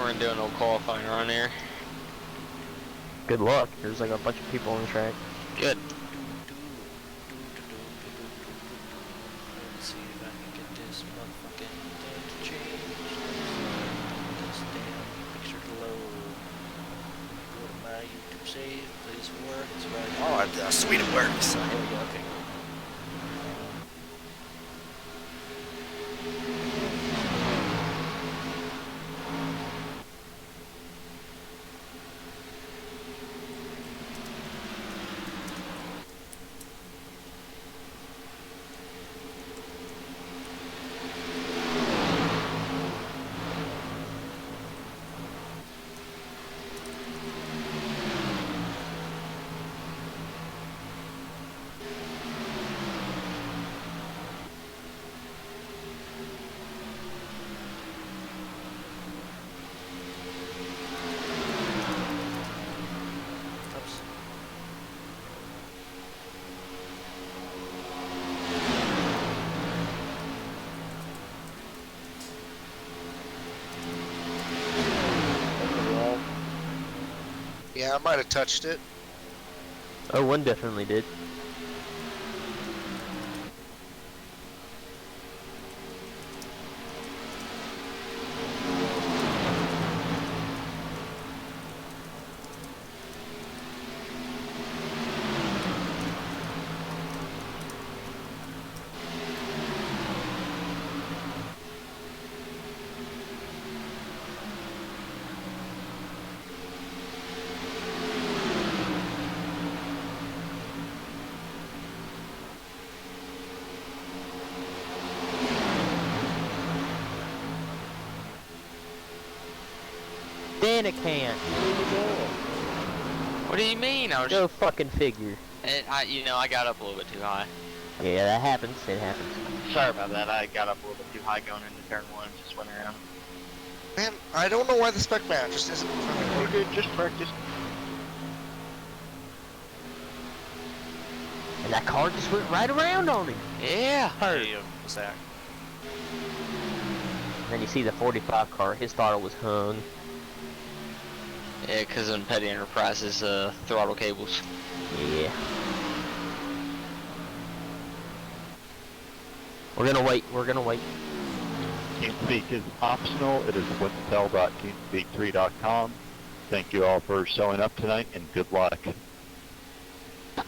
we're gonna do an old qualifying run here. Good luck. There's like a bunch of people on the track. Good. Let's see if I can get this motherfucking thing to change. This damn picture to load. Go to my YouTube save. Please work. It's right. Oh, sweet, it works. Here we go. Okay. Yeah, I might have touched it. Oh, one definitely did. Then it can't. What do you mean? I was Go fucking figure. you know, I got up a little bit too high. Yeah, that happens. It happens. Sorry about that. I got up a little bit too high going into turn one. Just went around. Man, I don't know why the spec man just isn't fucking good. Just practice. And that car just went right around on him. Yeah. Hey, Zach. Then you see the 45 car. His throttle was hung. Yeah, because in Petty Enterprises, throttle cables. Yeah. We're gonna wait. We're gonna wait. TeamSpeak is optional. It is winsell.teamspeak3.com. Thank you all for showing up tonight, and good luck.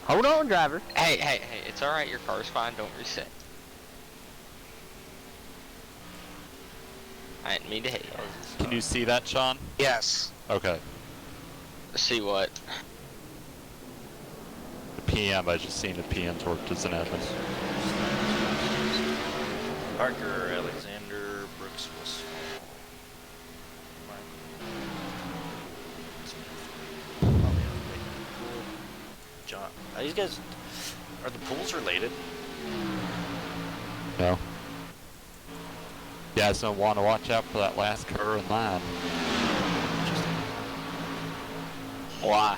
Hold on, driver. Hey, it's alright. Your car's fine. Don't reset. I didn't mean to hit you. Can you see that, Sean? Yes. Okay. See what? The PM, I just seen the PM's worked as an admin. Parker, Alexander, Brooks, John. These guys, are the pools related? No. Yeah, so want to watch out for that last car in line. Why?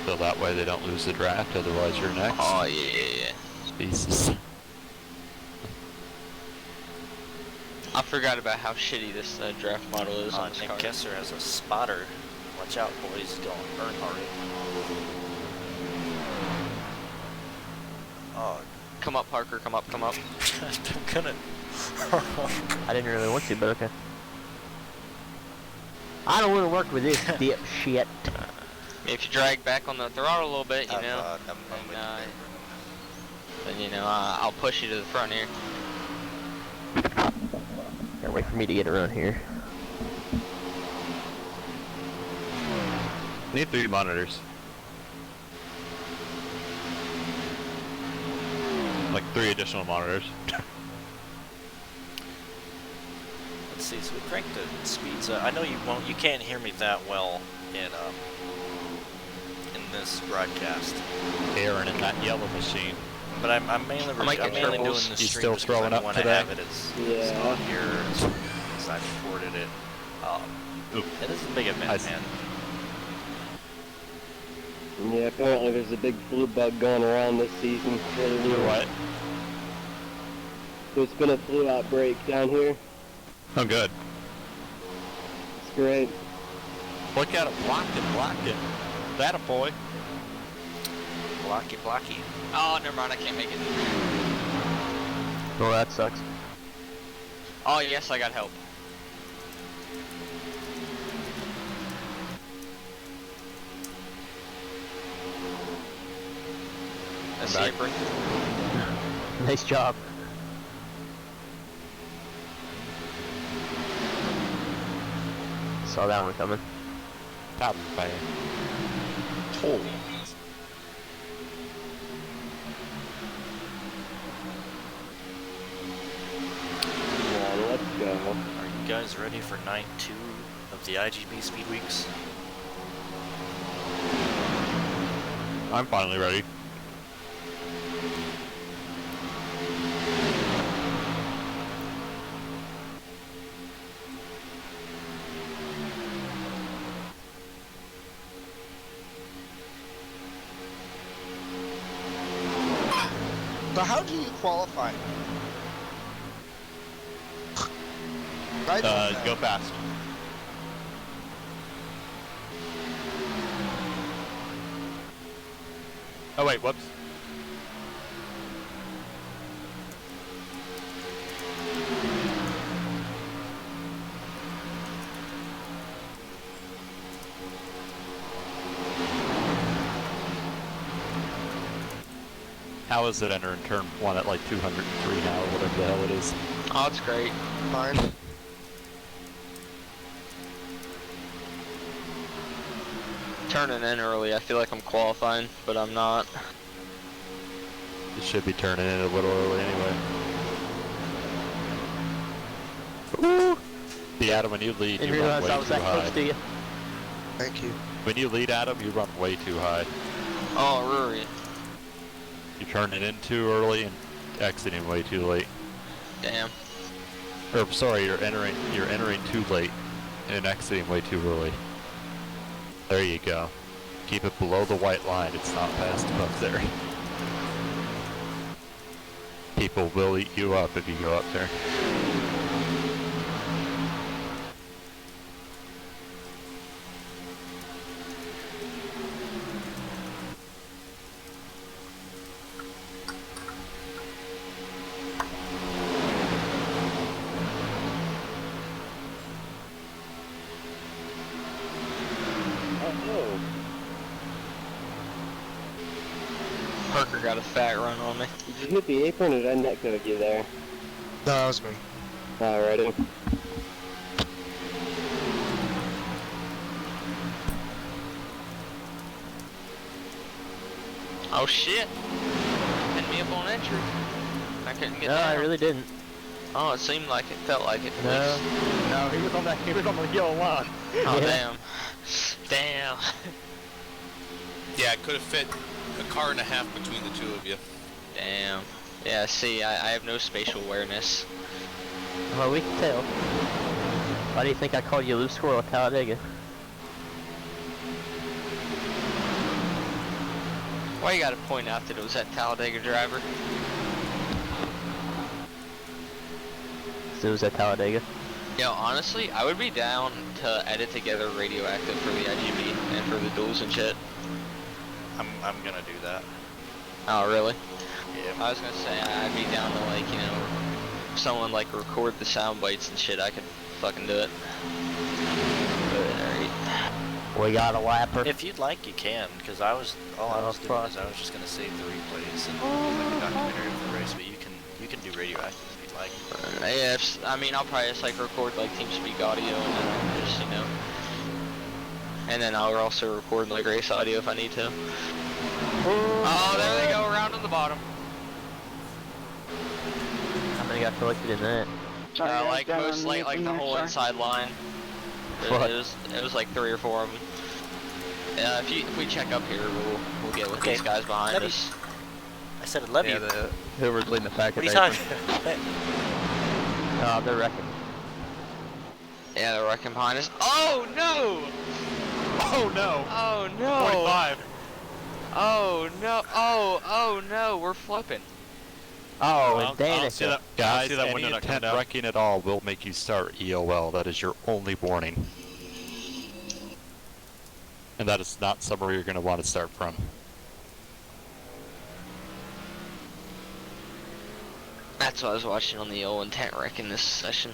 So that way they don't lose the draft, otherwise you're next. Oh, yeah. Pieces. I forgot about how shitty this draft model is on this Nick car. Kessler has a spotter. Watch out, boys. He's going Earnhardt. Oh. Come up, Parker. Come up. I'm gonna. I didn't really want to, but okay. I don't want to work with this dipshit. If you drag back on the throttle a little bit, you know, then you know, I'll push you to the front here. Gotta wait for me to get around here. Need 3 monitors. Like 3 additional monitors. Let's see. So we cranked the speeds. I know you can't hear me that well in this broadcast. Aaron in that yellow machine. But I'm mainly doing the stream. You still throwing up want today? to have it as on here as I recorded it. It is a big event, man. Yeah, apparently there's a big flu bug going around this season. What? There's been a flu outbreak down here. Oh, good. That's great. Look at it, block it. That a boy. Blocky, blocky. Oh, never mind. I can't make it. Well, that sucks. Oh, yes, I got help. I see it, Brink. Nice job. Saw that one coming. Top bang. Oh. Now, let's go. Are you guys ready for night 2 of the IGB Speed Weeks? I'm finally ready. So how do you qualify? Right on that. Go fast. Oh wait, whoops. How is it entering turn 1 at like 203 now, or whatever the hell it is? Oh, it's great. Fine. Turning in early. I feel like I'm qualifying, but I'm not. It should be turning in a little early anyway. Woo! See, Adam, when you lead, Didn't you run realize way I was too that close high. to you. Thank you. When you lead, Adam, you run way too high. Oh, Rory. You're turning in too early and exiting way too late. Damn. Or sorry, you're entering too late and exiting way too early. There you go. Keep it below the white line. It's not fast above there. People will eat you up if you go up there. Oh, Parker got a fat run on me. did you hit the apron or did I netcode you there? No, that was me. Alrighty. Oh shit! Hit me up on entry. I couldn't get No, down. I really didn't. Oh, it seemed like it. Felt like it. At No. least. No, he was on the yellow line. Oh Yeah. damn. Damn. Yeah, it could have fit a car and a half between the two of you. Damn. Yeah. See, I have no spatial awareness. Well, we can tell. Why do you think I called you Loose Squirrel at Talladega? Why you gotta point out that it was that Talladega driver? So it was at Talladega. Yo, honestly, I would be down to edit together Radioactive for the IGB and for the duels and shit. I'm gonna do that. Oh, really? Yeah. I was gonna say, I'd be down to, like, you know, if someone, like, record the sound bites and shit, I could fucking do it. But, alright. We got a lapper. If you'd like, you can, because all I was doing fuck. is I was just gonna save the replays and like a documentary of the race. But you can do Radioactive if you'd like. Yeah, I mean, I'll probably just, like, record, like, TeamSpeak audio and then I'll just, you know. And then I'll also record, like, race audio if I need to. Oh, there they go, around on the bottom. How many got collected in that? Like most, like the whole inside line. What? It was like 3 or 4 of them. If we check up here, we'll get with Okay, these guys behind let me- us. I said 11. Yeah, whoever's leading the pack. What are you talking about? Oh, they're wrecking. Yeah, they're wrecking behind us. Oh no! Oh no! Oh no! 45. Oh no! Oh no! We're flipping. Oh, Well, and Danica. I'll see that, Yeah, I'll guys, see that any window not come intent down. wrecking at all will make you start EOL. That is your only warning. And that is not somewhere you're going to want to start from. That's what I was watching on the old intent rec in this session.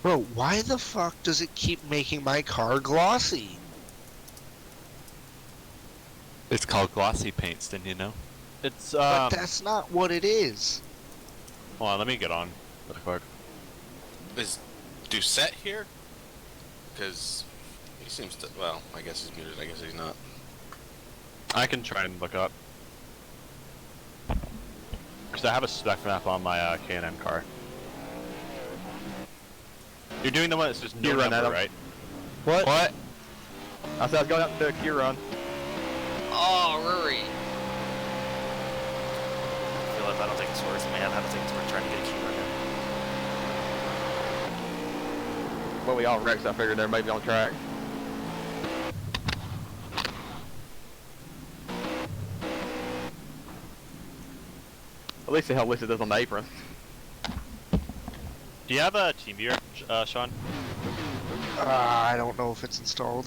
Bro, why the fuck does it keep making my car glossy? It's called glossy paints, didn't you know? It's But that's not what it is. Hold on, let me get on real quick. Is Doucette here? Because he seems to. Well, I guess he's muted. I guess he's not. I can try and look up. Because I have a spec map on my K&N car. You're doing the one that's just no Q-run, number, Adam. right? what? What? I said I was going up to a Q run. Oh, Rory. Philip, I don't think it's worth it, man. I don't think it's worth trying to get a key run in. Well, we all wrecked, so I figured there may be on track. At least it helped list it on the apron. Do you have a TeamViewer, Sean? I don't know if it's installed.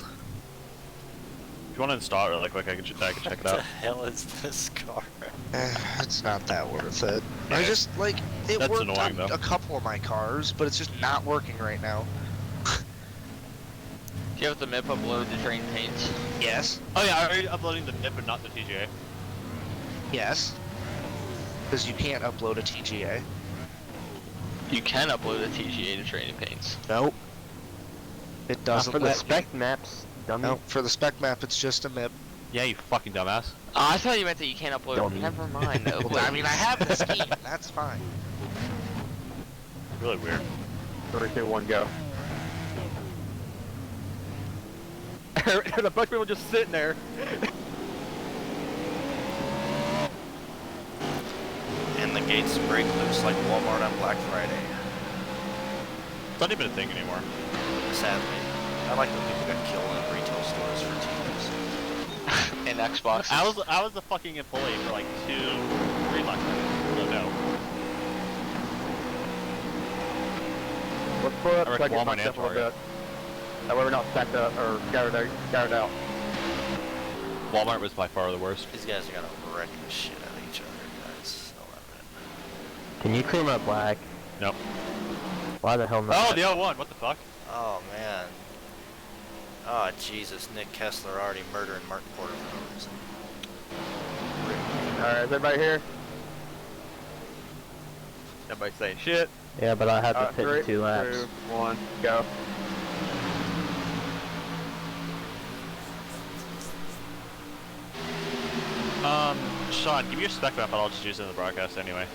If you want to install it really quick, I can check it What out. the hell is this car? It's not that worth it. I Yeah. just, like, it That's worked annoying, on though. a couple of my cars, but it's just not working right now. Do you have the MIP upload the train paints? Yes. Oh yeah, are you uploading the MIP but not the TGA? Yes. Because you can't upload a TGA. You can upload a TGA to training paints. Nope. It doesn't for the let spec maps, dummy. No, for the spec map, it's just a MIP. Yeah, you fucking dumbass. Oh, I thought you meant that you can't upload. Dummy. Never mind. though. Well, I mean, I have the scheme. That's fine. Really weird. 3, 2, 1, go. The bunch of people just sitting there. And the gates break loose like Walmart on Black Friday. It's not even a thing anymore. Sadly. I like when people get killed in retail stores for TVs. And Xbox. I was a fucking employee for like 2-3 months. So no. Let's pull up I so I can Walmart fuck and up a little Target. bit. That way we're not stacked up or scattered out. Walmart was by far the worst. These guys are gonna wreck the shit out of each other, guys. I'll have it. Can you cream up black? Nope. Why the hell not? Oh, the L1, what the fuck? Oh man. Oh Jesus, Nick Kessler already murdering Mark Porter for no reason. Alright, is everybody here? Everybody saying shit. Yeah, but I had to pit 3, in 2 laps. 2, 1, go. Sean, give me your spec map and I'll just use it in the broadcast anyway.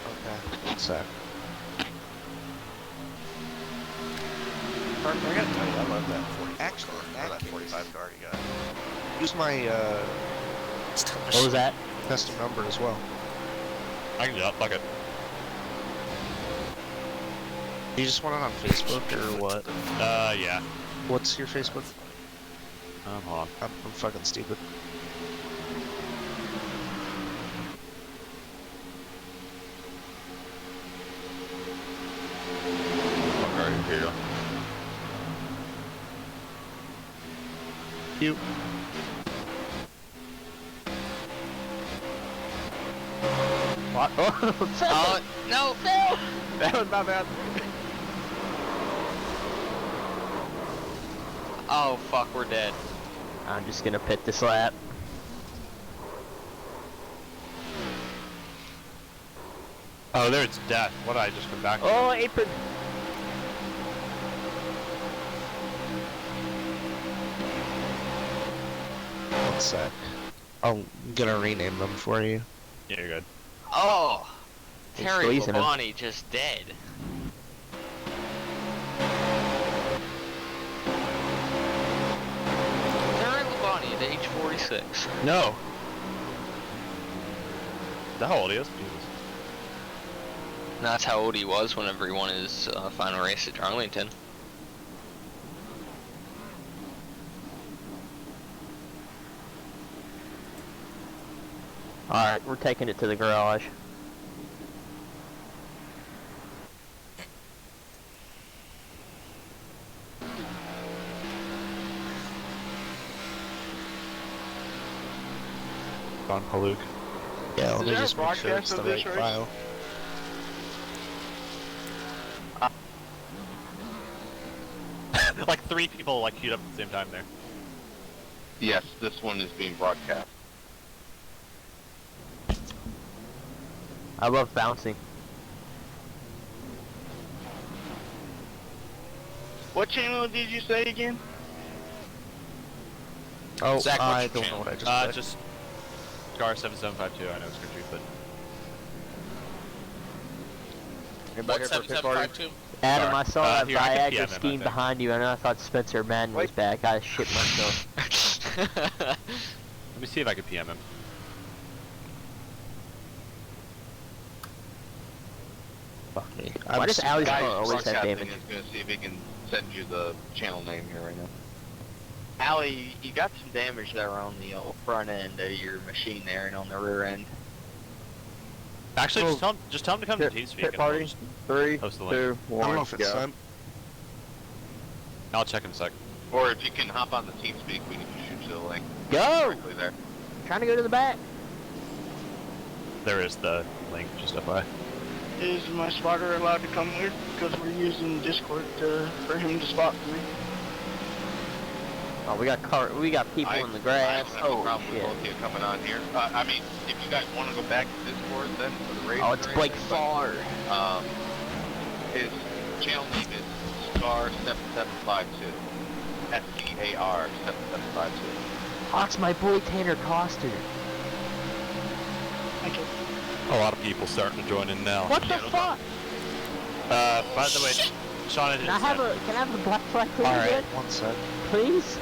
Okay, one sec. I gotta tell you, I love that 40. Actually, in that that case- 45 car you got. Use my What was that? custom number as well. I can do that, fuck it. You just want it on Facebook or what? Yeah. What's your Facebook? Hold on. I'm fucking stupid. Fuck right here. You. What? Oh, no! That was my bad. Oh, fuck, we're dead. I'm just gonna pit this lap. Oh, there's death. What did I just come back to? Oh, apron. One sec. I'm gonna rename them for you. Yeah, you're good. Oh! He's Terry squeezing him. Labonte just dead. Terry Labonte at age 46. No. Is that how old he is? Jesus. And that's how old he was whenever he won his final race at Darlington. Alright, we're taking it to the garage. On Paluk. Yeah, Is there a broadcast of this race? file. Like 3 people like queued up at the same time there. Yes, this one is being broadcast. I love bouncing. What channel did you say again? Oh, Zach, what's I your don't know channel? what I just said. Just Gar 7752. I know it's confused, but What's 7752? Adam, I saw that here, I can PM Viagra him, I scheme think. behind you, and I thought Spencer Madden was back. I shit myself. let me see if I can PM him. Fuck me. Why does Allie's car always have Broadcasting damage? is going to see if he can send you the channel name here right now. Allie, you got some damage there on the front end of your machine there and on the rear end. Actually, just tell him to come to TeamSpeak. Pit and party. we'll just 3, post the 2, link. 1. I don't know if it's go. sent. I'll check in a sec. Or if you can hop on the TeamSpeak, we can shoot you the link Go! directly there. Trying to go to the back. There is the link, just FYI. Is my spotter allowed to come with? Because we're using Discord for him to spot for me. Oh, we got people in the grass. I don't have a Oh problem with shit. both of you coming on here. I mean, if you guys want to go back to Discord then for the race. Oh, it's Blake Farr. His channel name is Scar7752. SCAR 7752. Oh, it's my boy Tanner Coster. Thank you. A lot of people starting to join in now. What the fuck? By the way, Sean, Can I have a black flag thing Alright, again? one sec. Please?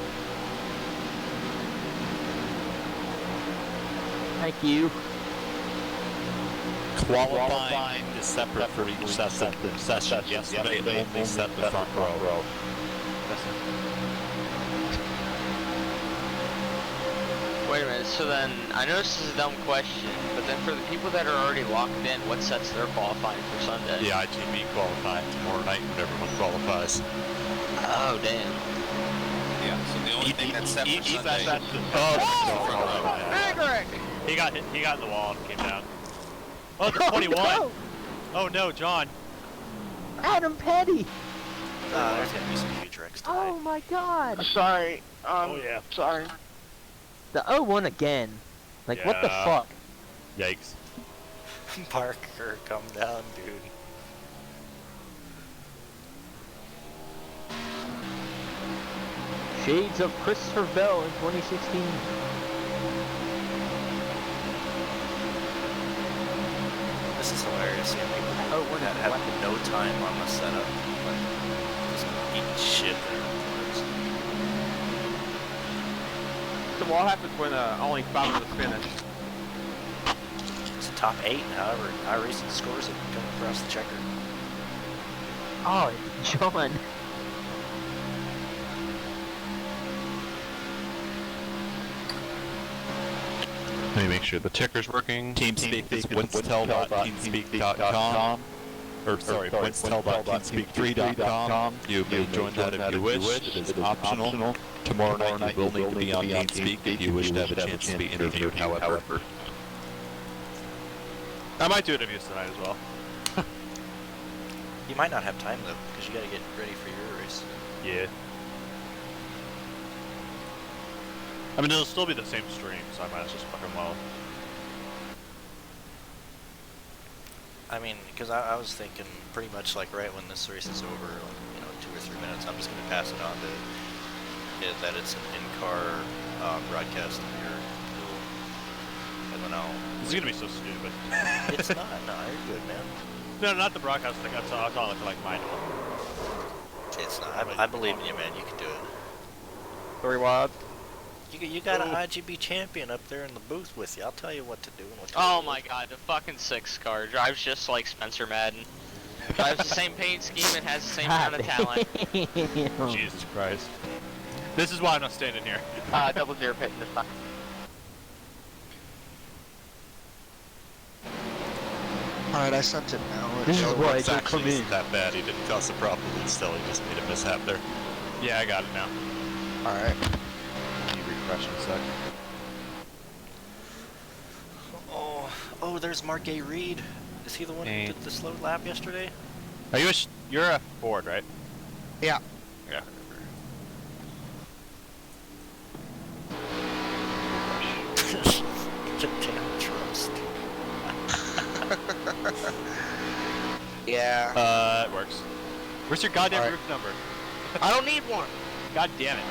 Thank you. Qualifying is separate for each session. Yesterday, they only set the front row. Wait a minute, so then, I know this is a dumb question, but then for the people that are already locked in, what sets they're qualifying for Sunday? The IGB qualifying tomorrow night when everyone qualifies. Oh, damn. Yeah, so the only thing that's set for Sunday... He got hit. He got in the wall and came down. Oh, the 21. No! Oh no, John. Adam Petty! There's gonna be some huge wrecks tonight. Oh my god! Sorry. Yeah. Sorry. The 0-1 again. Like, what the Yeah. fuck? Yikes. Parker, come down, dude. Shades of Christopher Bell in 2016. This is hilarious. Seeing people that have no time on the setup, like just eating shit there afterwards. So what happens when only 5 of us finish? It's a top 8, however, iRacing scores it come across the checker. Oh, John. Let me make sure the checker's working. TeamSpeak is winstel.teamspeak.com. Or sorry, winstel.teamspeak3.com. You may join that if you wish. It is optional. Tomorrow night you will need to be on TeamSpeak if you wish to have a chance to be interviewed, however. I might do interviews tonight as well. You might not have time though, because you gotta get ready for your race. Yeah. I mean, it'll still be the same stream, so I might as well just fucking well. I mean, because I was thinking pretty much like right when this race is over, like, 2 or 3 minutes, I'm just gonna pass it on to that it's an in-car broadcast of your duel, and then I'll. This is gonna be so stupid. It's not. No, you're good, man. No, not the broadcast thing. I'm talking like mine. It's not. I believe in you, man. You can do it. 3 wide. You got an IGB champion up there in the booth with you. I'll tell you what to do and what to do. Oh my god, the fucking 6 car drives just like Spencer Madden. Drives the same paint scheme and has the same amount of talent. Jesus Christ. This is why I'm not standing here. 00 pitting this time. Alright, I sent it now. This is why I It's don't actually come in. isn't that bad. He didn't cause a problem, but still, he just made a mishap there. Yeah, I got it now. Alright. Can you refresh in a sec? Oh, there's Mark A. Reed. Is he the one who did the slow lap yesterday? Are you you're a Ford, right? Yeah. Yeah. The damn trust. Yeah. It works. Where's your goddamn roof number? I don't need one. God damn it.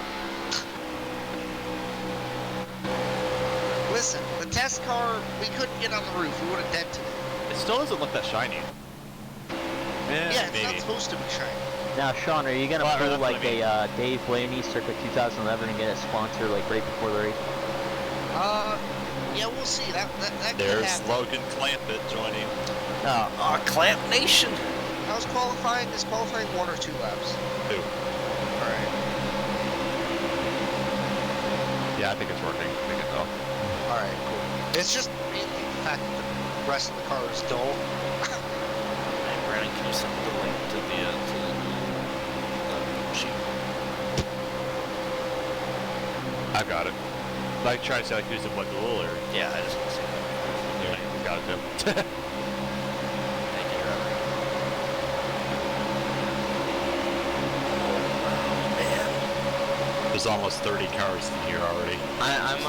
Listen, the test car, we couldn't get on the roof. We would have dented it. It still doesn't look that shiny. Yeah, it's maybe. not supposed to be shiny. Now, Sean, are you gonna Well, pull that's like what I mean. a Dave Blaney circa 2011 and get a sponsor like right before the race? Yeah, we'll see. That could There's happen. Logan Clampett joining. Oh, Clamp Nation! How's qualifying? Is qualifying 1 or 2 laps? 2. Alright. Yeah, I think it's working. I think it's off. Alright, cool. It's just mainly the fact that the rest of the car is dull. Hey, Brandon, can you send the link to the machine? I've got it. Like, trying to say, like, who's in what duel, or? Yeah, I just want to see that. Yeah, you got it, too. Thank you, Robert. There's almost 30 cars in here already. I'm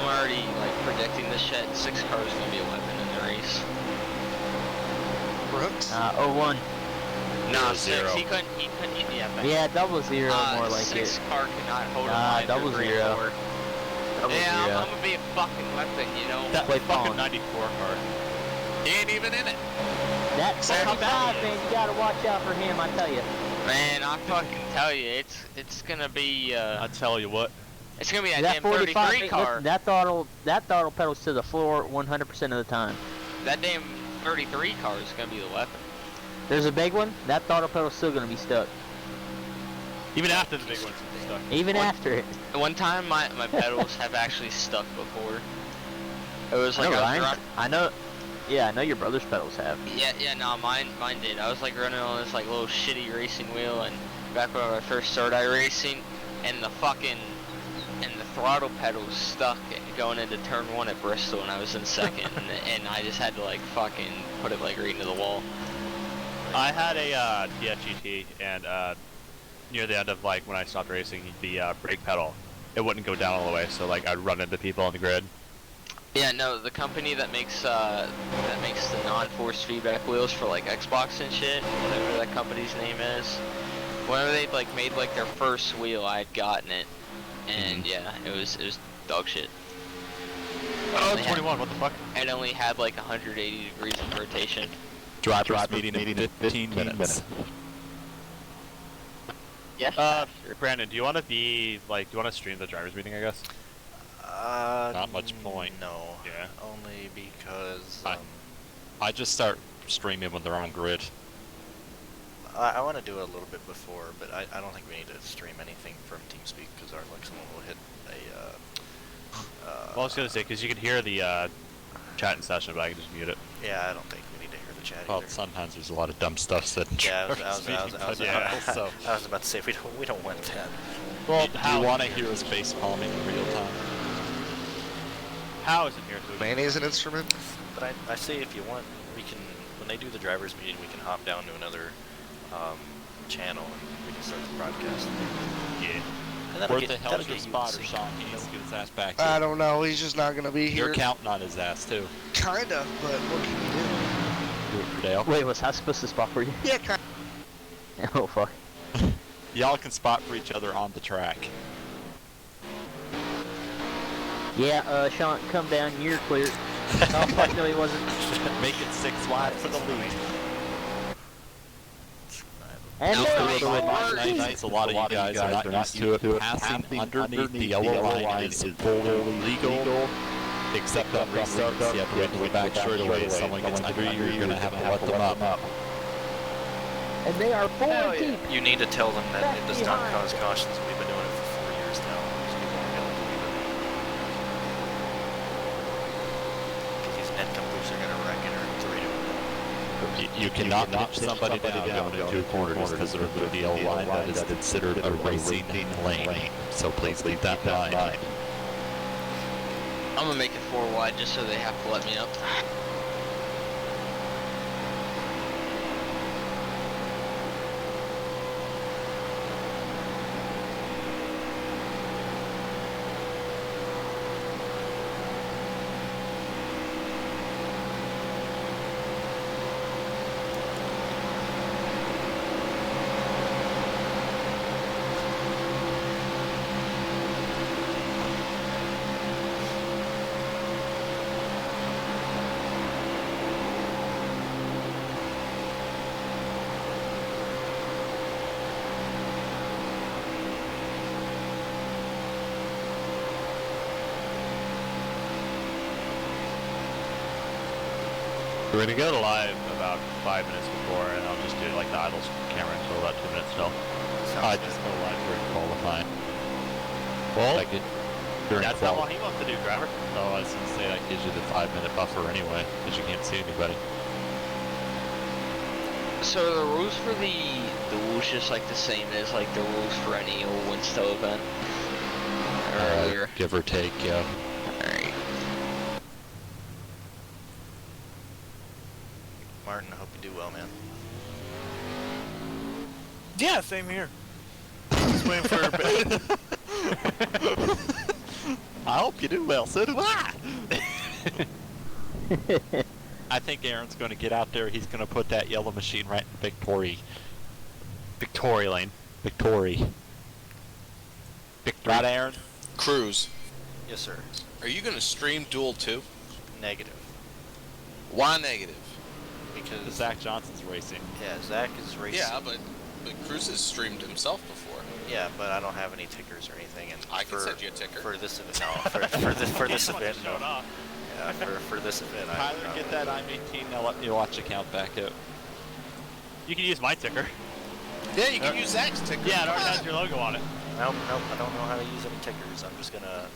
already predicting this shit. 6 cars gonna be a weapon in the race. Brooks? 01. Nah, 0. 6. He couldn't. Yeah. But, Yeah, 00 more like 6 it. car cannot hold a line through 3 and 00. 4. Yeah, I'm gonna be a fucking weapon, you know. That Play fucking phone. 94 car. He ain't even in it. That How 45, bad man, you gotta watch out for him, I tell you. Man, I fucking tell you, it's gonna be. I tell you what. It's gonna be that That damn 45, 33 car. that throttle pedals to the floor 100% of the time. That damn 33 car is gonna be the weapon. There's a big one, that throttle pedal's still gonna be stuck. Even after the big one's stuck. Even after it. One time, my pedals have actually stuck before. It was like I know. Yeah, I know your brother's pedals have. Yeah, no, mine did. I was like running on this like little shitty racing wheel, and back when I first started iRacing, and the throttle pedal stuck going into turn 1 at Bristol, and I was in second, and I just had to like fucking put it like right into the wall. I had a TFGT, and near the end of like when I stopped racing, the brake pedal, it wouldn't go down all the way, so like I'd run into people on the grid. Yeah, no, the company that makes the non-force feedback wheels for like Xbox and shit, whatever that company's name is. Whenever they like made like their first wheel, I had gotten it, and yeah, it was dog shit. Oh, 21, what the fuck? It only had like 180 degrees of rotation. Driver's meeting in 15 minutes. Yes. Brandon, do you want to be like? Do you want to stream the driver's meeting? I guess. Not much point. No. Yeah. Only because I just start streaming when they're on grid. I want to do it a little bit before, but I don't think we need to stream anything from TeamSpeak because someone will hit a. Well, I was gonna say because you can hear the chat in session, but I can just mute it. Yeah, I don't think we need to hear the chat Well, either. sometimes there's a lot of dumb stuff said in Yeah, I driver's meeting, but yeah, so. I was about to say we don't want that. Well, do you want to hear us face palming in real time? How is it here? Manny is an instrument. But I say if you want, we can when they do the drivers meeting, we can hop down to another channel and we can start the broadcast. Yeah. And Where the hell's your spotter, Sean? He needs to get his ass back here. I don't know. He's just not gonna be here. You're counting on his ass too. Kinda, but what can you Do it for Dale. Wait, was I supposed to spot for you? do? Yeah, kinda. Oh, fuck. Y'all can spot for each other on the track. Yeah, Sean, come down, you're clear. Oh, fuck, no, he wasn't. Make it 6 wide for the lead. And Now, there for we the go. nights, a lot of you guys are not used to it. Passing underneath the yellow line is fully legal, except on restarts. You have to wait till the back straightaway. If someone gets under you, you're going to have to let them up. And they are 4 deep. You need to tell them that it does not cause cautions. We've been doing it for 4 years now. These people aren't able to believe it. These net couple are gonna wreck it or 3 to 1. You cannot pitch somebody down into a corner just because they're through the yellow line. That is considered a racing lane. So please leave that in mind. I'm gonna make it 4 wide just so they have to let me up. We're gonna go to live about 5 minutes before, and I'll just do like the idles camera until about 2 minutes till. I just go live during qualifying. Well, like that's not what he wants to do, driver. So I was gonna say that gives you the 5-minute buffer anyway, because you can't see anybody. So are the rules for the rules just like the same as like the rules for any old Winstow event? Give or take, yeah. Alright. Martin, I hope you do well, man. Yeah, same here. Just waiting for a bit. I hope you do well, so do I! I think Aaron's going to get out there, he's going to put that yellow machine right in Victory lane. Victory. Right, Aaron? Cruz. Yes, sir. Are you going to stream Duel 2? Negative. Why negative? Because Zach Johnson's racing. Yeah, Zach is racing. Yeah, but Cruz has streamed himself before. Yeah, but I don't have any tickers or anything. And I can send you a ticker. For this event, no. For this event, no. Yeah, for this event, Tyler, get that I'm18, now let me watch the count back out. You can use my ticker. Yeah, you can use Zach's ticker. Yeah, it already has your logo on it. Nope, I don't know how to use any tickers. I'm just gonna...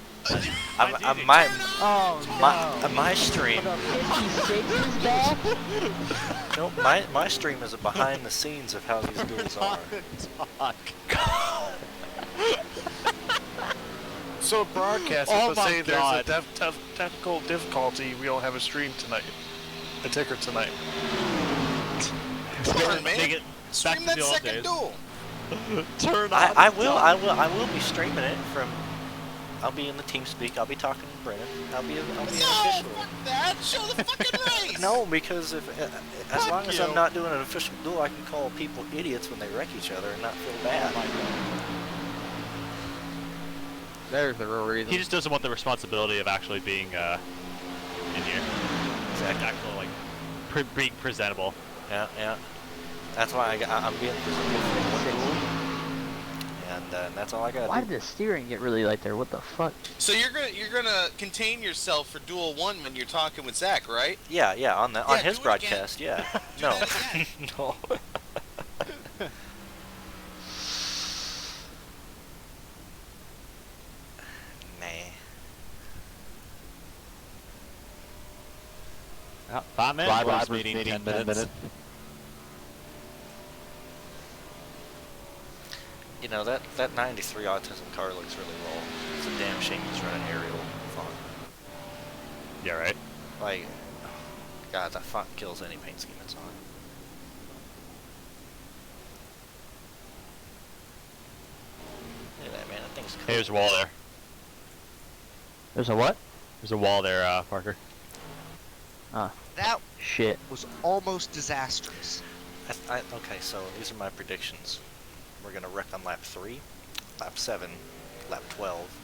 my stream... Nope, my stream is a behind the scenes of how these duels are. So broadcast, Oh let's say my there's a technical difficulty, we don't have a stream tonight. A ticker tonight. Come on, man. Stream that second duel. Turn on. I will be streaming it from... I'll be in the TeamSpeak, I'll be talking to Brennan, I'll be an official. Fuck that! Show the fucking race! No, because as long as I'm not doing an official duel, I can call people idiots when they wreck each other and not feel bad. There's the real reason. He just doesn't want the responsibility of actually being in here. Exactly. Actually, like being presentable. Yeah. That's why I'm being presentable for one duel. And that's all I got. Why did the steering get really light there? What the fuck? So you're gonna contain yourself for Duel 1 when you're talking with Zach, right? Yeah, on his broadcast, yeah. No. No. Nah. 5 minutes. Drivers meeting 10 minutes. You know, that 93 Autism car looks really well. It's a damn shame he's running aerial font. Yeah, right? Like, God, that font kills any paint scheme it's on. Look at that, man. That thing's cool. Hey, there's a wall there. There's a what? There's a wall there, Parker. That shit was almost disastrous. Okay, so these are my predictions. We're gonna wreck on lap 3, lap 7, lap 12,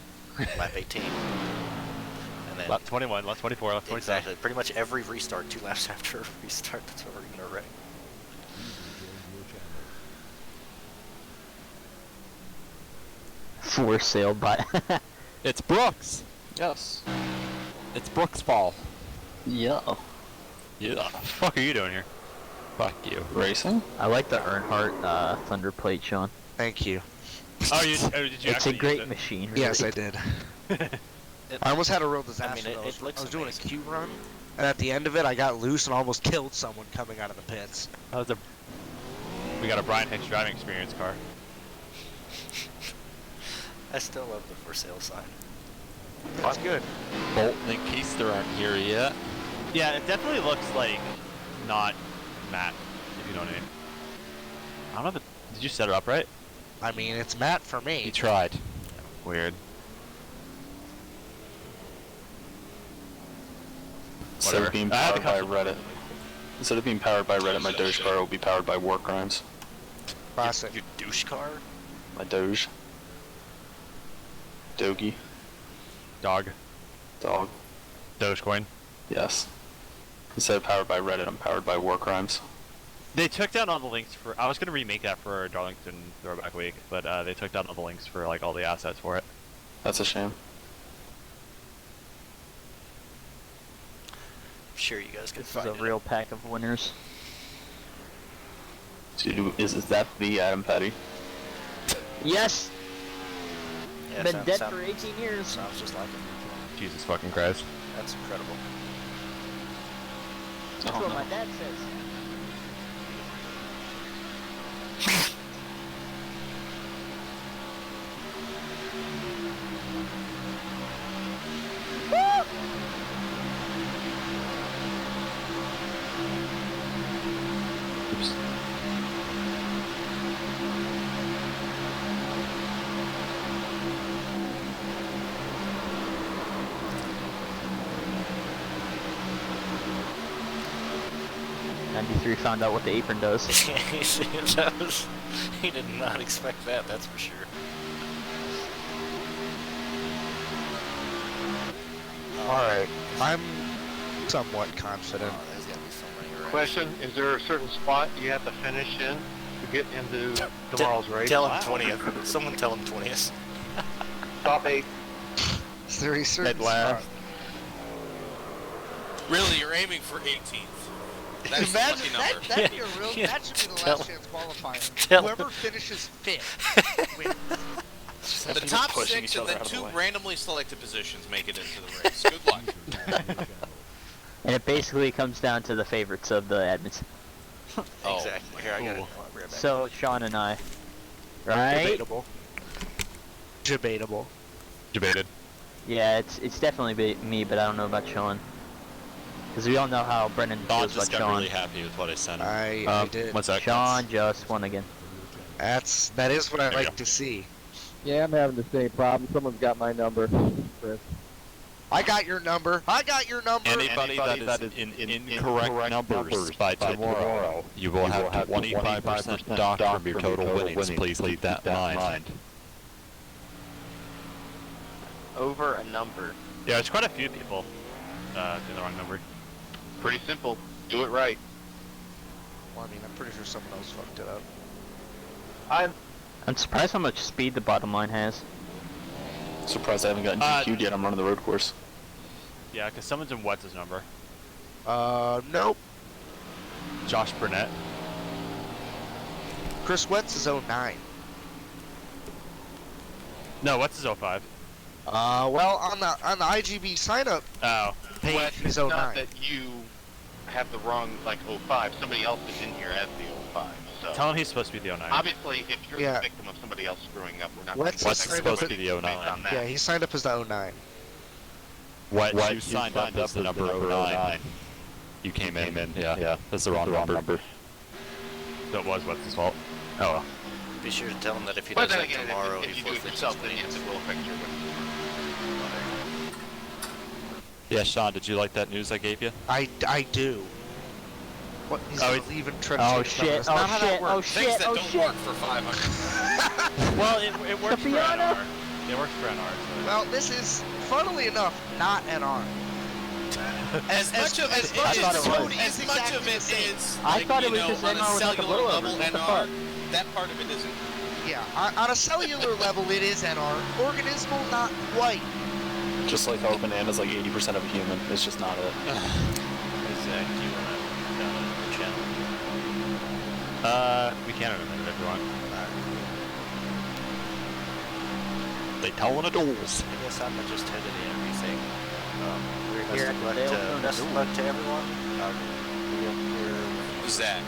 lap 18, and then lap 21, lap 24, lap 27. Exactly. Pretty much every restart, 2 laps after a restart. That's what we're gonna wreck. For sale by. It's Brooks. Yes. It's Brooks' fall. Yo. Yeah. What the fuck are you doing here? Fuck you. Racing? I like the Earnhardt Thunder plate, Sean. Thank you. Oh, did you It's a great machine. Really. Yes, I did. I almost had a real disaster. I mean, it I was looks doing a amazing. Q run, And at the end of it, I got loose and almost killed someone coming out of the pits. We got a Brian Hicks driving experience car. I still love the for sale sign. That's good. Bolton and Keister aren't here yet. Yeah, it definitely looks like not matte, if you know what I mean. I don't know if it, did you set it up right? I mean, it's matte for me. He tried. Weird. Instead of being powered by Reddit. Instead of being powered by Reddit, my Doge car will be powered by war crimes. Classic. Your douche car? My Doge. Dogie. Dog. Dogecoin. Yes. Instead of powered by Reddit, I'm powered by war crimes. They took down all the links for. I was gonna remake that for Darlington Throwback Week, but they took down all the links for like all the assets for it. That's a shame. I'm sure you guys could This find is a real pack of winners. Dude, is that the Adam Petty? Yes! Yeah, Been dead for 18 years. Sounds just like him. Jesus fucking Christ. That's incredible. That's what my dad says. Oops. '93 found out what the apron does. He did not expect that, that's for sure. Alright, I'm somewhat confident. Oh, there's gotta be so many wrecks. Question, is there a certain spot you have to finish in to get into tomorrow's race? Tell him 20th. Someone tell him 20th. Top 8. Is there a certain Headlamp. spot? Really, you're aiming for 18th. That's Imagine a lucky number. that'd be a real. Yeah, That should be the tell- last chance qualifier. tell- Whoever finishes 5th wins. The top 6 and then 2 randomly selected positions make it into the race. Good luck. And it basically comes down to the favorites of the admins. Exactly. Here, I got it. Right back. So, Sean and I. Right? Debatable. Debatable. Debated. Yeah, it's definitely me, but I don't know about Sean. Because we all know how Brendan Don feels just about got Sean. really happy with what I sent him. I did. One sec. Sean just won again. That is what I There you like go. to see. Yeah, I'm having the same problem. Someone's got my number. Chris. I got your number. I got your number. Anybody that is in incorrect numbers by tomorrow, you will have 25% docked from your total winnings. Please keep that in mind. Over a number. Yeah, there's quite a few people doing the wrong number. Pretty simple. Do it right. Well, I mean, I'm pretty sure someone else fucked it up. I'm surprised how much speed the bottom line has. Surprised I haven't gotten DQ'd yet. I'm running the road course. Yeah, because someone's in What's number. Nope. Josh Burnett. Chris Wetz is 09. No, What's is 05. Well, on the IGB sign up Oh. page, But he's it's not 09. that you have the wrong, like, 05. Somebody else is in here as the 05. So Tell him he's supposed to be the 09. obviously, if you're Yeah. the victim of somebody else screwing up, we're not What's going his to sign supposed up to be the 09? on that. Yeah, he signed up as the 09. What you signed up as the number 09. You came in, yeah. That's the wrong number. So it was What's his fault. Oh well. Be sure to tell him that if he But does then that again, tomorrow, if he you do it forfeits yourself, his then yes, winnings. it will affect your winnings. Yeah, Sean, did you like that news I gave you? I do. What? He's Oh, gonna leave and try to Oh change shit, numbers. oh Not how that shit, oh works. Things shit, that oh don't shit. work for 500. Well, it works for Piano? NR. It works for NR. So. Well, this is, funnily enough, not NR. As much of it I thought it was. as much of it is, I like, thought it you was know, just on NR a with like a cellular blowover. level, What the NR, fuck? that part of it isn't. Yeah, on a cellular level, it is NR. Organismal, not quite. Just like how a banana's like 80% of a human. It's just not it. Zach, do you want to download the channel? We can in a minute if you want. They telling a duels. I guess I'm gonna just head to the iRacing Best of luck to everyone. Zach.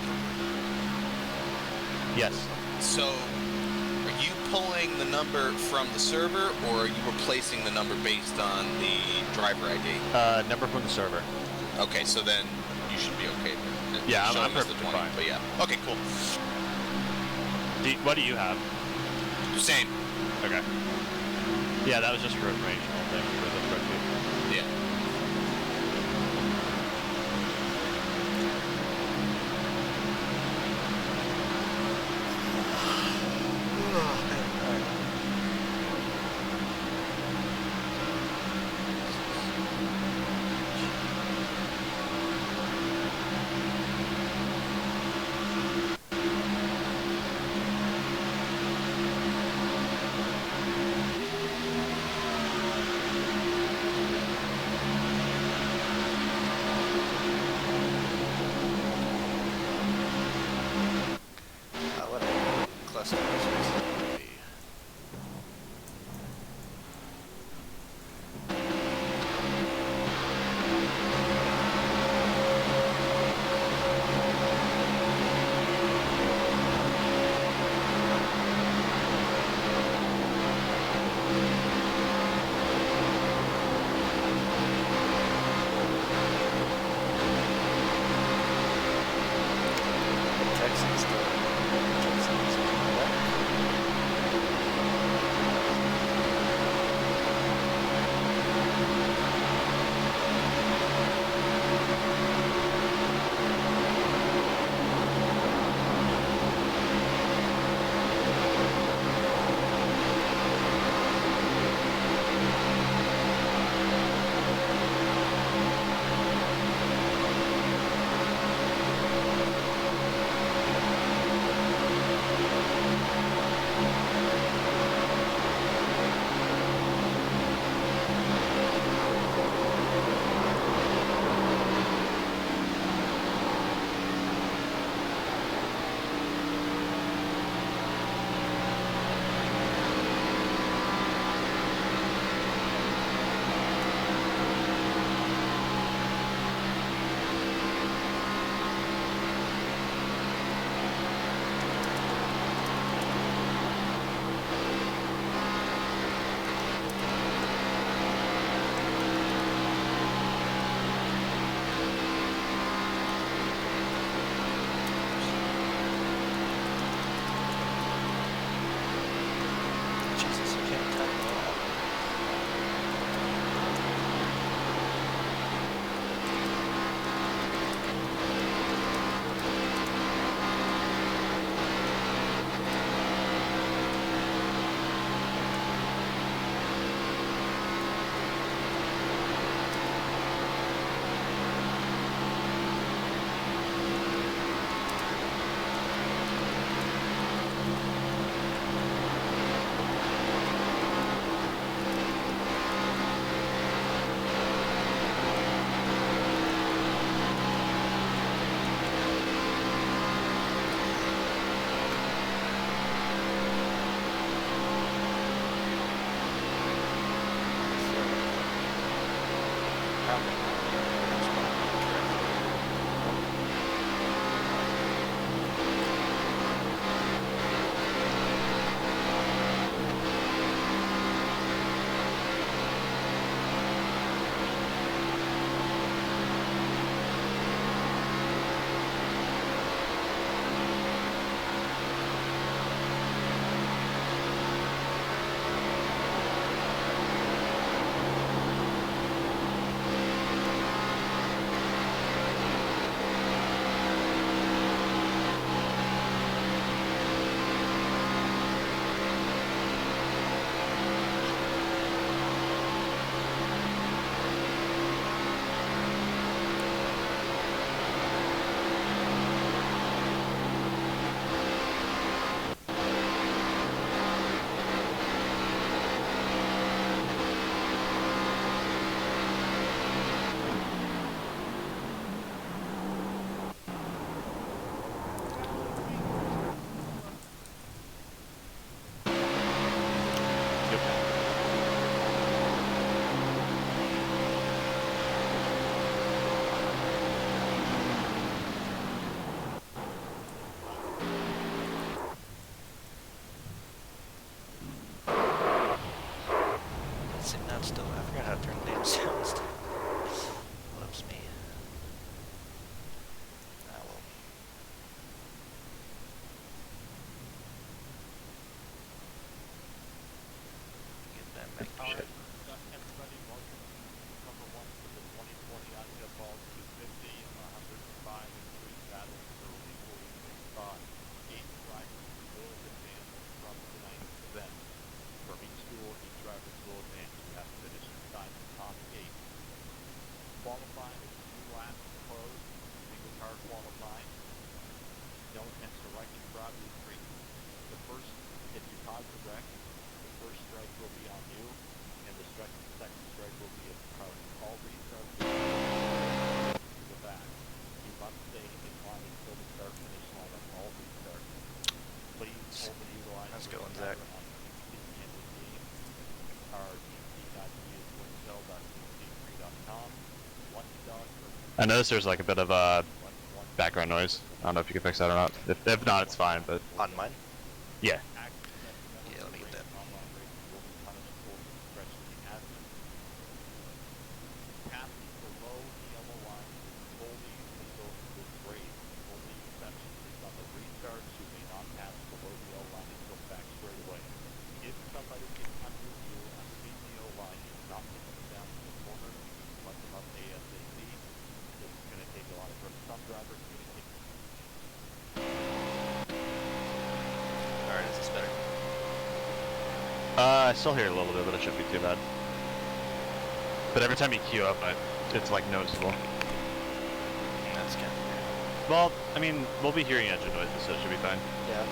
Yes. So, are you pulling the number from the server, or are you replacing the number based on the driver ID? Number from the server. Okay, so then you should be okay. Yeah, I'm showing us the perfectly 20, fine. but yeah. Okay, cool. What do you have? Same. Okay. Yeah, that was just for informational thing for the spreadsheet. Yeah. What a cluster of still. I forgot how to turn the damn sounds down. Whoops me. Ah well. Get that back to shit. Everybody, welcome to number 1 for the 2020 IGB 250, 105 and 3 battles for a legal spot. 8 drivers will advance from tonight's event. From each school, each drivers will advance. You have to finish inside the top 8. Qualifying is 2 laps to close. Single car qualifying. No intents to wreck and drop you 3. The first, if you cause the wreck, the first strike will be on you, and the second strike will be at the car. All restarts to the back. You must stay in line until the start-finish line on all restarts. Please only utilize How's it going, Zach? I noticed there's like a bit of background noise. I don't know if you can fix that or not. If not, it's fine, but... On mine? Yeah. Yeah, let me get that. Alright, is this better? I still hear it a little bit, but it shouldn't be too bad. But every time you queue up, it's like noticeable. That's kind of weird. Well, I mean, we'll be hearing engine noises, so it should be fine. Yeah.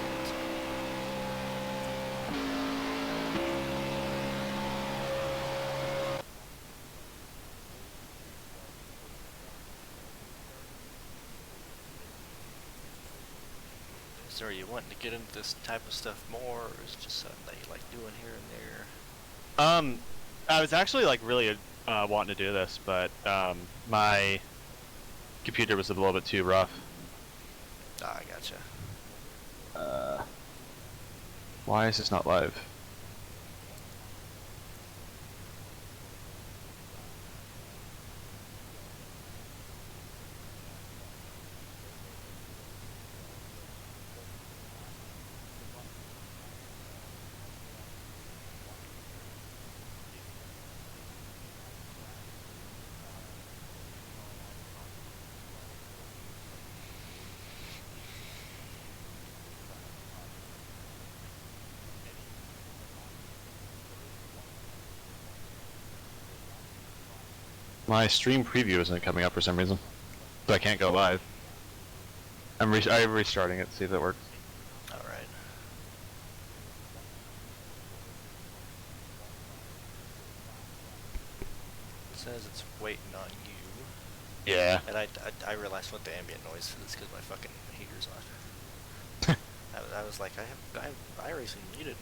So are you wanting to get into this type of stuff more, or is it just something that you like doing here and there? I was actually like really wanting to do this, but my computer was a little bit too rough. Ah, I gotcha. Why is this not live? My stream preview isn't coming up for some reason, so I can't go live. I'm restarting it to see if it works. Alright. It says it's waiting on you. Yeah. And I realized what the ambient noise is because my fucking heater's on. I was like, I have iRacing muted.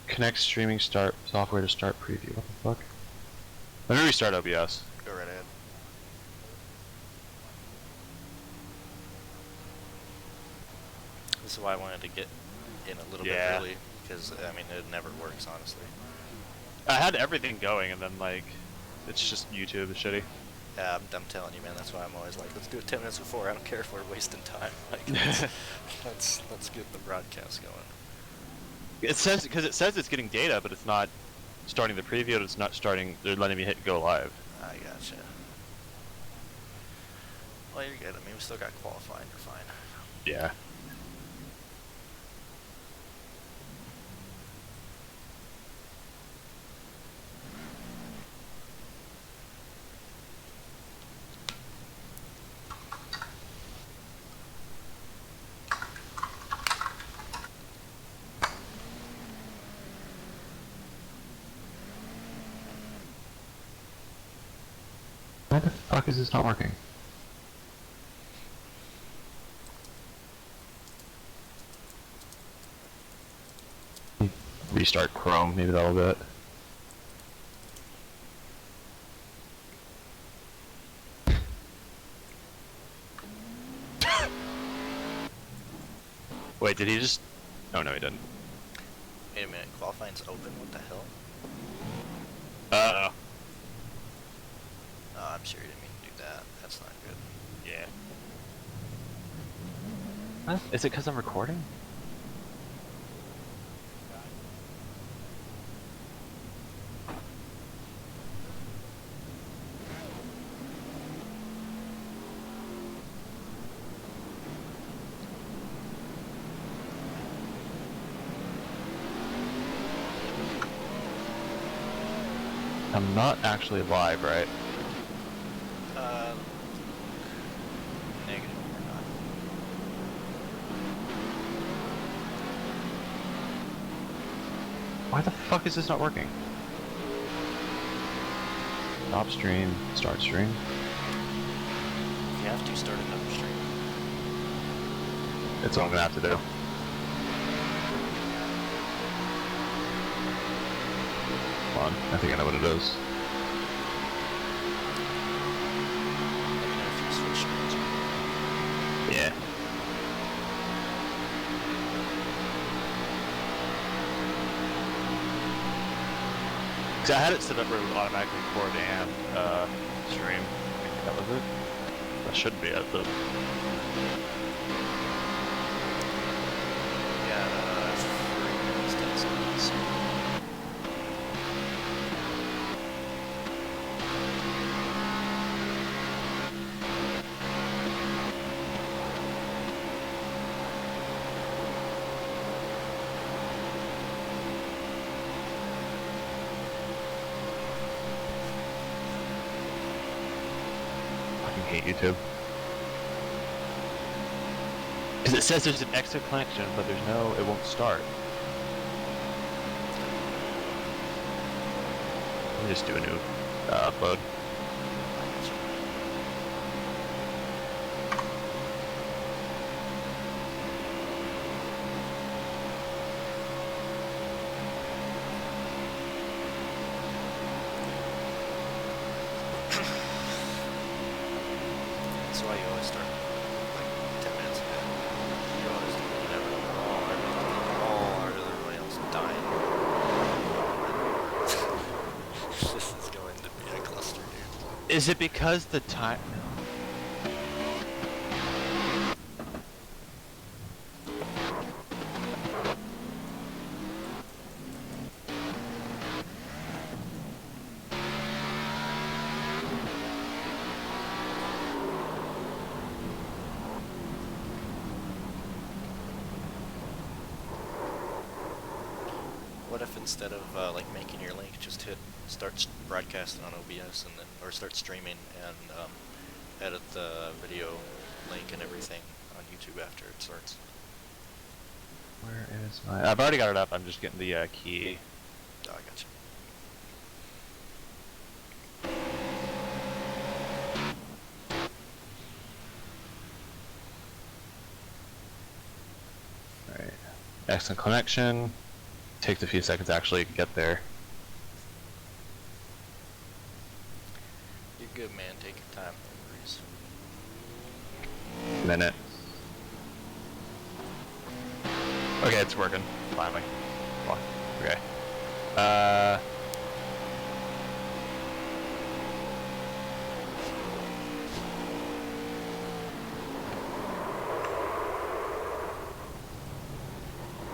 Connect streaming start software to start preview. What the fuck? Let me restart OBS. Go right ahead. This is why I wanted to get in a little bit early, because I mean it never works, honestly. I had everything going, and then like, it's just YouTube is shitty. Yeah, I'm telling you, man. That's why I'm always like, let's do it 10 minutes before. I don't care if we're wasting time. Like, let's get the broadcast going. It says it's getting data, but it's not starting the preview. It's not starting. They're letting me hit go live. I gotcha. Well, you're good. I mean, we still got qualifying. You're fine. Yeah. Why the fuck is this not working? Restart Chrome, maybe that'll do it. Wait, did he just... Oh no, he didn't. Wait a minute, qualifying's open? What the hell? Uh-oh. Oh, I'm sure you didn't mean to do that. That's not good. Yeah. Huh? Is it because I'm recording? I'm not actually live, right? Negative, you're not. Why the fuck is this not working? Stop stream, start stream. If you have to, start another stream. It's what I'm gonna have to do. Hold on, I think I know what it is. Let me know if you switch screens. Yeah. Cause I had it set up where it would automatically record and stream. I think that was it. That should be it though. Yeah, 3 instances. I hate YouTube. Because it says there's an extra connection, but there's no, it won't start. Let me just do a new upload. That's why you always start like 10 minutes ahead. You always do whatever. Oh, everybody else dying. This is going to be a cluster, dude. Is it because the time? What if instead of like making your link, just hit start broadcasting on OBS and then, or start streaming and edit the video link and everything on YouTube after it starts? Where is my? I've already got it up. I'm just getting the key. Oh, I got you. All right. Excellent connection. Takes a few seconds to actually get there. You're good, man. Take your time. No worries. Minute. Okay, it's working. Finally. Fuck. Okay.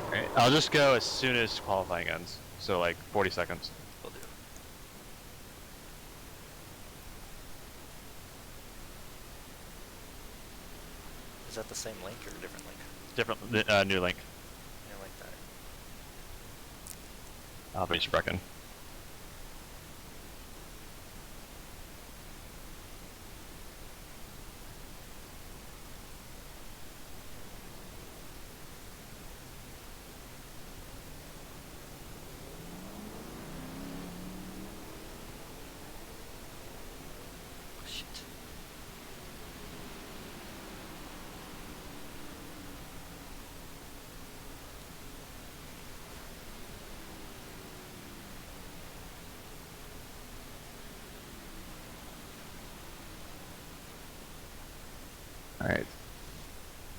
Alright, I'll just go as soon as qualifying ends. So like 40 seconds. Will do. Is that the same link or a different link? Different, new link. I like that. I'll be sprechen. Shit. Alright.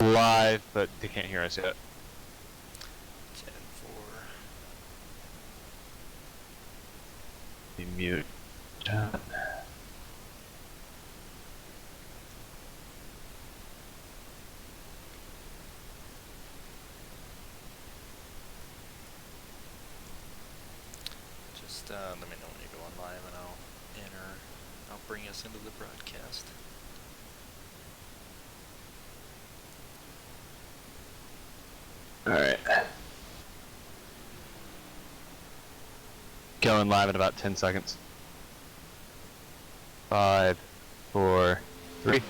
Live, but they can't hear us yet. 10-4. Mute. Just let me know when you go on live and I'll bring us into the broadcast. Alright. Going live in about 10 seconds. 5, 4, 3.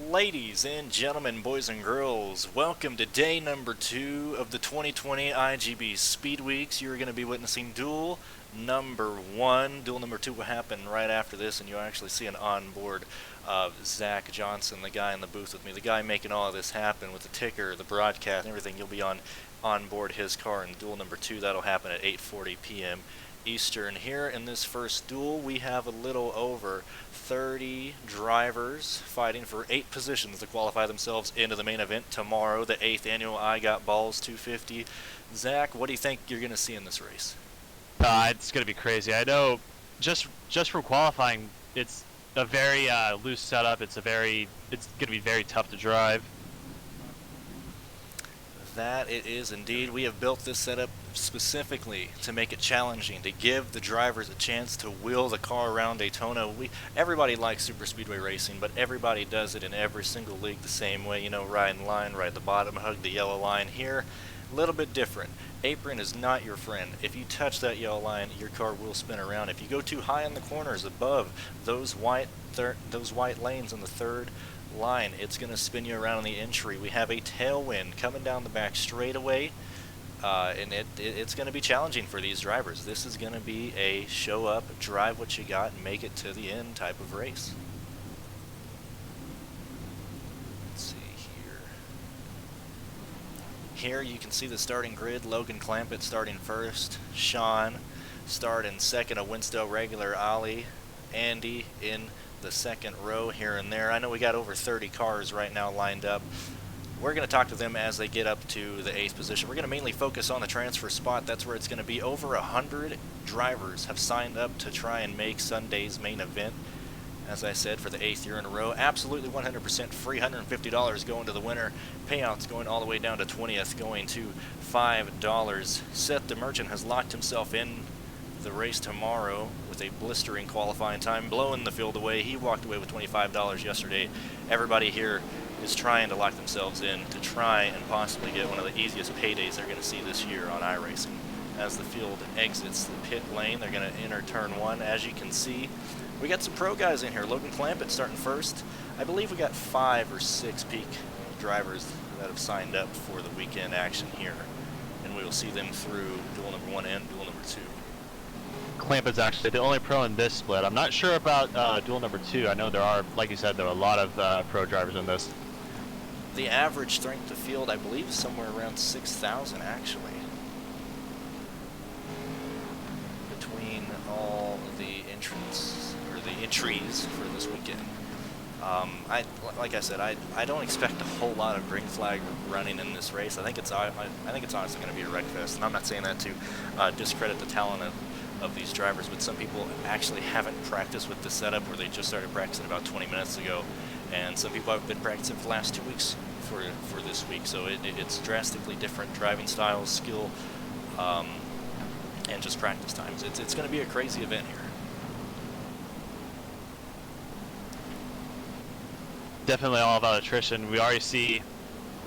Ladies and gentlemen, boys and girls, welcome to day number 2 of the 2020 IGB Speed Weeks. You're going to be witnessing duel number 1. Duel number 2 will happen right after this, and you'll actually see an onboard of Zach Johnson, the guy in the booth with me, the guy making all of this happen with the ticker, the broadcast, and everything. You'll be on board his car in duel number 2. That'll happen at 8:40 p.m. Eastern. Here in this first duel, we have a little over 30 drivers fighting for 8 positions to qualify themselves into the main event tomorrow, the 8th annual I Got Balls 250. Zach, what do you think you're going to see in this race? It's going to be crazy. I know just from qualifying, it's a very loose setup. It's going to be very tough to drive. That it is indeed. We have built this setup specifically to make it challenging, to give the drivers a chance to wheel the car around Daytona. Everybody likes super speedway racing, but everybody does it in every single league the same way. You know, ride in line, ride the bottom, hug the yellow line. Here, a little bit different. Apron is not your friend. If you touch that yellow line, your car will spin around. If you go too high in the corners above those white lanes on the third line, it's going to spin you around on the entry. We have a tailwind coming down the back straightaway, and it's going to be challenging for these drivers. This is going to be a show up, drive what you got, and make it to the end type of race. Let's see here. Here you can see the starting grid. Logan Clampett starting first, Sean starting second, a Winstow regular, Ollie, Andy in the second row here and there. I know we got over 30 cars right now lined up. We're going to talk to them as they get up to the 8th position. We're going to mainly focus on the transfer spot. That's where it's going to be. Over 100 drivers have signed up to try and make Sunday's main event. As I said, for the 8th year in a row, absolutely 100% free, $150 going to the winner. Payouts going all the way down to 20th, going to $5. Seth the Merchant has locked himself in the race tomorrow with a blistering qualifying time, blowing the field away. He walked away with $25 yesterday. Everybody here is trying to lock themselves in to try and possibly get one of the easiest paydays they're going to see this year on iRacing. As the field exits the pit lane, they're going to enter turn 1. As you can see, we got some pro guys in here. Logan Clampett starting first. I believe we got 5 or 6 peak drivers that have signed up for the weekend action here, and we will see them through duel number 1 and duel number 2. Clampett's actually the only pro in this split. I'm not sure about duel number 2. I know there are, like you said, there are a lot of pro drivers in this. The average strength of field, I believe, is somewhere around 6,000 actually, between all the entrants or the entries for this weekend. Like I said, I don't expect a whole lot of green flag running in this race. I think it's honestly going to be a wreck fest, and I'm not saying that to discredit the talent of these drivers, but some people actually haven't practiced with this setup, or they just started practicing about 20 minutes ago, and some people have been practicing for the last 2 weeks for this week. So it's drastically different driving styles, skill, and just practice times. It's going to be a crazy event here. Definitely all about attrition. We already see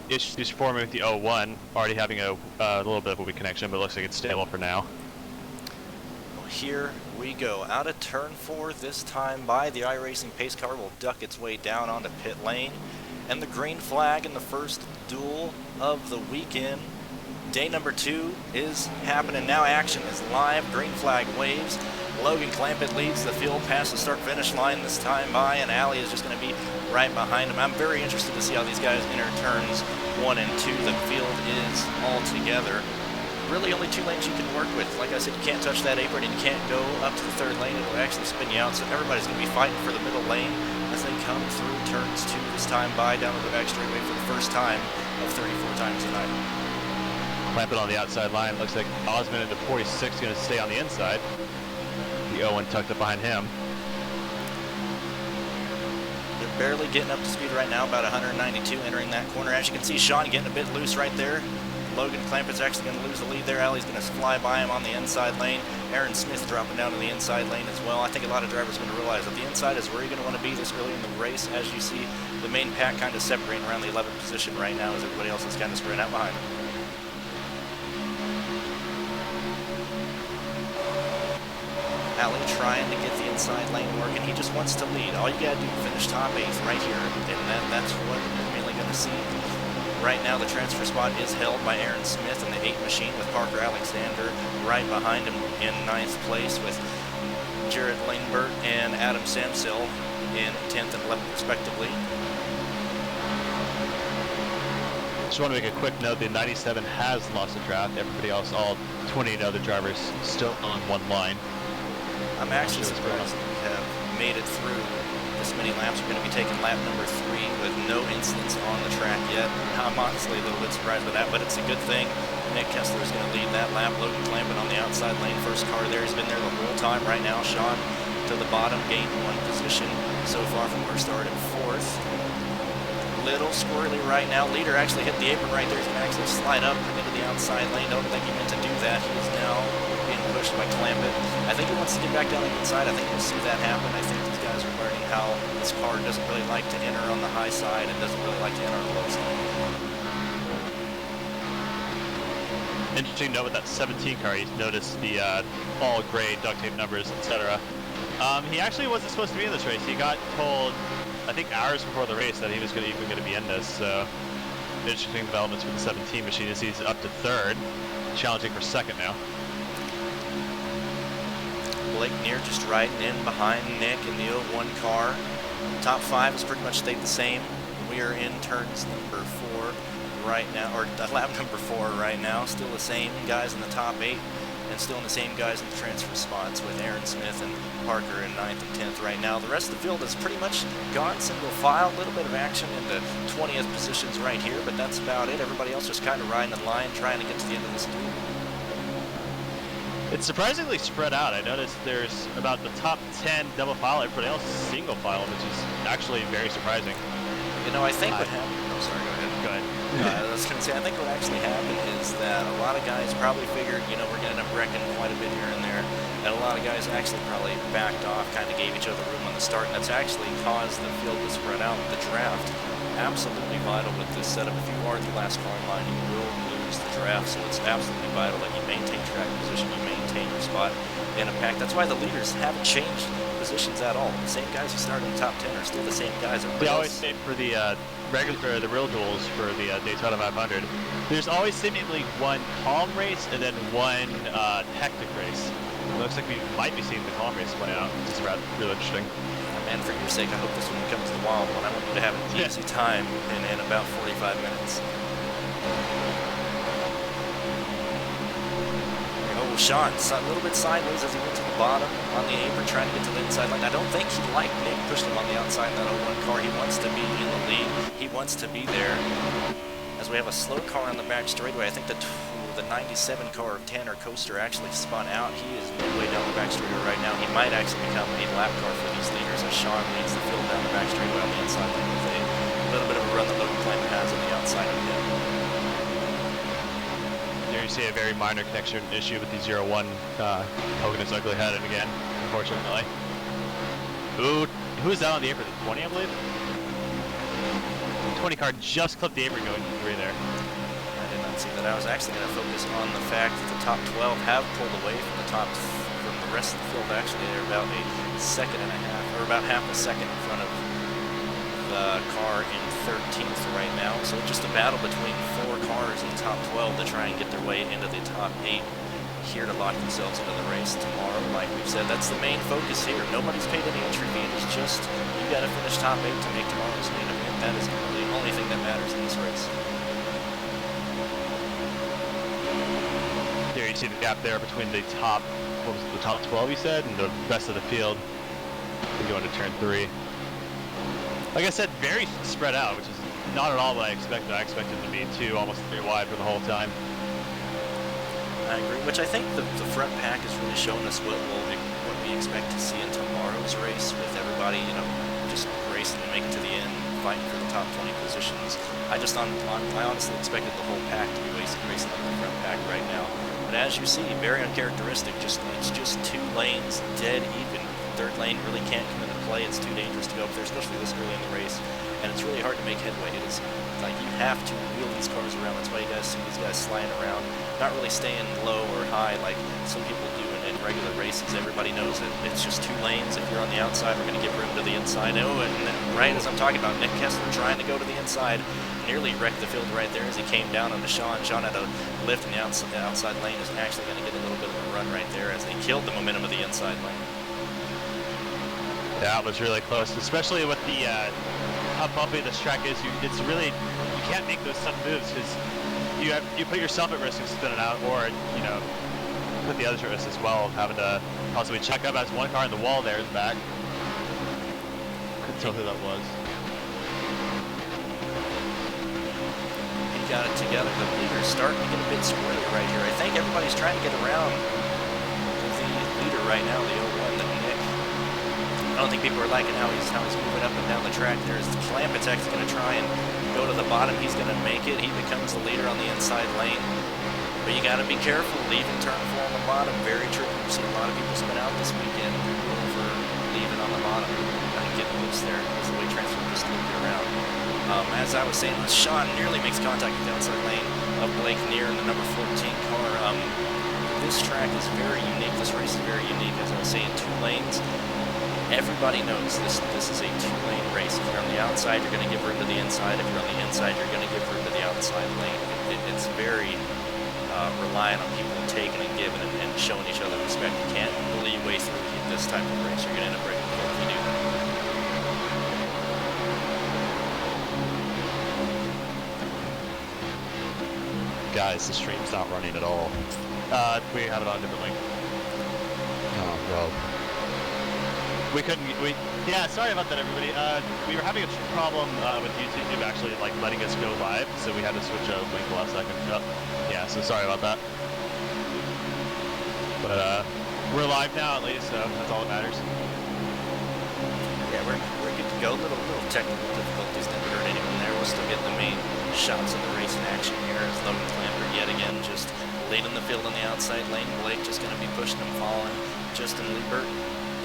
issues forming with the 01, already having a little bit of a weak connection, but it looks like it's stable for now. Here we go. Out of turn 4 this time by the iRacing pace car will duck its way down onto pit lane. And the green flag in the first duel of the weekend. Day number 2 is happening now. Action is live. Green flag waves. Logan Clampett leads the field past the start-finish line this time by, and Allie is just going to be right behind him. I'm very interested to see how these guys enter turns 1 and 2. The field is all together. Really only 2 lanes you can work with. Like I said, you can't touch that apron and you can't go up to the 3rd lane. It'll actually spin you out. So everybody's going to be fighting for the middle lane as they come through turns 2 this time by down to the back straightaway for the first time of 34 times tonight. Clamp it on the outside line. Looks like Osmond into 46 going to stay on the inside. The 0-1 tucked up behind him. They're barely getting up to speed right now, about 192 entering that corner. As you can see, Sean getting a bit loose right there. Logan Clampett's actually going to lose the lead there. Allie's going to fly by him on the inside lane. Aaron Smith dropping down to the inside lane as well. I think a lot of drivers are going to realize that the inside is where you're going to want to be this early in the race. As you see, the main pack kind of separating around the 11th position right now as everybody else is kind of spread out behind him. Allie trying to get the inside lane working. He just wants to lead. All you got to do is finish top 8th right here, and that's what we're mainly going to see. Right now, the transfer spot is held by Aaron Smith in the 8 machine with Parker Alexander right behind him in 9th place with Jared Langbert and Adam Samsil in 10th and 11th respectively. Just want to make a quick note, the 97 has lost a draft. Everybody else, all 28 other drivers, still on one line. I'm actually surprised we have made it through this many laps. We're going to be taking lap number 3 with no incidents on the track yet. I'm honestly a little bit surprised with that, but it's a good thing. Nick Kessler is going to lead that lap. Logan Clampett on the outside lane, first car there. He's been there the whole time. Right now, Sean to the bottom, gained 1 position so far from where he started 4th. Little squirrely right now. Leader actually hit the apron right there. He's going to actually slide up into the outside lane. Don't think he meant to do that. He is now being pushed by Clampett. I think he wants to get back down the inside. I think we'll see that happen. I think these guys are learning how this car doesn't really like to enter on the high side and doesn't really like to enter on the low side. Interesting note with that 17 car, you noticed the all gray duct tape numbers, etc. He actually wasn't supposed to be in this race. He got told, I think hours before the race, that he was even going to be in this. So interesting developments with the 17 machine as he's up to 3rd, challenging for 2nd now. Blake Neer just riding in behind Nick in the 01 car. Top 5 has pretty much stayed the same. We are in turns number 4 right now, or lap number 4 right now. Still the same guys in the top 8, and still the same guys in the transfer spots with Aaron Smith and Parker in 9th and 10th right now. The rest of the field is pretty much gone single file. A little bit of action in the 20th positions right here, but that's about it. Everybody else just kind of riding in line, trying to get to the end of this duel. It's surprisingly spread out. I noticed there's about the top 10 double file, everybody else is single file, which is actually very surprising. You know, I think what happened... Oh, sorry, go ahead. Go ahead. I was going to say, I think what actually happened is that a lot of guys probably figured, you know, we're going to end up wrecking quite a bit here and there, and a lot of guys actually probably backed off, kind of gave each other room on the start, and that's actually caused the field to spread out. The draft, absolutely vital with this setup. If you are the last car in line, you will lose the draft, so it's absolutely vital that you maintain track position, you maintain your spot in a pack. That's why the leaders haven't changed positions at all. The same guys who started in the top 10 are still the same guys. They always say for the regular, the real duels for the Daytona 500, there's always seemingly one calm race and then one hectic race. It looks like we might be seeing the calm race play out, which is really interesting. And for your sake, I hope this one becomes the wild one. I want you to have an easy time in about 45 minutes. Oh, Sean, a little bit sideways as he went to the bottom on the apron, trying to get to the inside line. I don't think he liked Nick pushed him on the outside in that 01 car. He wants to be in the lead. He wants to be there. As we have a slow car on the back straightaway, I think the 97 car of Tanner Coaster actually spun out. He is midway down the back straightaway right now. He might actually become a lap car for these leaders as Sean leads the field down the back straightaway on the inside lane with a little bit of a run that Logan Clamp has on the outside of him. There you see a very minor connection issue with the 01 poking his ugly head in again, unfortunately. Who's that on the apron? 20, I believe? 20 car just clipped the apron going to 3 there. I did not see that. I was actually going to focus on the fact that the top 12 have pulled away from the rest of the field. Actually, they're about a second and a half, or about half a second in front of the car in 13th right now. So just a battle between 4 cars in the top 12 to try and get their way into the top 8 here to lock themselves into the race tomorrow. Like we've said, that's the main focus here. Nobody's paid any entry fee. It's just you got to finish top 8 to make tomorrow's main event. That is the only thing that matters in this race. There you see the gap there between the top, what was it, the top 12 you said, and the rest of the field. We go into turn 3. Like I said, very spread out, which is not at all what I expected. I expected it to be 2, almost 3 wide for the whole time. I agree. Which I think the front pack has really shown us what we expect to see in tomorrow's race, with everybody, you know, just racing to make it to the end, fighting for the top 20 positions. I honestly expected the whole pack to be racing on the front pack right now. But as you see, very uncharacteristic. It's just 2 lanes, dead even. Third lane really can't come into play. It's too dangerous to go up there, especially this early in the race. And it's really hard to make headway. It is like you have to wheel these cars around. That's why you guys see these guys sliding around, not really staying low or high like some people do in regular races. Everybody knows that it's just 2 lanes. If you're on the outside, we're going to give room to the inside. Oh, and right as I'm talking about, Nick Kessler trying to go to the inside, nearly wrecked the field right there as he came down on Sean. Sean had a lift in the outside lane, is actually going to get a little bit of a run right there as they killed the momentum of the inside lane. That was really close, especially with the how bumpy this track is. It's really, you can't make those sudden moves because you put yourself at risk of spinning out, or you know, put the others at risk as well, having to possibly check up as one car in the wall there in the back. Couldn't tell who that was. He got it together. The leader's starting to get a bit squirrely right here. I think everybody's trying to get around the leader right now, the 01, the Nick. I don't think people are liking how he's moving up and down the track there. As Clampett's actually going to try and go to the bottom. He's going to make it. He becomes the leader on the inside lane. But you got to be careful. Leaving turn 4 on the bottom, very tricky. We've seen a lot of people spin out this weekend for leaving on the bottom. I think getting loose there is the way transfer just to get around. As I was saying, Sean nearly makes contact with the outside lane of Blake near in the number 14 car. This track is very unique. This race is very unique. As I was saying, 2 lanes. Everybody knows this is a 2-lane race. If you're on the outside, you're going to give room to the inside. If you're on the inside, you're going to give room to the outside lane. It's very reliant on people taking and giving and showing each other respect. You can't bully your way through this type of race. You're going to end up breaking the code if you do that. Guys, the stream's not running at all. We have it on a different link. Oh, well. Yeah, sorry about that, everybody. We were having a problem with YouTube actually like letting us go live, so we had to switch a link last second. Yeah, so sorry about that. But we're live now at least, so that's all that matters. Yeah, we're good to go. Little technical difficulties, never hurt anyone there. We'll still get the main shots of the race in action here as Logan Clamper yet again just leading the field on the outside lane. Blake just going to be pushing him, following Justin Liebert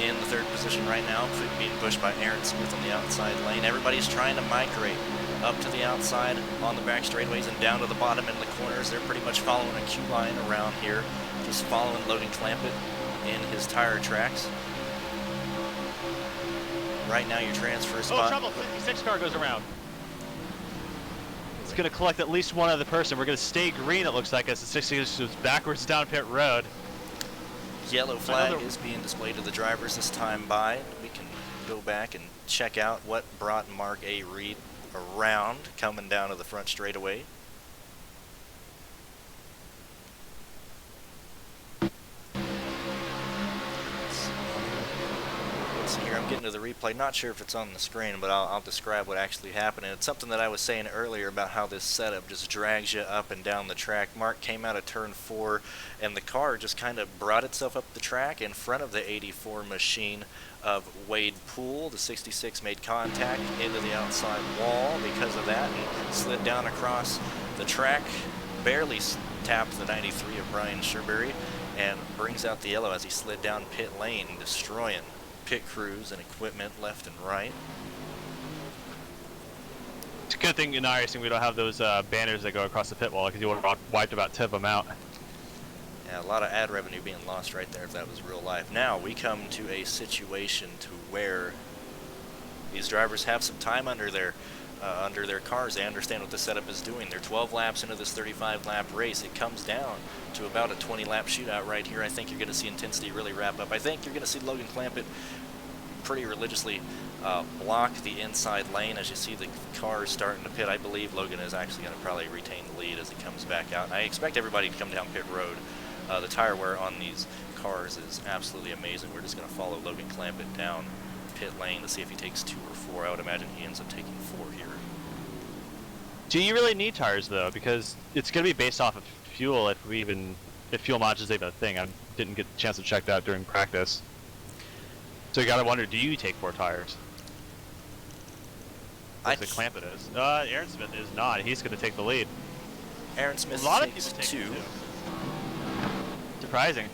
in the 3rd position right now, being pushed by Aaron Smith on the outside lane. Everybody's trying to migrate up to the outside on the back straightaways and down to the bottom in the corners. They're pretty much following a queue line around here, just following Logan Clampett in his tire tracks. Right now your transfer spot... Oh, trouble! 56 car goes around. It's going to collect at least one other person. We're going to stay green, it looks like, as the 66 goes backwards down pit road. Yellow flag is being displayed to the drivers this time by. We can go back and check out what brought Mark A. Reed around, coming down to the front straightaway. Let's see here, I'm getting to the replay. Not sure if it's on the screen, but I'll describe what actually happened. And it's something that I was saying earlier about how this setup just drags you up and down the track. Mark came out of turn 4, and the car just kind of brought itself up the track in front of the 84 machine of Wade Poole. The 66 made contact into the outside wall because of that and slid down across the track, barely tapped the 93 of Brian Sherberry, and brings out the yellow as he slid down pit lane, destroying pit crews and equipment left and right. It's a good thing in iRacing we don't have those banners that go across the pit wall, because you would have wiped about 10 of them out. Yeah, a lot of ad revenue being lost right there if that was real life. Now we come to a situation to where these drivers have some time under their cars. They understand what the setup is doing. They're 12 laps into this 35-lap race. It comes down to about a 20-lap shootout right here. I think you're going to see intensity really wrap up. I think you're going to see Logan Clampett pretty religiously block the inside lane as you see the cars starting to pit. I believe Logan is actually going to probably retain the lead as he comes back out. And I expect everybody to come down pit road. The tire wear on these cars is absolutely amazing. We're just going to follow Logan Clampett down pit lane to see if he takes 2 or 4. I would imagine he ends up taking 4 here. Do you really need tires though? Because it's going to be based off of fuel if we even if fuel mileage is even a thing. I didn't get the chance to check that during practice. So you gotta wonder, do you take 4 tires? I think Clampett is. Aaron Smith is not. He's gonna take the lead. Aaron Smith a lot of takes people take 2. Surprising.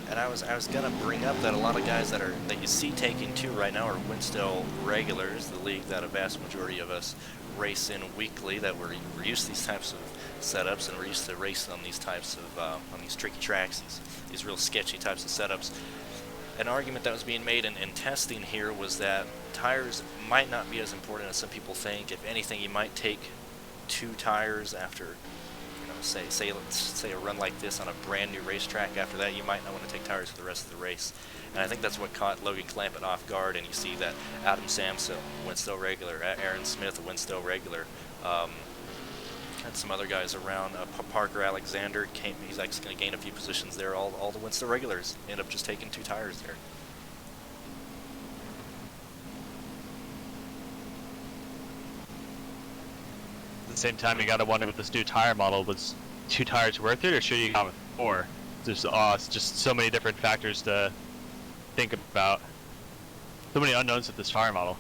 And I was gonna bring up that a lot of guys that you see taking 2 right now are Winstell regulars, the league that a vast majority of us race in weekly. That we're used to these types of setups, and we're used to racing on these types of on these tricky tracks, these real sketchy types of setups. An argument that was being made in testing here was that tires might not be as important as some people think. If anything, you might take 2 tires after. Let's say a run like this on a brand new racetrack. After that, you might not want to take tires for the rest of the race, and I think that's what caught Logan Clampett off guard. And you see that Adam Samsel, Winstell regular, Aaron Smith, a Winstell regular, and some other guys around. Parker Alexander he's actually going to gain a few positions there. All the Winstell regulars end up just taking 2 tires there. At the same time, you gotta wonder with this new tire model, was 2 tires worth it, or should you go with 4? There's it's just so many different factors to think about. So many unknowns with this tire model.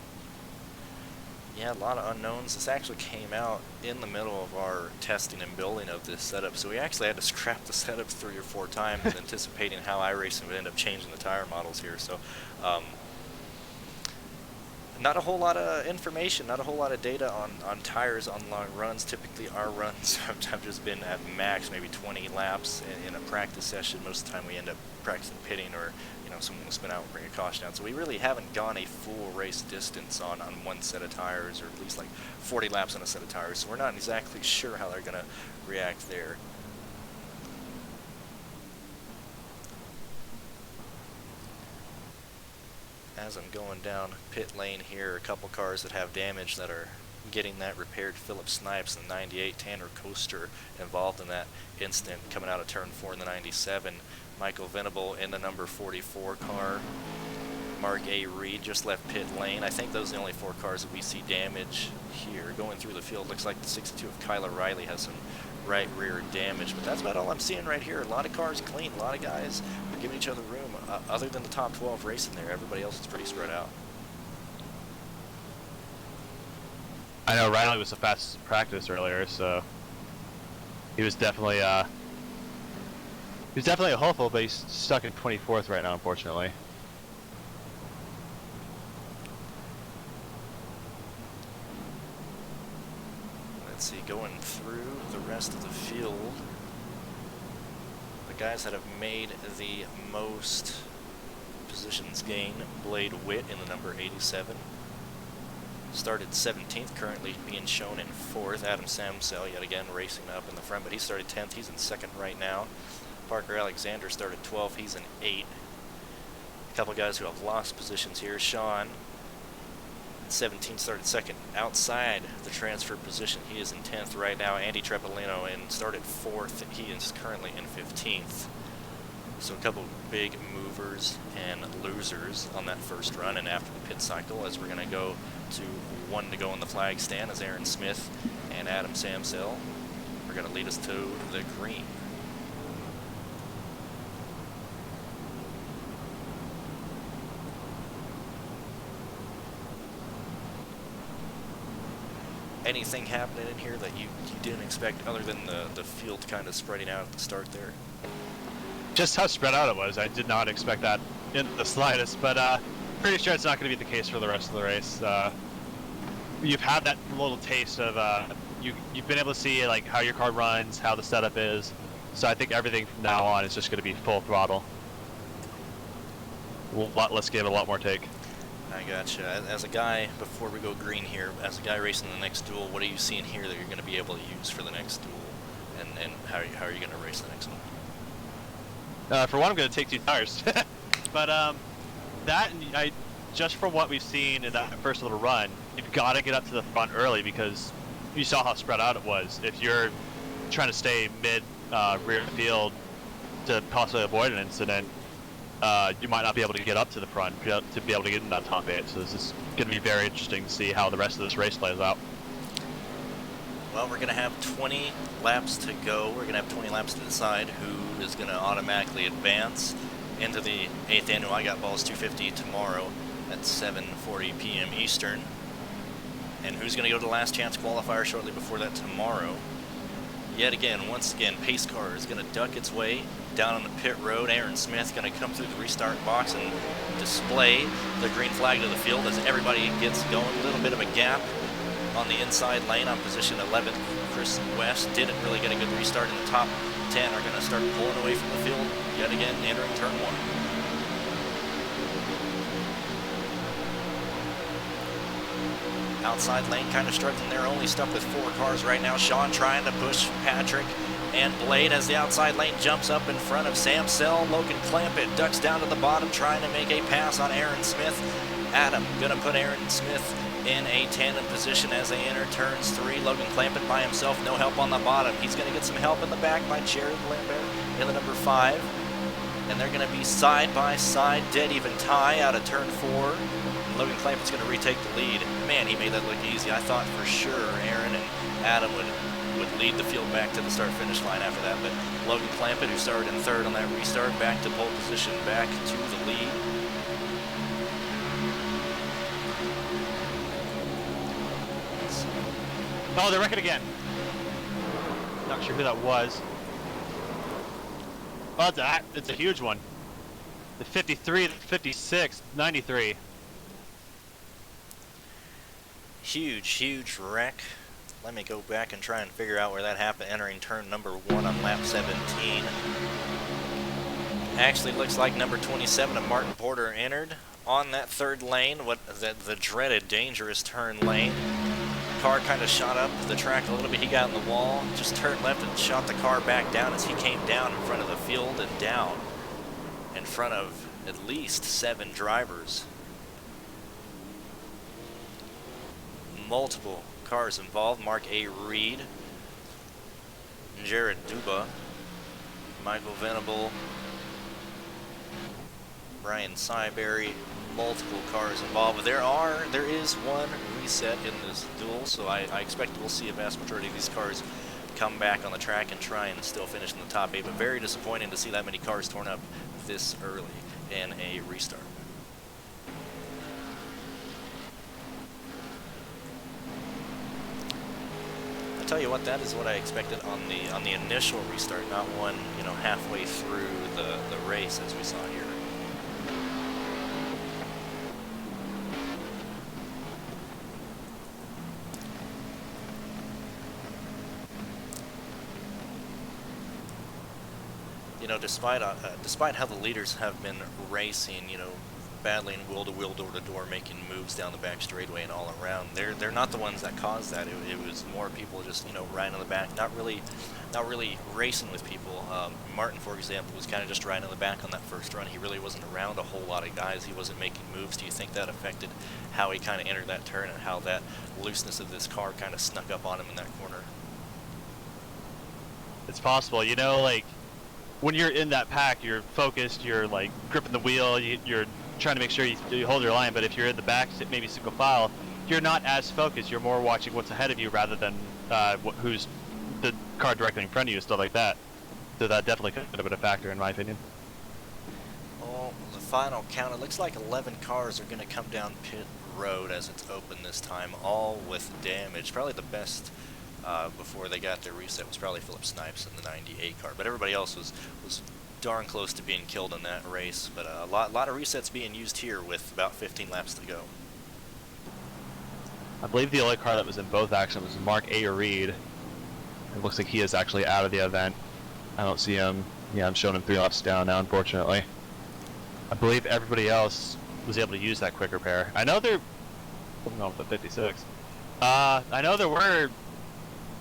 Yeah, a lot of unknowns. This actually came out in the middle of our testing and building of this setup, so we actually had to scrap the setup 3 or 4 times, anticipating how iRacing would end up changing the tire models here. So, not a whole lot of information, not a whole lot of data on tires on long runs. Typically our runs have just been at max maybe 20 laps in a practice session. Most of the time we end up practicing pitting, or someone will spin out and bring a caution down. So we really haven't gone a full race distance on one set of tires, or at least like 40 laps on a set of tires. So we're not exactly sure how they're going to react there. As I'm going down pit lane here, a couple cars that have damage that are getting that repaired. Philip Snipes in the 98, Tanner Coaster involved in that incident coming out of turn 4 in the 97. Michael Venable in the number 44 car. Mark A. Reed just left pit lane. I think those are the only 4 cars that we see damage here. Going through the field, looks like the 62 of Kyla Riley has some right rear damage, but that's about all I'm seeing right here. A lot of cars clean, a lot of guys are giving each other room. Other than the top 12 racing there, everybody else is pretty spread out. I know Riley was the fastest in practice earlier, so he was definitely a hopeful, but he's stuck in 24th right now, unfortunately. Let's see, going through the rest of the field, the guys that have made the most positions gain, Blade Witt in the number 87. Started 17th, currently being shown in 4th. Adam Samsel, yet again, racing up in the front, but he started 10th. He's in 2nd right now. Parker Alexander started 12th. He's in 8th. A couple guys who have lost positions here. Sean, 17, started 2nd. Outside the transfer position, he is in 10th right now. Andy Trepolino started 4th. He is currently in 15th. So a couple big movers and losers on that first run, and after the pit cycle, as we're going to go to 1 to go on the flag stand, as Aaron Smith and Adam Samsel are going to lead us to the green. Anything happening in here that you didn't expect, other than the field kind of spreading out at the start there? Just how spread out it was. I did not expect that in the slightest, but pretty sure it's not going to be the case for the rest of the race. You've had that little taste of you've been able to see like how your car runs, how the setup is. So I think everything from now on is just going to be full throttle. Let's give it a lot more take. I gotcha. As a guy, before we go green here, as a guy racing the next duel, what are you seeing here that you're going to be able to use for the next duel, and how are you going to race the next one? For one, I'm going to take 2 tires, but just from what we've seen in that first little run, you've got to get up to the front early, because you saw how spread out it was. If you're trying to stay mid rear field to possibly avoid an incident, you might not be able to get up to the front to be able to get in that top 8. So this is going to be very interesting to see how the rest of this race plays out. Well, we're going to have 20 laps to go. We're going to have 20 laps to decide who is going to automatically advance into the 8th annual I Got Balls 250 tomorrow at 7:40 p.m. Eastern. And who's going to go to the last chance qualifier shortly before that tomorrow. Yet again, once again, pace car is going to duck its way down on the pit road. Aaron Smith going to come through the restart box and display the green flag to the field as everybody gets going. A little bit of a gap on the inside lane on position 11th. Chris West didn't really get a good restart in the top 10. Are going to start pulling away from the field yet again, entering turn 1. Outside lane kind of struggling there, only stuck with 4 cars right now. Sean trying to push Patrick and Blade as the outside lane jumps up in front of Sam Sell. Logan Clampett ducks down to the bottom trying to make a pass on Aaron Smith. Adam going to put Aaron Smith in a tandem position as they enter turns 3. Logan Clampett by himself, no help on the bottom. He's going to get some help in the back by Jared Lambert in the number 5. And they're going to be side by side, dead even tie out of turn 4. Logan Clampett's going to retake the lead. Man, he made that look easy. I thought for sure Aaron and Adam would lead the field back to the start-finish line after that. But Logan Clampett, who started in 3rd on that restart, back to pole position, back to the lead. Oh, they're wrecking again. Not sure who that was. Oh, it's a huge one. The 53, the 56, 93. Huge wreck. Let me go back and try and figure out where that happened, entering turn number 1 on lap 17. Actually looks like number 27 of Martin Porter entered on that 3rd lane, the dreaded dangerous turn lane. Car kind of shot up the track a little bit. He got in the wall, just turned left and shot the car back down as he came down in front of the field and down in front of at least 7 drivers. Multiple cars involved. Mark A. Reed, Jared Duba, Michael Venable, Brian Syberry, multiple cars involved. But there is one reset in this duel, so I expect we'll see a vast majority of these cars come back on the track and try and still finish in the top 8, but very disappointing to see that many cars torn up this early in a restart. Tell you what, that is what I expected on the initial restart, not one, you know, halfway through the race as we saw here. You know, despite how the leaders have been racing, you know, battling wheel to wheel, door to door, making moves down the back straightaway and all around, they're not the ones that caused that. It was more people just, you know, riding on the back, not really racing with people. Martin, for example, was kind of just riding on the back on that first run. He really wasn't around a whole lot of guys. He wasn't making moves. Do you think that affected how he kind of entered that turn and how that looseness of this car kind of snuck up on him in that corner? It's possible. You know, like, when you're in that pack, you're focused, you're like gripping the wheel, you're trying to make sure you hold your line, but if you're in the back, maybe single file, you're not as focused. You're more watching what's ahead of you rather than who's the car directly in front of you and stuff like that. So that definitely could have been a factor in my opinion. Well, the final count, it looks like 11 cars are going to come down pit road as it's open this time, all with damage. Probably the best before they got their reset was probably Philip Snipes in the 98 car, but everybody else was darn close to being killed in that race. But a lot of resets being used here with about 15 laps to go. I believe the only car that was in both accidents was Mark A. Reed. It looks like he is actually out of the event. I don't see him. Yeah, I'm showing him 3 laps down now, unfortunately. I believe everybody else was able to use that quick repair. I know they're going on with the 56. I know there were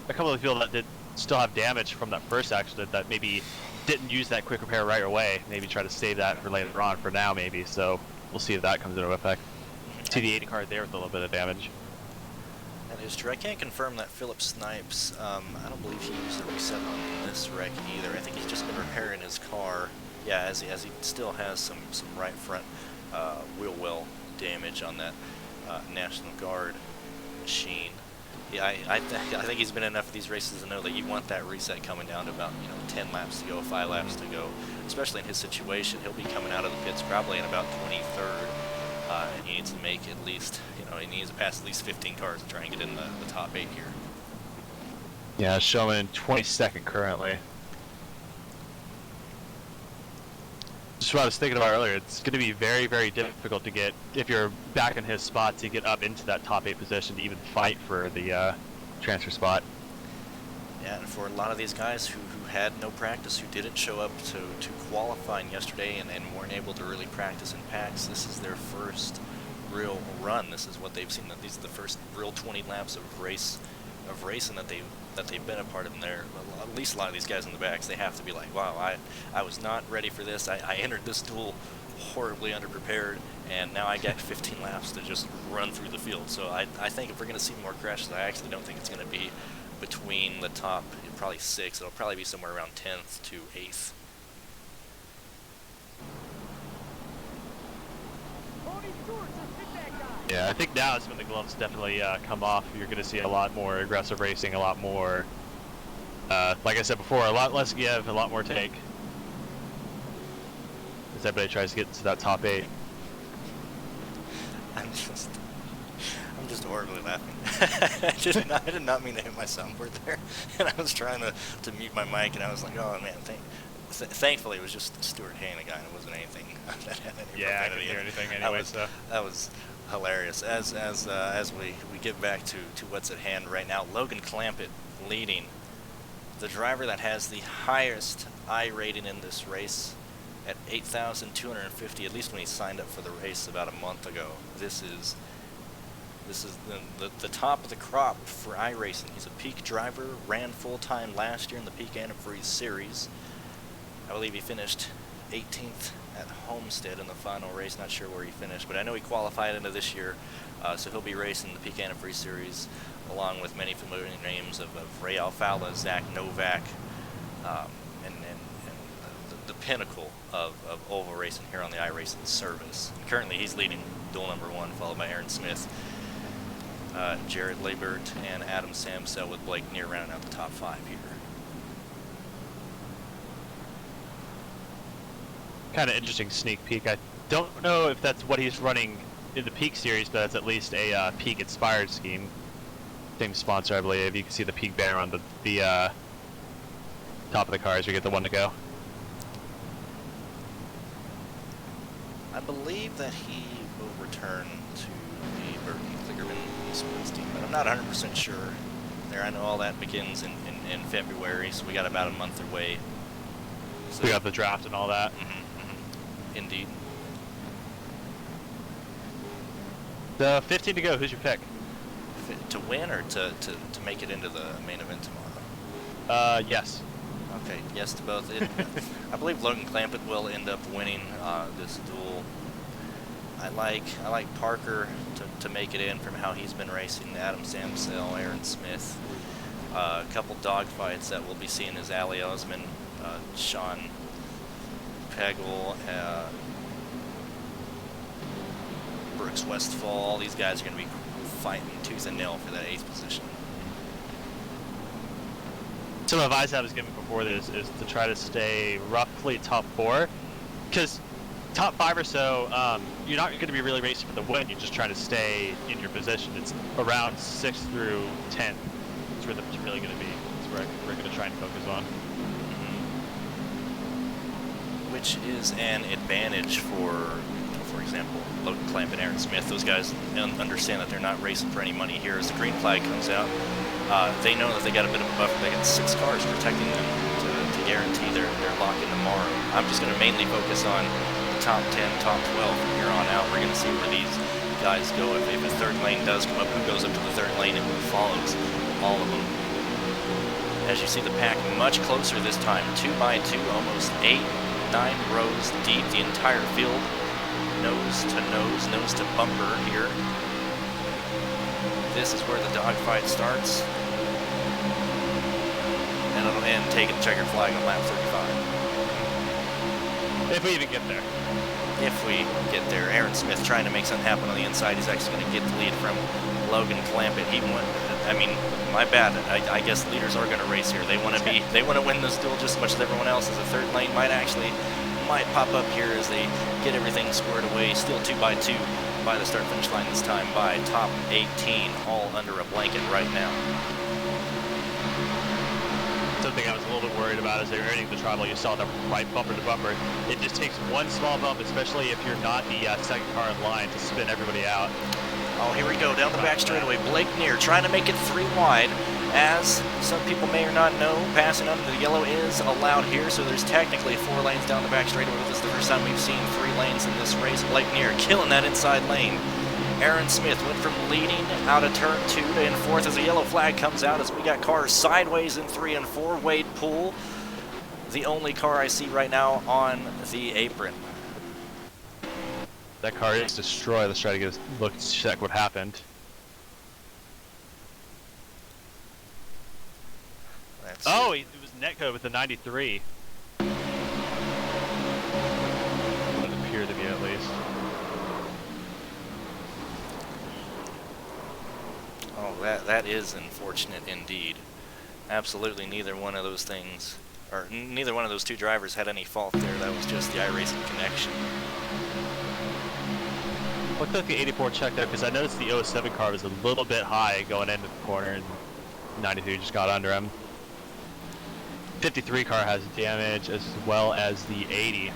a couple of people that did still have damage from that first accident that maybe didn't use that quick repair right away. Maybe try to save that for later on for now, maybe. So we'll see if that comes into effect. See the 80 car there with a little bit of damage. That is true. I can't confirm that Philip Snipes, I don't believe he used a reset on this wreck either. I think he's just been repairing his car. Yeah, as he still has some right front wheel well damage on that National Guard machine. Yeah, I think he's been in enough of these races to know that you want that reset coming down to about 10 laps to go, 5 laps to go. Especially in his situation, he'll be coming out of the pits probably in about 23rd, and he needs to make at least he needs to pass at least 15 cars to try and get in the top 8 here. Yeah, showing 22nd currently. Just what I was thinking about earlier, it's going to be very, very difficult to get, if you're back in his spot, to get up into that top 8 position to even fight for the transfer spot. Yeah, and for a lot of these guys who had no practice, who didn't show up to qualifying yesterday and weren't able to really practice in packs, this is their first real run. This is what they've seen. That these are the first real 20 laps of racing that they've been a part of. And they're, at least a lot of these guys in the backs, they have to be like, wow, I was not ready for this. I entered this duel horribly underprepared, and now I got 15 laps to just run through the field. So I think if we're going to see more crashes, I actually don't think it's going to be between the top, probably 6. It'll probably be somewhere around 10th to 8th. Yeah, I think now is when the gloves definitely come off. You're going to see a lot more aggressive racing, a lot more, like I said before, a lot less give, a lot more take. As everybody tries to get to that top 8. I'm just horribly laughing. I did not mean to hit my soundboard there. And I was trying to mute my mic, and I was like, oh man, thankfully it was just Stuart Hayne again. It wasn't anything that had any Yeah, I couldn't hear anything anyway, that was hilarious. As we get back to what's at hand right now, Logan Clampett leading, the driver that has the highest I rating in this race at 8,250, at least when he signed up for the race about a month ago. This is the top of the crop for iRacing. He's a peak driver, ran full-time last year in the Peak Antifreeze Series. I believe he finished 18th at Homestead in the final race. Not sure where he finished, but I know he qualified into this year, so he'll be racing the Peak Antifreeze Series along with many familiar names of Ray Alfala, Zach Novak, and the pinnacle of oval racing here on the iRacing service. And currently he's leading duel number 1, followed by Aaron Smith, Jared Labert, and Adam Samsell, with Blake Neer rounding out the top 5 here. Kind of interesting sneak peek. I don't know if that's what he's running in the Peak Series, but that's at least a Peak inspired scheme. Same sponsor, I believe. You can see the Peak banner on the top of the car as we get the one to go. I believe that he will return to the Burton Clickerman sports team, but I'm not 100% sure there. I know all that begins in February, so we got about a month away. So we got the draft and all that. Indeed. The 15 to go. Who's your pick? To win or to make it into the main event tomorrow? Yes. Okay, yes to both. I believe Logan Clampett will end up winning this duel. I like Parker to make it in from how he's been racing. Adam Samsell, Aaron Smith. A couple dogfights that we'll be seeing is Ali Osman, Sean Peggle, Brooks Westfall. All these guys are going to be fighting tooth and nail for that 8th position. Some advice I was given before this is to try to stay roughly top 4, because top 5 or so, you're not going to be really racing for the win. You're just trying to stay in your position. It's around 6 through 10. It's where it's really going to be. It's where we're going to try and focus on. Which is an advantage for example, Logan Clamp and Aaron Smith. There's guys understand that they're not racing for any money here. As the green flag comes out, they know that they got a bit of a buffer. They got 6 cars protecting them to guarantee their lock in tomorrow. I'm just going to mainly focus on the top 10, top 12 from here on out. We're going to see where these guys go. If a third lane does come up, who goes up to the third lane and who follows all of them. As you see the pack much closer this time, 2 by 2, almost 8, 9 rows deep, the entire field. Nose to nose to bumper here. This is where the dogfight starts. And it'll end taking the checkered flag on lap 35. If we even get there. If we get there. Aaron Smith trying to make something happen on the inside. He's actually going to get the lead from Logan Clampett. He went I mean, my bad. I guess leaders are going to race here. They want to win this duel just as much as everyone else. As a third lane might pop up here as they get everything squared away. Still 2 by 2 by the start finish line this time by top 18, all under a blanket right now. Something I was a little bit worried about as they were entering the tribal. You saw them right bumper to bumper. It just takes one small bump, especially if you're not the second car in line, to spin everybody out. Oh, here we go, down the back straightaway. Blake Neer trying to make it 3 wide. As some people may or not know, passing under the yellow is allowed here, so there's technically 4 lanes down the back straightaway. This is the first time we've seen 3 lanes in this race. Blake Neer killing that inside lane. Aaron Smith went from leading out of turn 2 to in 4th as the yellow flag comes out as we got cars sideways in 3 and 4. Wade Poole, the only car I see right now on the apron. That car is destroyed. Let's try to get a look, check what happened. Oh, it was Netcode with the 93. What it appeared to be, at least. Oh, that is unfortunate indeed. Absolutely neither one of those things, or neither one of those 2 drivers had any fault there. That was just the iRacing connection. Looked like the 84 checked there because I noticed the 07 car was a little bit high going into the corner and 93 just got under him. 53 car has damage as well as the 80.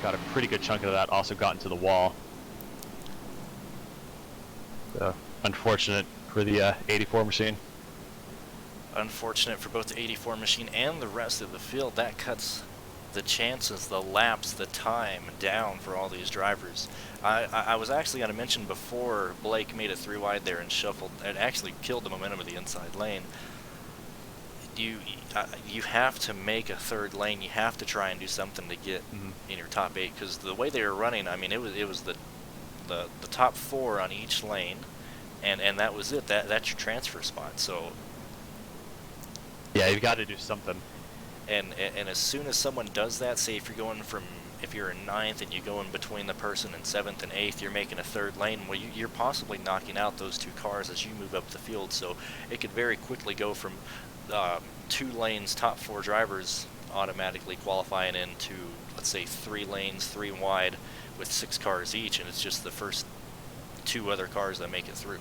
Got a pretty good chunk of that, also got into the wall. So, unfortunate for the 84 machine. Unfortunate for both the 84 machine and the rest of the field. That cuts the chances, the laps, the time down for all these drivers. I was actually going to mention before Blake made it 3 wide there and shuffled, it actually killed the momentum of the inside lane. You have to make a 3rd lane. You have to try and do something to get in your top 8, because the way they were running, I mean, it was the top 4 on each lane, and that was it. That's your transfer spot. So yeah, you've got to do something. And as soon as someone does that, say if you're in 9th and you go in between the person in 7th and 8th, you're making a 3rd lane. Well, you're possibly knocking out those 2 cars as you move up the field. So it could very quickly go from 2 lanes, top 4 drivers automatically qualifying into, let's say, 3 lanes, 3 wide with 6 cars each, and it's just the first 2 other cars that make it through.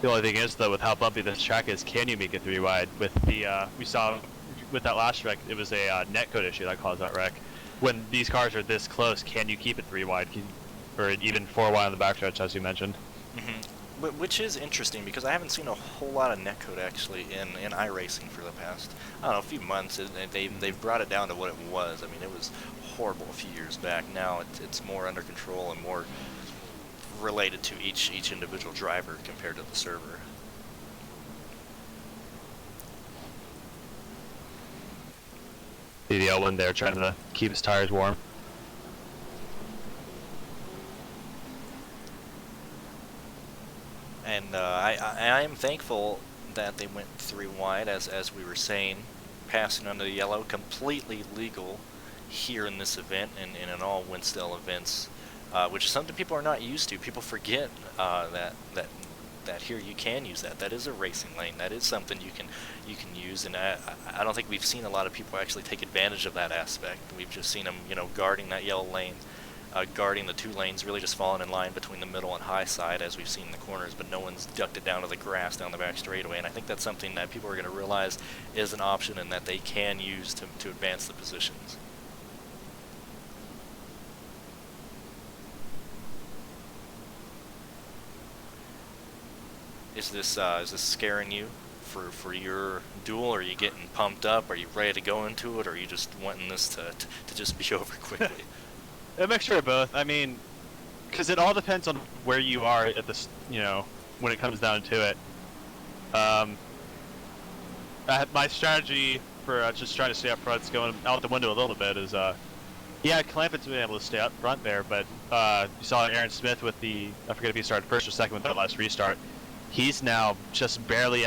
The only thing is, though, with how bumpy this track is, can you make it 3 wide? With the we saw with that last wreck, it was a netcode issue that caused that wreck. When these cars are this close, can you keep it 3 wide, or even 4 wide on the backstretch, as you mentioned? Which is interesting, because I haven't seen a whole lot of netcode actually in iRacing for the past, I don't know, a few months. They've brought it down to what it was. I mean, it was horrible a few years back. Now it's more under control and more related to each individual driver compared to the server. See the L1 there trying to keep his tires warm. And I am thankful that they went 3 wide, as we were saying, passing under the yellow, completely legal here in this event and in all Winsdale events, which is something people are not used to. People forget that here you can use that. That is a racing lane. That is something you can use, and I don't think we've seen a lot of people actually take advantage of that aspect. We've just seen them, guarding that yellow lane. Guarding the 2 lanes, really just falling in line between the middle and high side as we've seen in the corners, but no one's ducked it down to the grass down the back straightaway, and I think that's something that people are going to realize is an option and that they can use to advance the positions. Is this scaring you for your duel? Are you getting pumped up? Are you ready to go into it, or are you just wanting this to just be over quickly? A mixture of both. I mean, because it all depends on where you are at this, when it comes down to it. My strategy for just trying to stay up front, going out the window a little bit, is, yeah, Clampett's been able to stay up front there, but you saw Aaron Smith with I forget if he started first or second with that last restart. He's now just barely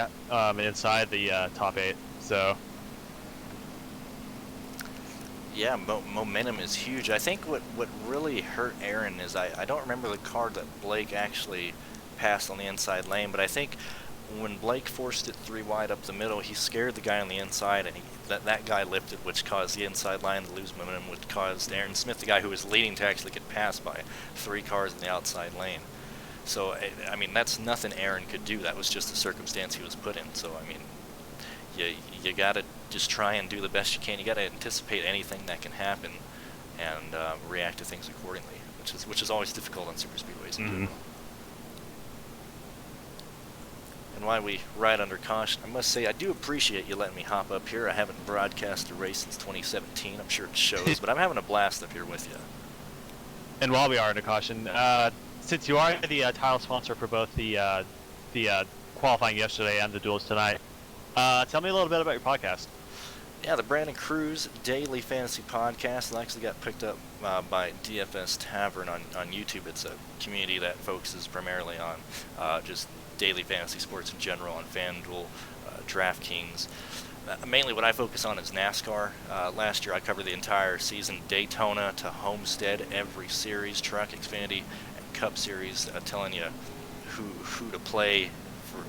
inside the top 8, so. Yeah, momentum is huge. I think what really hurt Aaron is I don't remember the car that Blake actually passed on the inside lane, but I think when Blake forced it 3 wide up the middle, he scared the guy on the inside, and that guy lifted, which caused the inside line to lose momentum, which caused Aaron Smith, the guy who was leading, to actually get passed by 3 cars in the outside lane. So, I mean, that's nothing Aaron could do. That was just the circumstance he was put in. So, I mean, you got to just try and do the best you can. You got to anticipate anything that can happen and react to things accordingly, which is always difficult on super speedways. Mm-hmm. And while we ride under caution, I must say I do appreciate you letting me hop up here. I haven't broadcast a race since 2017. I'm sure it shows, but I'm having a blast up here with you. And while we are under caution, since you are the title sponsor for both the qualifying yesterday and the duels tonight, tell me a little bit about your podcast. Yeah, the Brandon Cruz Daily Fantasy Podcast. It actually got picked up by DFS Tavern on YouTube. It's a community that focuses primarily on just daily fantasy sports in general, on FanDuel, DraftKings. Mainly what I focus on is NASCAR. Last year I covered the entire season, Daytona to Homestead, every series, Truck, Xfinity, and Cup Series, telling you who to play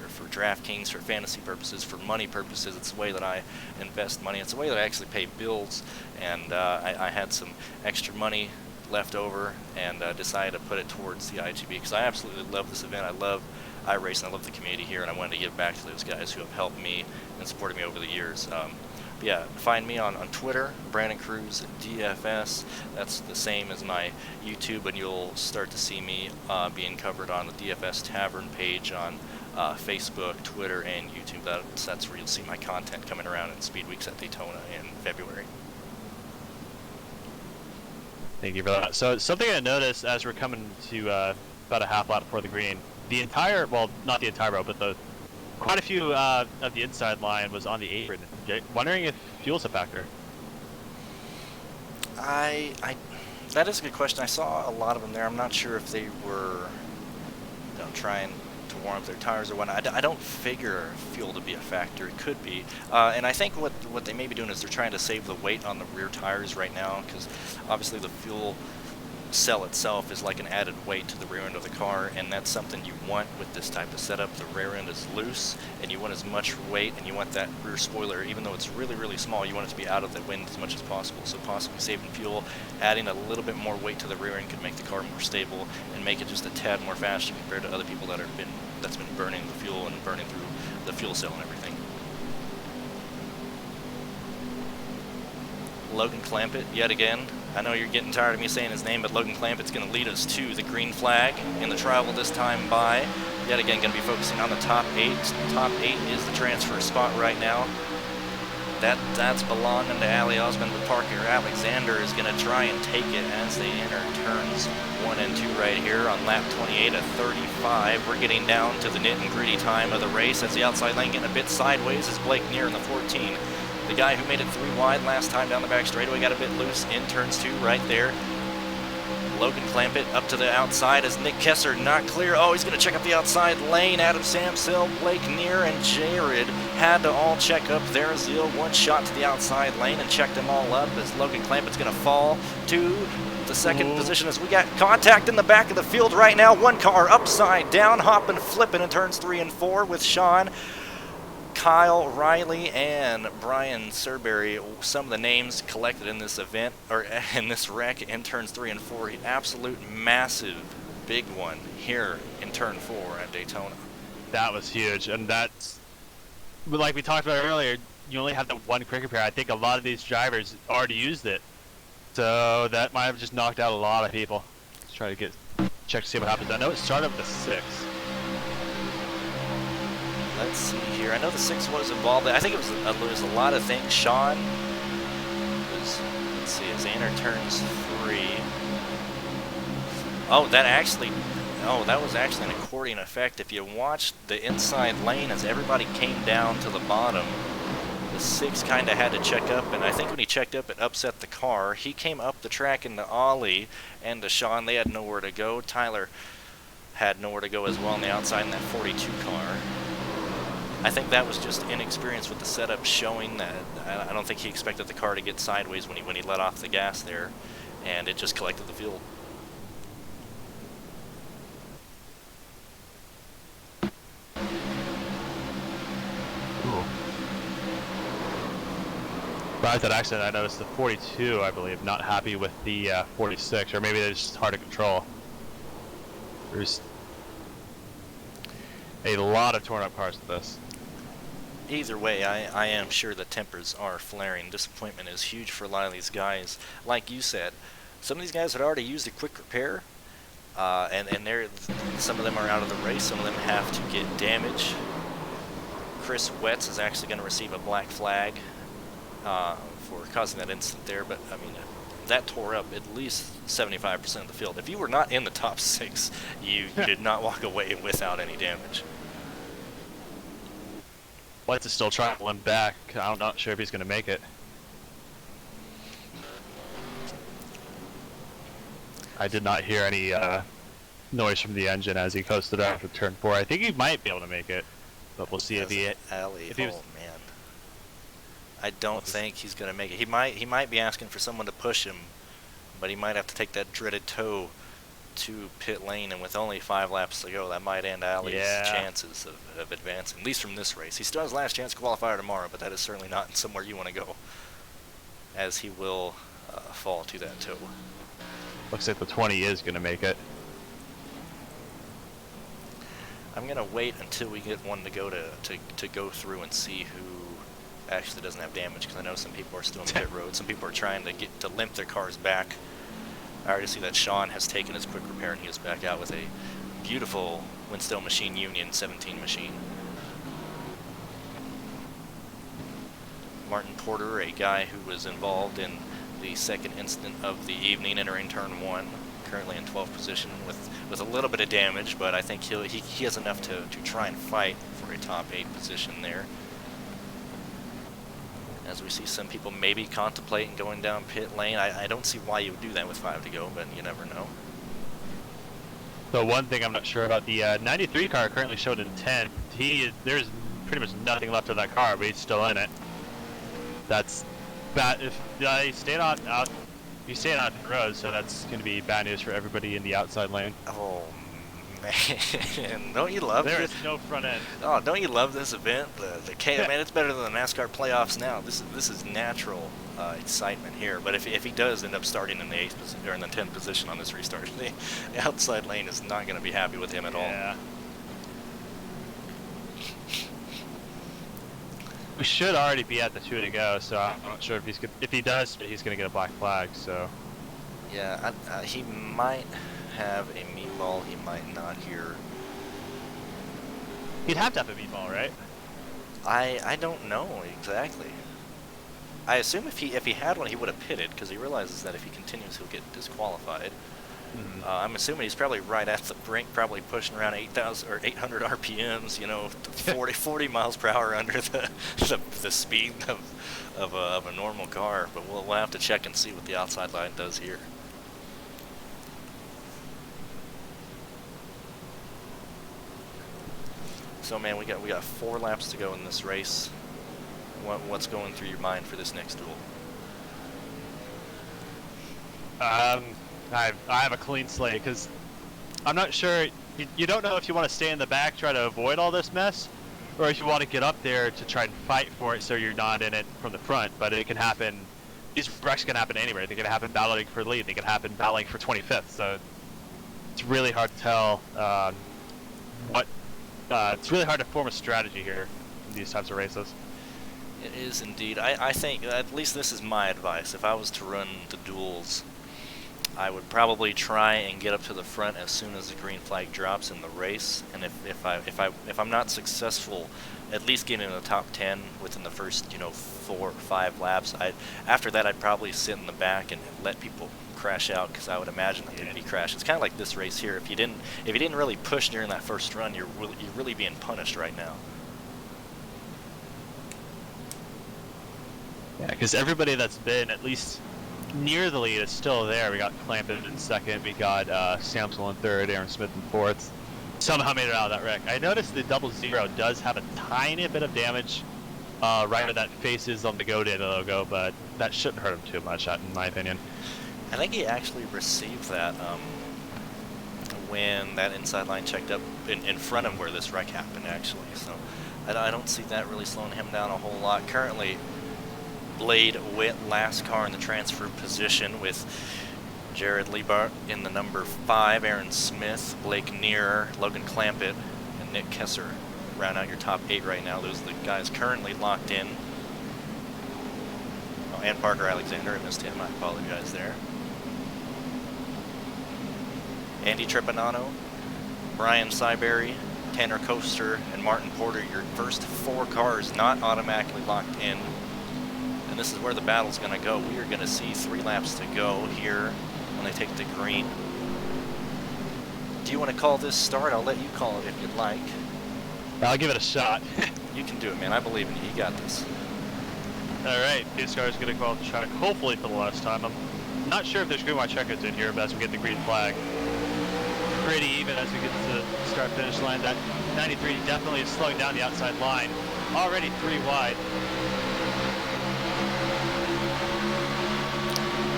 for DraftKings, for fantasy purposes, for money purposes. It's the way that I invest money. It's the way that I actually pay bills, and I had some extra money left over and decided to put it towards the IGB because I absolutely love this event. I love iRacing, I love the community here, and I wanted to give back to those guys who have helped me and supported me over the years. Yeah, find me on Twitter, BrandonCruzDFS. That's the same as my YouTube, and you'll start to see me being covered on the DFS Tavern page on Facebook, Twitter, and YouTube. That's where you'll see my content coming around in Speed Weeks at Daytona in February. Thank you for that. So something I noticed as we're coming to about a half lap before the green, the entire, well, not the entire row, but quite a few of the inside line was on the apron. Wondering if fuel's a factor. That is a good question. I saw a lot of them there. I'm not sure if they were trying to warm up their tires or whatnot. I don't figure fuel to be a factor. It could be. And I think what they may be doing is they're trying to save the weight on the rear tires right now, because obviously the fuel cell itself is like an added weight to the rear end of the car, and that's something you want with this type of setup. The rear end is loose, and you want as much weight, and you want that rear spoiler, even though it's really, really small, you want it to be out of the wind as much as possible. So possibly saving fuel, adding a little bit more weight to the rear end could make the car more stable and make it just a tad more faster compared to other people that's been burning the fuel and burning through the fuel cell and everything. Logan Clampett, yet again. I know you're getting tired of me saying his name, but Logan Clampett's going to lead us to the green flag in the trial this time by. Yet again, going to be focusing on the top 8. Top 8 is the transfer spot right now. That's belonging to Ali Osmond, but Parker Alexander is going to try and take it as they enter turns 1 and 2 right here on lap 28 at 35. We're getting down to the nit and gritty time of the race as the outside lane getting a bit sideways as Blake Neer in the 14. The guy who made it 3 wide last time down the back straightaway got a bit loose in turns 2 right there. Logan Clampett up to the outside as Nick Kessler not clear. Oh, he's going to check up the outside lane. Adam Samsill, Blake Neer, and Jared had to all check up their Zeal. One shot to the outside lane and checked them all up as Logan Clampett's going to fall to the second position as we got contact in the back of the field right now. One car upside down, hopping, flipping in turns 3 and 4 with Sean, Kyle Riley, and Brian Surberry. Some of the names collected in this event, or in this wreck in turns 3 and 4. Absolute massive big one here in turn 4 at Daytona. That was huge, and that's, like we talked about earlier, you only have the one quick repair. I think a lot of these drivers already used it, so that might have just knocked out a lot of people. Let's try to check to see what happens. I know it started with a 6. Let's see here. I know the 6 was involved. I think it was a lot of things. Sean was, let's see, as they enter turns 3. Oh, that was actually an accordion effect. If you watched the inside lane as everybody came down to the bottom, the 6 kind of had to check up, and I think when he checked up, it upset the car. He came up the track into Ollie and to Sean. They had nowhere to go. Tyler had nowhere to go as well on the outside in that 42 car. I think that was just inexperience with the setup, showing that I don't think he expected the car to get sideways when he let off the gas there, and it just collected the fuel. Prior to that accident, I noticed the 42, I believe, not happy with the 46, or maybe they're just hard to control. There's a lot of torn up cars with this. Either way, I am sure the tempers are flaring. Disappointment is huge for a lot of these guys. Like you said, some of these guys had already used a quick repair, and some of them are out of the race, some of them have to get damage. Chris Wetz is actually going to receive a black flag for causing that incident there, but I mean, that tore up at least 75% of the field. If you were not in the top 6, you did not walk away without any damage. Wetz is still traveling back. I'm not sure if he's going to make it. I did not hear any noise from the engine as he coasted out for turn 4. I think he might be able to make it, but we'll see if he. Man, I don't think he's going to make it. He might be asking for someone to push him, but he might have to take that dreaded tow to pit lane, and with only 5 laps to go, that might end Ali's chances of advancing, at least from this race. He still has last chance qualifier tomorrow, but that is certainly not somewhere you want to go, as he will fall to that tow. Looks like the 20 is going to make it. I'm going to wait until we get one to go through and see who actually doesn't have damage, because I know some people are still in the pit road. Some people are trying to limp their cars back. I already see that Sean has taken his quick repair and he is back out with a beautiful Winstone Machine Union 17 machine. Martin Porter, a guy who was involved in the second incident of the evening, entering turn 1, currently in 12th position with a little bit of damage, but I think he has enough to try and fight for a top 8 position there. As we see some people maybe contemplating going down pit lane. I don't see why you would do that with 5 to go, but you never know. So one thing I'm not sure about, the 93 car currently showed in 10th. There's pretty much nothing left of that car, but he's still in it. That's bad. If he stayed on the road, so that's going to be bad news for everybody in the outside lane. Oh man, don't you love There is no front end. Oh, don't you love this event? The man, it's better than the NASCAR playoffs now. This is natural excitement here. But if he does end up starting in the 8th position or in the 10th position on this restart, the outside lane is not going to be happy with him at all. We should already be at the 2 to go, so I'm not sure if he does, he's going to get a black flag. So yeah, he might have a meatball, he might not here. He'd have to have a meatball, right? I don't know exactly. I assume if he had one, he would have pitted, because he realizes that if he continues, he'll get disqualified. I'm assuming he's probably right at the brink, probably pushing around 8,000 or 800 RPMs, you know, 40 miles per hour under the speed of a normal car. But we'll have to check and see what the outside line does here. So man, we got 4 laps to go in this race. What's going through your mind for this next duel? I have a clean slate, because I'm not sure. You don't know if you want to stay in the back, try to avoid all this mess, or if you want to get up there to try and fight for it so you're not in it from the front. But it can happen. These wrecks can happen anywhere. They can happen battling for lead. They can happen battling for 25th. So it's really hard to tell it's really hard to form a strategy here in these types of races. It is indeed. I think, at least this is my advice, if I was to run the duels, I would probably try and get up to the front as soon as the green flag drops in the race. And if I'm not successful, at least getting in the top 10 within the first 4 or 5 laps. After that, I'd probably sit in the back and let people crash out, because I would imagine that there'd be crashes. It's kind of like this race here. If you didn't really push during that first run, you're really being punished right now. Yeah, because everybody that's been at least near the lead is still there. We got Clampett in 2nd, we got Samsel in 3rd, Aaron Smith in 4th. Somehow made it out of that wreck. I noticed the 00 does have a tiny bit of damage right where that face is on the Go Data logo, but that shouldn't hurt him too much, in my opinion. I think he actually received that when that inside line checked up in front of where this wreck happened, actually. So I don't see that really slowing him down a whole lot. Currently, Blade Witt, last car in the transfer position, with Jared Liebart in the number 5, Aaron Smith, Blake Neer, Logan Clampett, and Nick Kesser round out your top 8 right now. Those are the guys currently locked in. Oh, and Parker Alexander, I missed him, I apologize there. Andy Trepanano, Brian Syberry, Tanner Coaster, and Martin Porter, your first 4 cars not automatically locked in. And this is where the battle's going to go. We are going to see 3 laps to go here when they take the green. Do you want to call this start? I'll let you call it if you'd like. I'll give it a shot. You can do it, man. I believe in you. You got this. Alright, this car's going to go out the track, hopefully for the last time. I'm not sure if there's green white checkers in here, but as we get the green flag, pretty even as we get to the start-finish line. That 93 definitely is slowing down the outside line. Already 3 wide.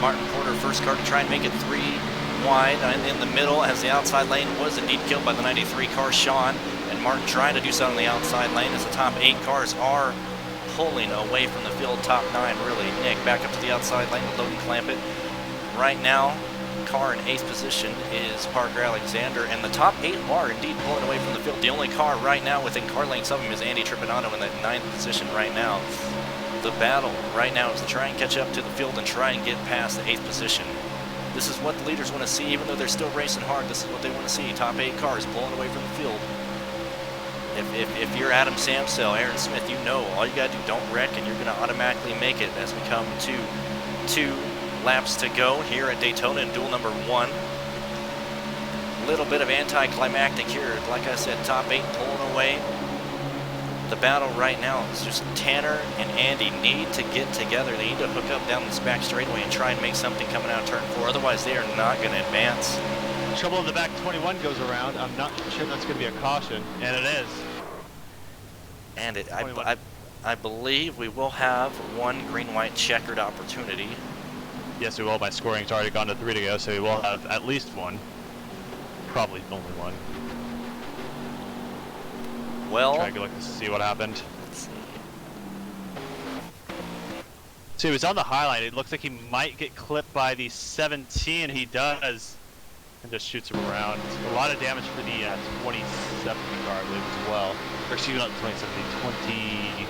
Martin Porter, first car to try and make it 3 wide and in the middle, as the outside lane was indeed killed by the 93 car. Sean and Martin trying to do something on the outside lane as the top 8 cars are pulling away from the field. Top 9 really. Nick back up to the outside lane with Logan Clampett. Right now, car in 8th position is Parker Alexander, and the top 8 are indeed pulling away from the field. The only car right now within car lengths of him is Andy Trepanano in that 9th position right now. The battle right now is to try and catch up to the field and try and get past the 8th position. This is what the leaders want to see, even though they're still racing hard. This is what they want to see. Top 8 cars pulling away from the field. If you're Adam Samsell, Aaron Smith, you know all you got to do, don't wreck, and you're going to automatically make it as we come to 2 laps to go here at Daytona in duel number 1. Little bit of anticlimactic here. Like I said, top 8 pulling away. The battle right now is just Tanner and Andy need to get together. They need to hook up down this back straightaway and try and make something coming out of turn 4. Otherwise, they are not going to advance. Trouble in the back 21 goes around. I'm not sure that's going to be a caution, and it is. And I believe we will have 1 green-white checkered opportunity. Yes, we will. My scoring's already gone to 3 to go, so we will have at least 1. Probably only 1. Well, try to look to see what happened. Let's see. So he was on the highlight. It looks like he might get clipped by the 17. He does, and just shoots him around. A lot of damage for the 27 car, I believe, as well. Or excuse me, not the 27, the 20.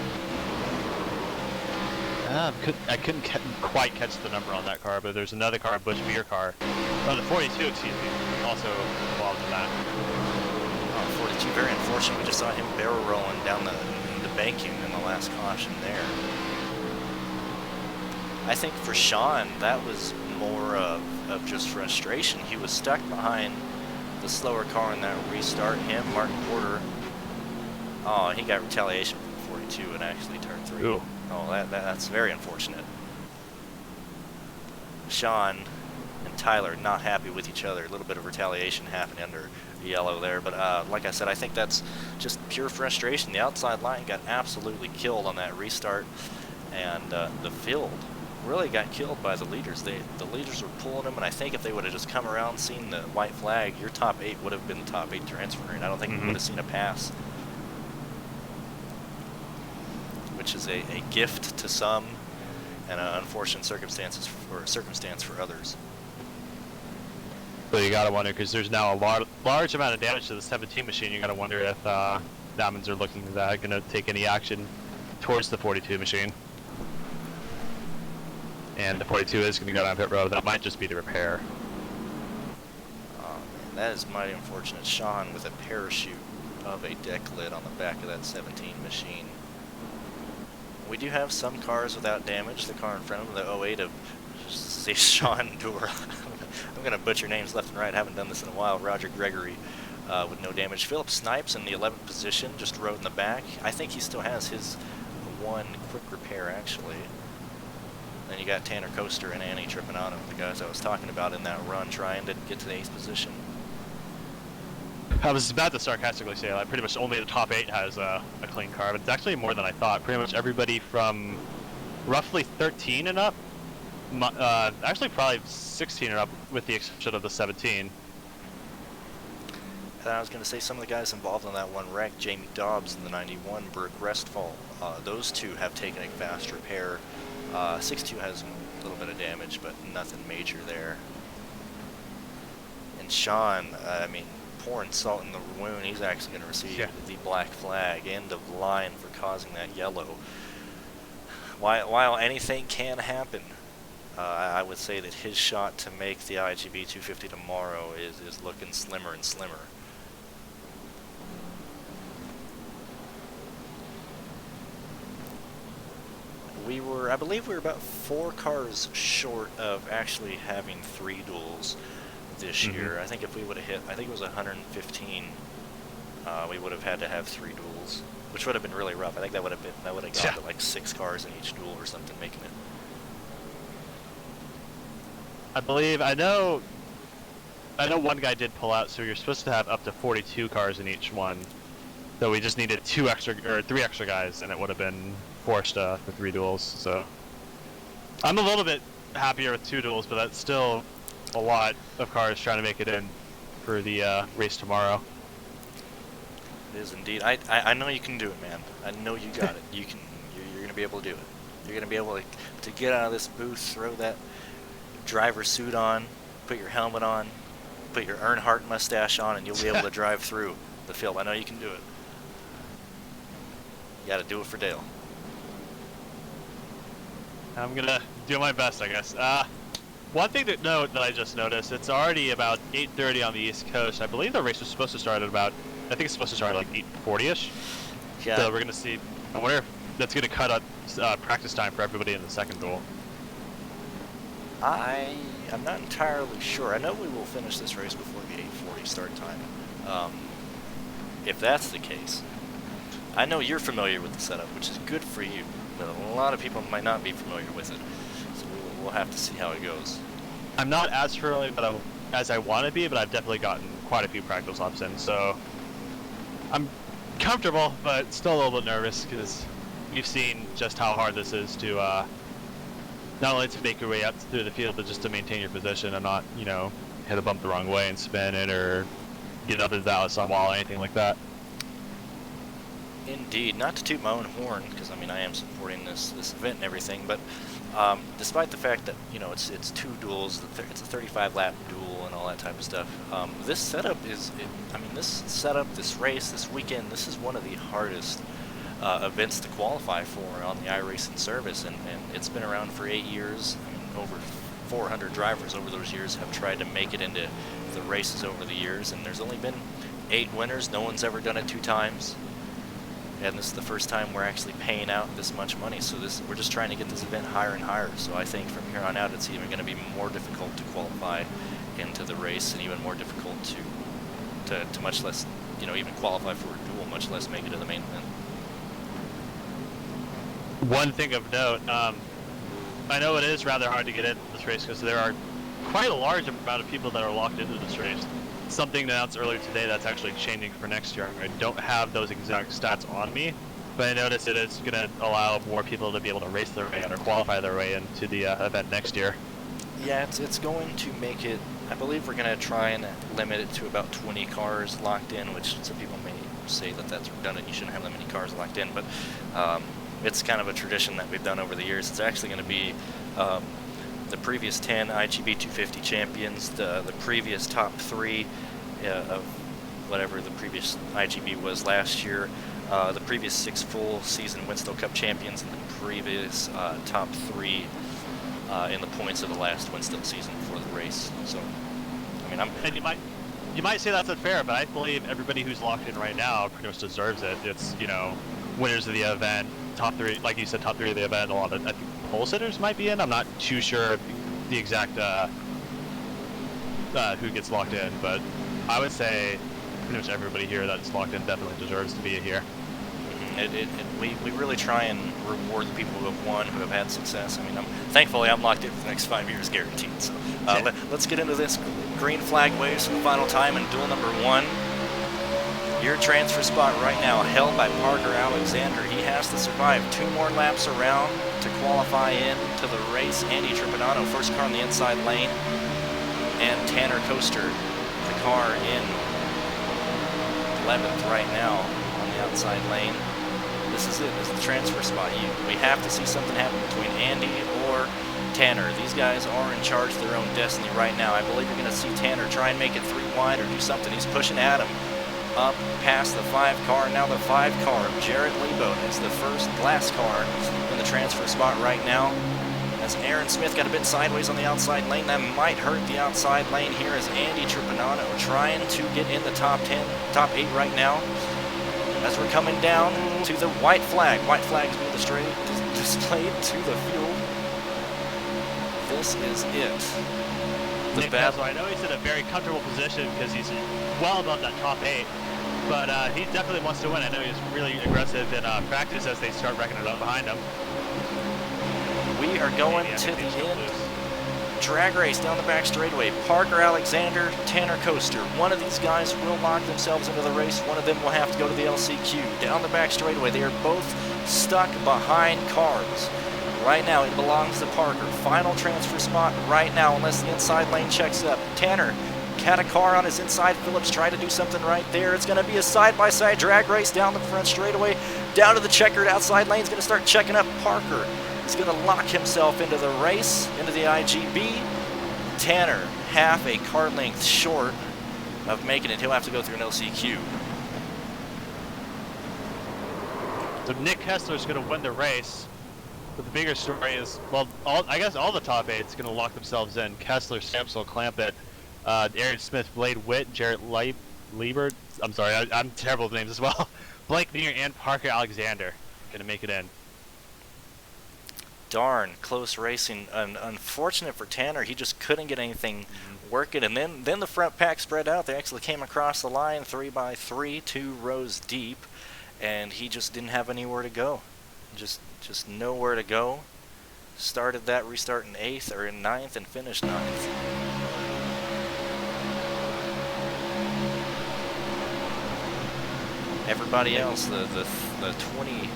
I couldn't quite catch the number on that car, but there's another car, a Bush Beer car. Oh, the 42, excuse me, also involved in that. 42, very unfortunate. We just saw him barrel rolling down the banking in the last caution there. I think for Sean, that was more of just frustration. He was stuck behind the slower car in that restart. Him, Martin Porter, oh, he got retaliation from 42 and actually turned 3. Ooh. Oh, that's very unfortunate. Sean and Tyler not happy with each other. A little bit of retaliation happening under yellow there, but like I said, I think that's just pure frustration. The outside line got absolutely killed on that restart, and the field really got killed by the leaders. The leaders were pulling them, and I think if they would have just come around, seen the white flag, your top 8 would have been the top 8 transfer, and I don't think we would have seen a pass, which is a gift to some and an unfortunate circumstance for others. But you gotta wonder, because there's now a large amount of damage to the 17 machine. You gotta wonder if Diamonds are looking at that, gonna take any action towards the 42 machine. And the 42 is gonna go down pit road. That might just be the repair. Oh man, that is mighty unfortunate. Sean with a parachute of a deck lid on the back of that 17 machine. We do have some cars without damage. The car in front of them, the 08 of Sean Dura. I'm going to butcher names left and right. I haven't done this in a while. Roger Gregory with no damage. Philip Snipes in the 11th position, just rode in the back. I think he still has his 1 quick repair, actually. Then you got Tanner Coaster and Annie Trepanano, the guys I was talking about in that run, trying to get to the 8th position. I was about to sarcastically say that pretty much only the top 8 has a clean car, but it's actually more than I thought. Pretty much everybody from roughly 13 and up, actually probably 16 and up with the exception of the 17. And I was going to say some of the guys involved in that one wreck, Jamie Dobbs in the 91, Brooke Restfall, those two have taken a fast repair. 6-2 has a little bit of damage, but nothing major there. And Sean, I mean, pouring salt in the wound, he's actually going to receive the black flag, end of line for causing that yellow. While anything can happen, I would say that his shot to make the IGB 250 tomorrow is looking slimmer and slimmer. I believe we were about 4 cars short of actually having 3 duels this year. I think if we would have hit, I think it was 115, we would have had to have 3 duels, which would have been really rough. I think that would have gone to like 6 cars in each duel or something, making it. I know one guy did pull out, so you're supposed to have up to 42 cars in each one. So we just needed 3 extra guys, and it would have been forced for 3 duels. So I'm a little bit happier with 2 duels, but that's still a lot of cars trying to make it in for the race tomorrow. It is indeed. I know you can do it, man. I know you got it. You can. You're gonna be able to do it. You're gonna be able to get out of this booth, throw that driver suit on, put your helmet on, put your Earnhardt mustache on, and you'll be able to drive through the field. I know you can do it. You gotta do it for Dale. I'm gonna do my best, I guess. One thing to note that I just noticed, it's already about 8:30 on the East Coast. I believe the race was supposed to start at about, I think it's supposed to start at like 8:40ish. Yeah. So we're gonna see. I wonder if that's gonna cut up practice time for everybody in the second duel. I'm not entirely sure. I know we will finish this race before the 8:40 start time. If that's the case, I know you're familiar with the setup, which is good for you, but a lot of people might not be familiar with it. So we'll have to see how it goes. I'm not as familiar as I want to be, but I've definitely gotten quite a few practice laps in, so I'm comfortable, but still a little bit nervous because we've seen just how hard this is to not only to make your way up through the field, but just to maintain your position and not, you know, hit a bump the wrong way and spin it or get up into the outside wall or anything like that. Indeed, not to toot my own horn, because I mean I am supporting this event and everything, but despite the fact that, you know, it's 2 duels, it's a 35 lap duel and all that type of stuff, this setup this race, this weekend, this is one of the hardest events to qualify for on the iRacing service, and it's been around for 8 years. I mean, over 400 drivers over those years have tried to make it into the races over the years, and there's only been 8 winners. No one's ever done it 2 times. And this is the first time we're actually paying out this much money. So we're just trying to get this event higher and higher. So I think from here on out, it's even going to be more difficult to qualify into the race, and even more difficult to much less, you know, even qualify for a duel, much less make it to the main event. One thing of note, I know it is rather hard to get into this race because there are quite a large amount of people that are locked into this race. Something announced earlier today that's actually changing for next year. I don't have those exact stats on me, but I noticed it is going to allow more people to be able to race their way in or qualify their way into the event next year. Yeah, it's going to make it, I believe we're going to try and limit it to about 20 cars locked in, which some people may say that that's redundant. You shouldn't have that many cars locked in, but it's kind of a tradition that we've done over the years. It's actually going to be the previous 10 IGB 250 champions, the previous top 3 of whatever the previous IGB was last year, the previous 6 full season Winstone Cup champions, and the previous top 3 in the points of the last Winstone season before the race. So, I mean, And you might say that's unfair, but I believe everybody who's locked in right now pretty much deserves it. It's, you know, winners of the event, top 3, like you said, top 3 of the event. A lot of, I think, pole sitters might be in. I'm not too sure the exact who gets locked in, but I would say pretty much everybody here that's locked in definitely deserves to be here. We really try and reward the people who have won, who have had success. I mean, thankfully I'm locked in for the next 5 years, guaranteed. So let's get into this green flag waves for the final time in duel number 1. Your transfer spot right now held by Parker Alexander. He has to survive 2 more laps around to qualify into the race. Andy Tripanato, first car in the inside lane, and Tanner Coaster, the car in 11th right now on the outside lane. This is it. This is the transfer spot. We have to see something happen between Andy or Tanner. These guys are in charge of their own destiny right now. I believe you're going to see Tanner try and make it 3 wide or do something. He's pushing Adam up past the 5 car. Now the 5 car of Jarrett Lebo is the last car in the transfer spot right now. As Aaron Smith got a bit sideways on the outside lane, that might hurt the outside lane here as Andy Tripanato trying to get in the top 10, top 8 right now. As we're coming down to the white flag. White flag is being displayed to the field. This is it. Nick Kessler, I know he's in a very comfortable position because he's well above that top 8, but he definitely wants to win. I know he's really aggressive in practice as they start reckoning it up behind him. We are going to the end. Drag race down the back straightaway. Parker Alexander, Tanner Coaster. One of these guys will lock themselves into the race. One of them will have to go to the LCQ. Down the back straightaway, they are both stuck behind cars. Right now, it belongs to Parker. Final transfer spot right now, unless the inside lane checks up. Tanner had a car on his inside. Phillips tried to do something right there. It's going to be a side-by-side drag race down the front straightaway. Down to the checkered outside lane. He's going to start checking up Parker. He's going to lock himself into the race, into the IGB. Tanner, half a car length short of making it. He'll have to go through an LCQ. So Nick Kessler's going to win the race. But the bigger story is, well, I guess all the top 8's going to lock themselves in. Kessler, Samsel, Clampett, Aaron Smith, Blade Witt, Jarrett Liebert. I'm sorry, I'm terrible with names as well. Blake Meir and Parker Alexander going to make it in. Darn close racing. Unfortunate for Tanner, he just couldn't get anything working. And then the front pack spread out. They actually came across the line 3x3, 2 rows deep, and he just didn't have anywhere to go. Just nowhere to go. Started that restart in 8th or in 9th and finished 9th. Everybody else, the 20.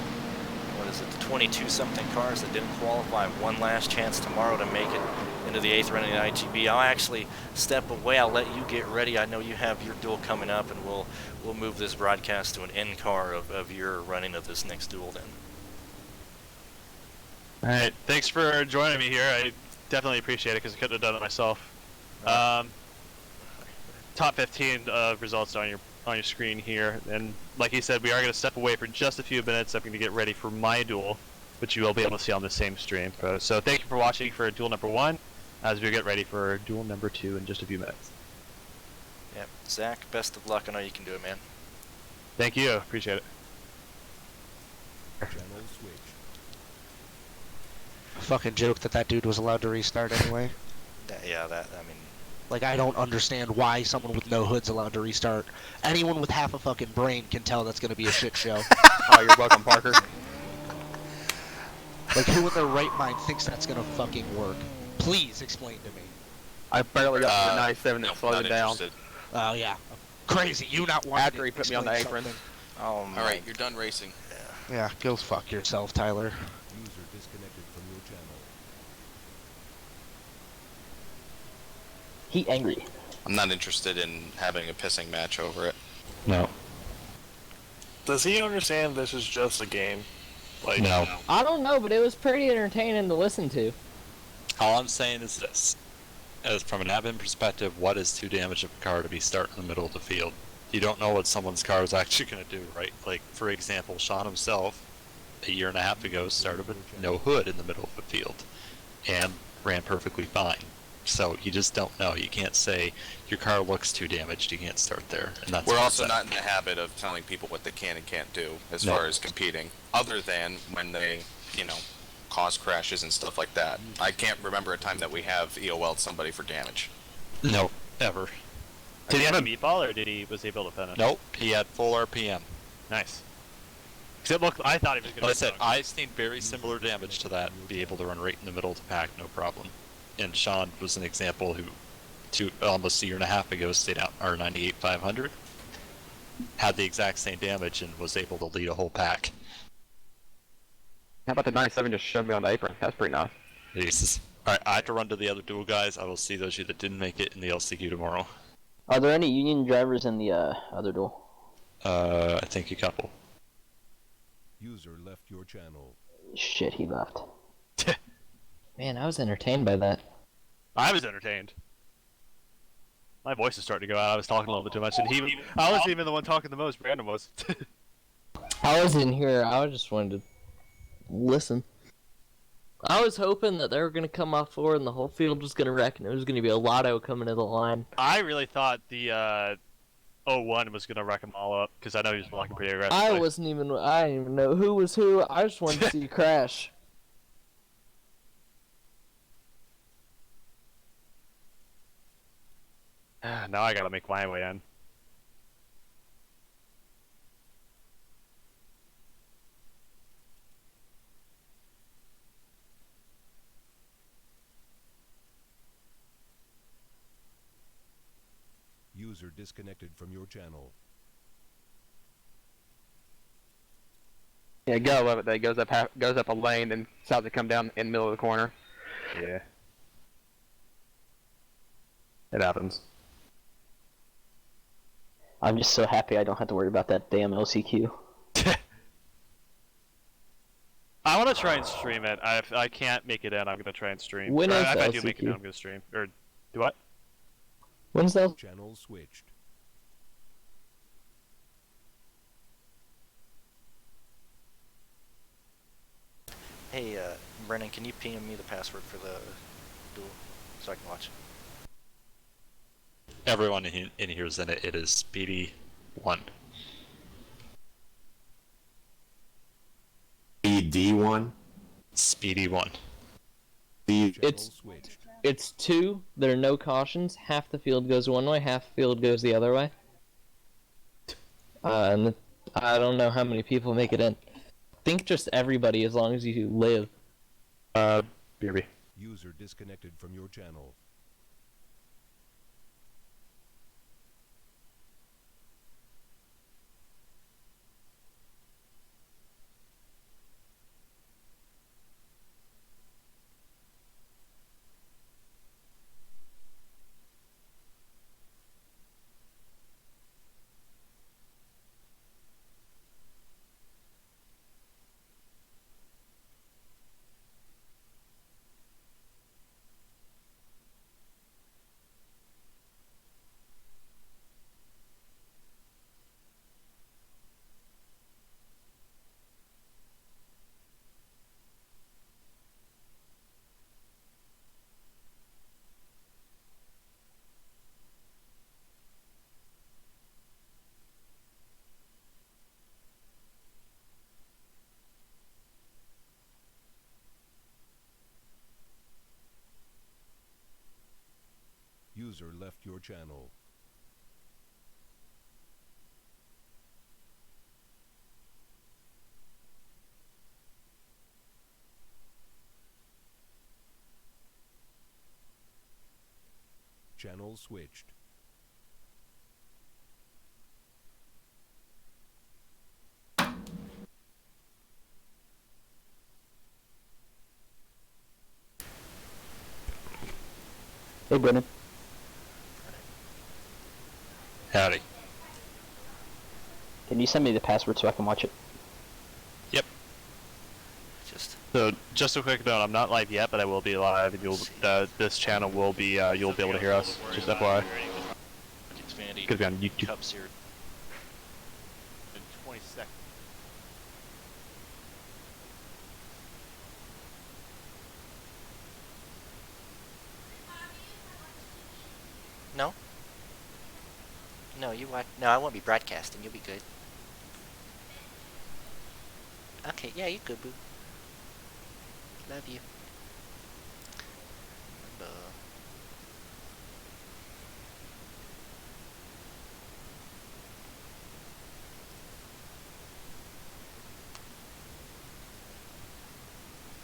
What is it, the 22-something cars that didn't qualify, one last chance tomorrow to make it into the 8th running of the IGB. I'll actually step away. I'll let you get ready. I know you have your duel coming up, and we'll move this broadcast to an end car of your running of this next duel then. All right, thanks for joining me here. I definitely appreciate it because I couldn't have done it myself. Top 15 results on your screen here, and like he said, we are going to step away for just a few minutes. I'm going to get ready for my duel, which you will be able to see on the same stream. So thank you for watching for duel number 1, as we get ready for duel number 2 in just a few minutes. Yep, Zach, best of luck. I know you can do it, man. Thank you, appreciate it. Fucking joke that dude was allowed to restart anyway. Yeah, I mean... Like, I don't understand why someone with no hood's allowed to restart. Anyone with half a fucking brain can tell that's gonna be a shit show. Oh, you're welcome, Parker. Like, who in their right mind thinks that's gonna fucking work? Please explain to me. I barely got to the 97 and slowed it down. Interested. Oh, yeah. Crazy, you not wanting After he put me on the apron. Oh, my. Alright, you're done racing. Yeah, go fuck yourself, Tyler. He angry. I'm not interested in having a pissing match over it. No. Does he understand this is just a game? Like, No. I don't know, but it was pretty entertaining to listen to. All I'm saying is this. As from an admin perspective, what is too damage of a car to be starting in the middle of the field? You don't know what someone's car is actually going to do, right? Like, for example, Sean himself, a year and a half ago, started with no hood in the middle of the field and ran perfectly fine. So you just don't know. You can't say your car looks too damaged. You can't start there. And that's We're also not in the habit of telling people what they can and can't do as far as competing, other than when they, cause crashes and stuff like that. I can't remember a time that we have EOL'd somebody for damage. No, ever. Did he have a meatball, or was he able to finish? Nope, he had full RPM. Nice. Because I thought he was going to. Like I said, I've seen very similar damage to that. Be able to run right in the middle of the pack, no problem. And Sean was an example who, almost a year and a half ago, stayed out in R98 500. had the exact same damage and was able to lead a whole pack. How about the 97 just shoved me on the apron? That's pretty nice. Jesus. Alright, I have to run to the other duel, guys. I will see those of you that didn't make it in the LCQ tomorrow. Are there any Union drivers in the other duel? I think a couple. User left your channel. Shit, he left. Man, I was entertained by that. I was entertained. My voice is starting to go out. I was talking a little bit too much, and I wasn't even the one talking the most. Brandon was. I was in here. I just wanted to listen. I was hoping that they were going to come off forward and the whole field was going to wreck and it was going to be a lotto coming to the line. I really thought the 01 was going to wreck them all up, because I know he was blocking pretty aggressively. I didn't even know who was who. I just wanted to see you crash. Now I gotta make my way in. User disconnected from your channel. Yeah, gotta love it that he goes up a lane and decides to come down in the middle of the corner. Yeah. It happens. I'm just so happy I don't have to worry about that damn LCQ. I want to try and stream it. If I can't make it in, I'm gonna try and stream. When is if I do LCQ? make it in, I'm gonna stream. Or do what? When's that? Channel switched. Hey, Brennan, can you ping me the password for the duel so I can watch it? Everyone in here is in it. It is Speedy1. BD1? Speedy1. It's two. There are no cautions. Half the field goes one way, half the field goes the other way. And I don't know how many people make it in. I think just everybody, as long as you live. BRB. User disconnected from your channel. User left your channel. Channel switched. Hey, Brennan. Howdy. Can you send me the password so I can watch it? Yep. So, just a quick note, I'm not live yet, but I will be live, and you'll, this channel will be, you'll be able to hear us, just FYI. Could be on YouTube. Cups here in 20 seconds. No? No, you watch. No, I won't be broadcasting. You'll be good. Okay, yeah, you good, boo. Love you.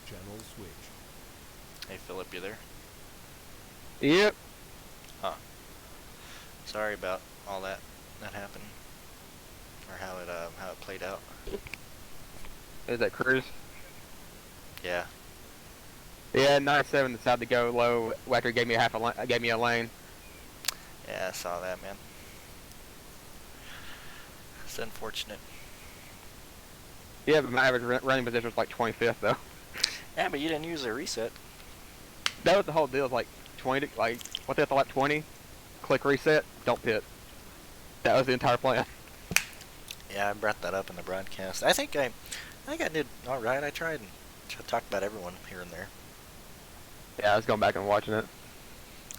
Channel switched. Hey, Philip, you there? Yep. Huh. Sorry about all that happened. or how it played out. Is that Cruz? Yeah. Yeah, 97 decided to go low after he gave me gave me a lane. Yeah, I saw that, man. It's unfortunate. Yeah, but my average running position was like 25th though. Yeah, but you didn't use a reset. That was the whole deal. Like 20, like what they thought, 20, click reset, don't pit. That was the entire plan. Yeah, I brought that up in the broadcast. I think I did all right. I tried and talked about everyone here and there. Yeah, I was going back and watching it,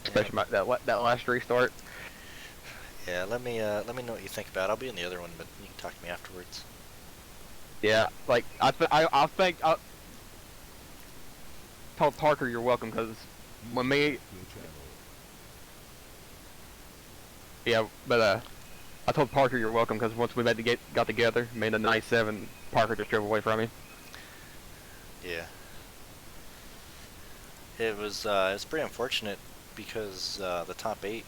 especially that last restart. Yeah, let me know what you think about it. I'll be in the other one, but you can talk to me afterwards. Yeah, like I told Parker you're welcome because when me. Yeah, but I told Parker you're welcome because once we got together, made a 97, Parker just drove away from me. Yeah. It was pretty unfortunate because the top 8,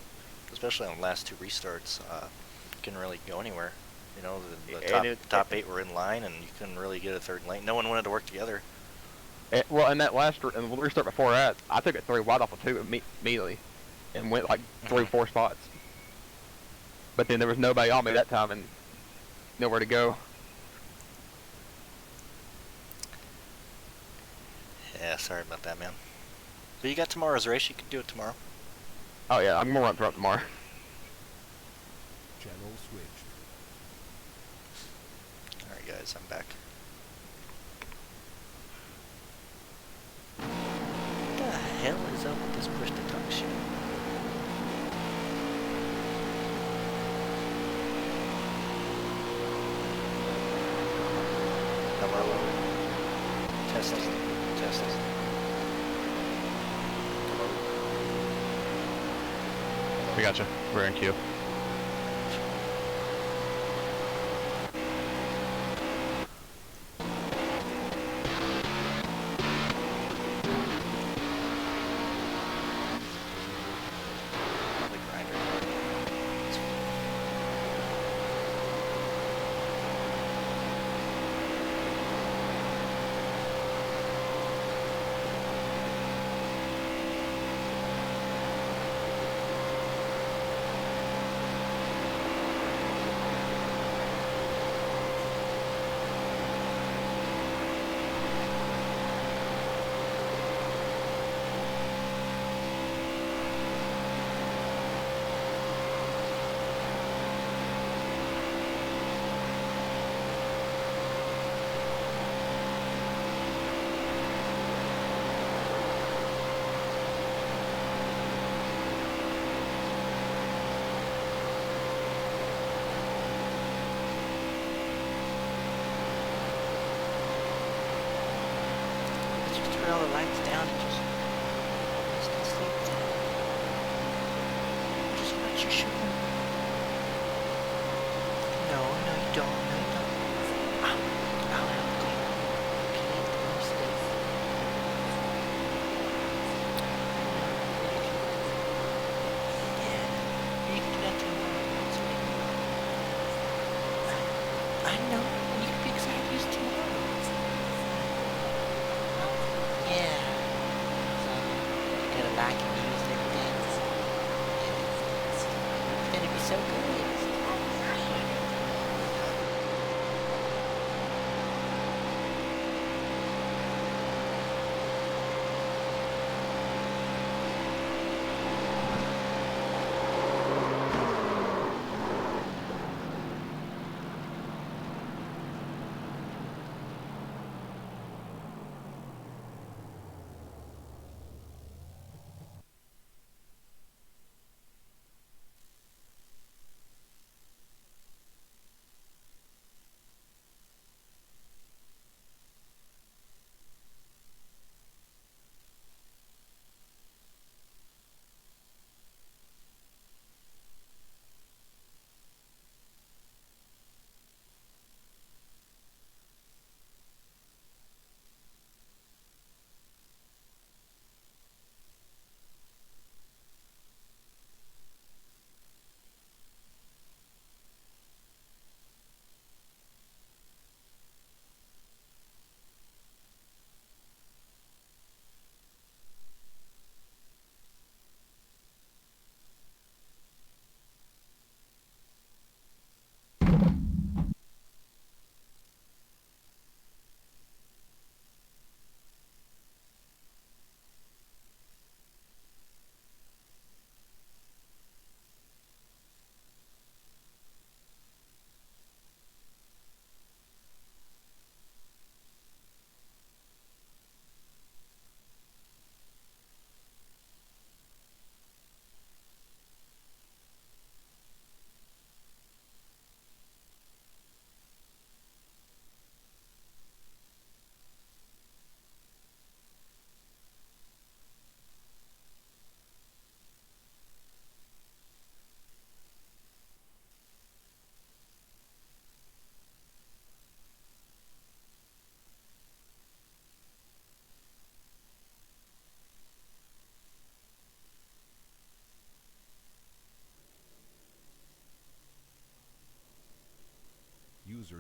especially on the last 2 restarts, couldn't really go anywhere. You know, the top 8 were in line, and you couldn't really get a third lane. No one wanted to work together. Well, in that last restart before that, I took it 3 wide off of 2 immediately, and went like 3-4 spots. But then there was nobody on me that time, and nowhere to go. Yeah, sorry about that, man. But you got tomorrow's race. You can do it tomorrow. Oh yeah, I'm gonna run throughout tomorrow. Channel switched. Alright guys, I'm back. What the hell is up with this push to talk shit? Hello? Testing. We gotcha. We're in queue. Turn all the lights down and just sleep there. Just watch your show. No, you don't. I'll help you. Okay, I'm safe. Yeah, you can do that tomorrow. I know. You can fix that use tomorrow. Yeah. Gotta like and use them things. It's gonna be so good.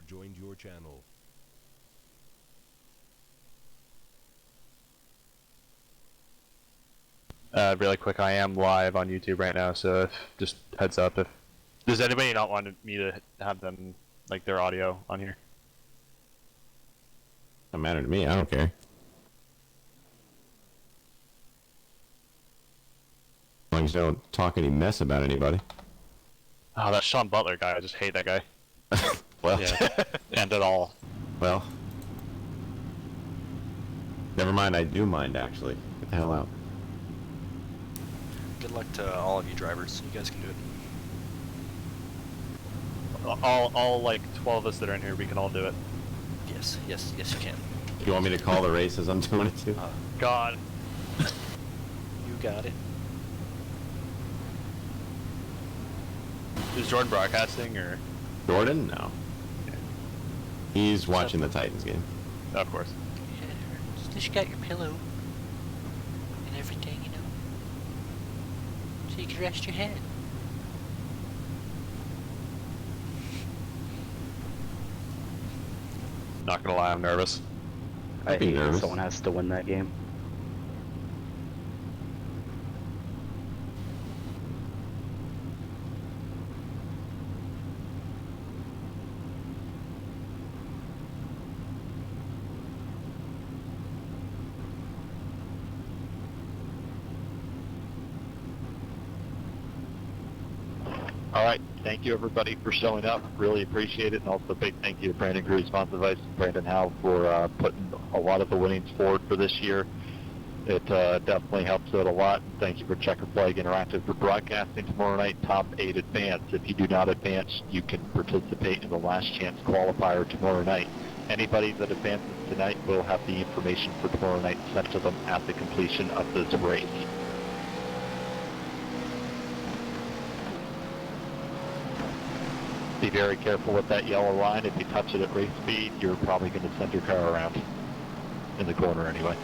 joined your channel. Really quick, I am live on YouTube right now, so just heads up if... Does anybody not want me to have them, like, their audio on here? Doesn't matter to me, I don't care. As long as you don't talk any mess about anybody. Oh, that Sean Butler guy, I just hate that guy. Well, yeah. End it all. Well, never mind, I do mind, actually. Get the hell out. Good luck to all of you drivers. You guys can do it. All like 12 of us that are in here, we can all do it. Yes, yes, yes, you can. You want me to call the race as I'm doing it too? God. You got it. Is Jordan broadcasting, or? Jordan? No. He's watching the Titans game. Of course. Yeah, just you got your pillow and everything, you know, so you can rest your head. Not gonna lie, I'm nervous. I hate when someone has to win that game. All right. Thank you, everybody, for showing up. Really appreciate it. And also a big thank you to Brandon Cruz, Sponsor Vice, and Brandon Howe for putting a lot of the winnings forward for this year. It definitely helps out a lot. Thank you for Checker Flag Interactive for broadcasting tomorrow night. Top 8 advance. If you do not advance, you can participate in the last chance qualifier tomorrow night. Anybody that advances tonight will have the information for tomorrow night sent to them at the completion of this race. Be very careful with that yellow line. If you touch it at race speed, you're probably going to send your car around in the corner anyway.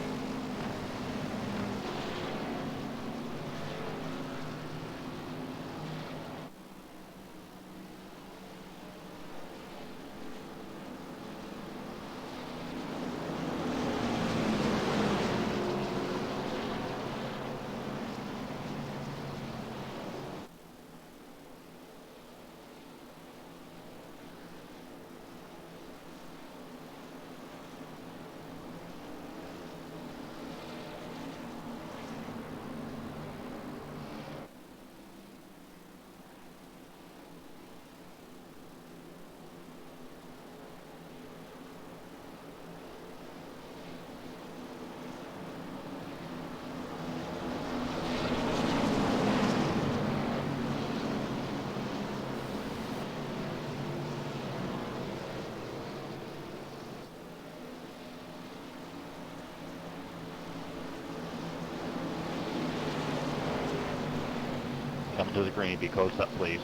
Come to the green, be close up, please.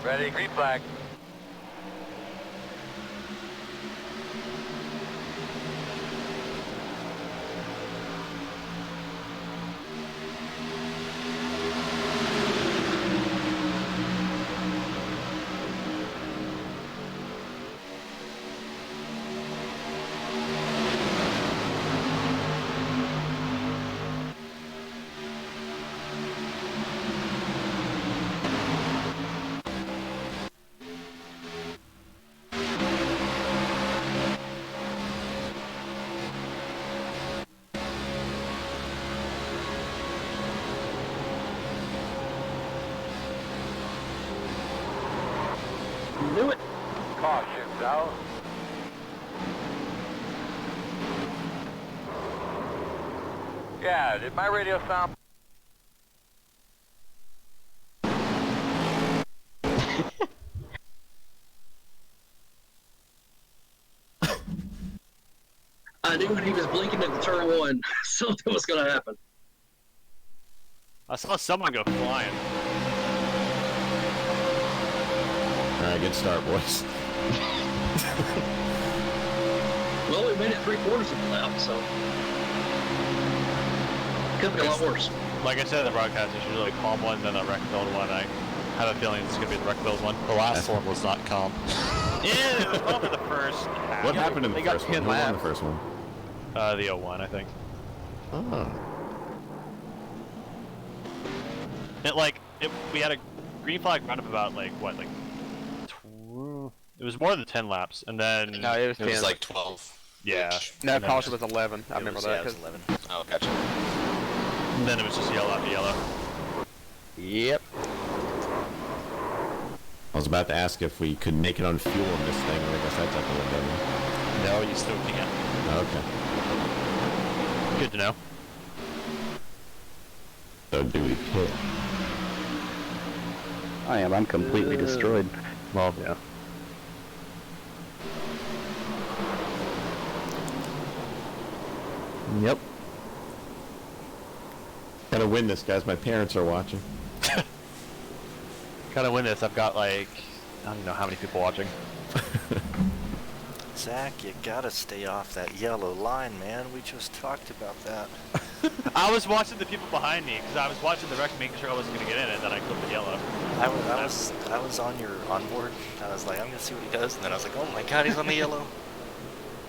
Ready, green flag. Knew it. Caution's out. Yeah, did my radio sound? I knew when he was blinking at the turn one, something was going to happen. I saw someone go flying. Alright, good start, boys. Well, we made it 3/4 of the lap, so. Could be a lot worse. Like I said in the broadcast, it's usually a calm one, then a wreck-filled one. I have a feeling it's going to be the wreck-filled one. The last one was not calm. Yeah, it was calm for the first half. What happened in the first one? Who won the first one? The 01, I think. Oh. We had a green flag run up about, like, what, like... It was more than 10 laps, and then... No, it was 10. It was like 12. Yeah. No, caution was 11. I remember that. Yeah, it was 11. Oh, gotcha. And then it was just yellow after yellow. Yep. I was about to ask if we could make it on fuel in this thing, I guess that's up a little bit. No, you still can't. Okay. Good to know. So do we pit? I'm completely destroyed. Well, yeah. Yep. Gotta win this, guys. My parents are watching. Gotta win this. I've got, like, I don't even know how many people watching. Zach, you gotta stay off that yellow line, man. We just talked about that. I was watching the people behind me, because I was watching the wreck, making sure I wasn't going to get in it, and then I clipped the yellow. I was on your onboard. I was like, I'm gonna see what he does, and then I was like, oh my god, he's on the yellow.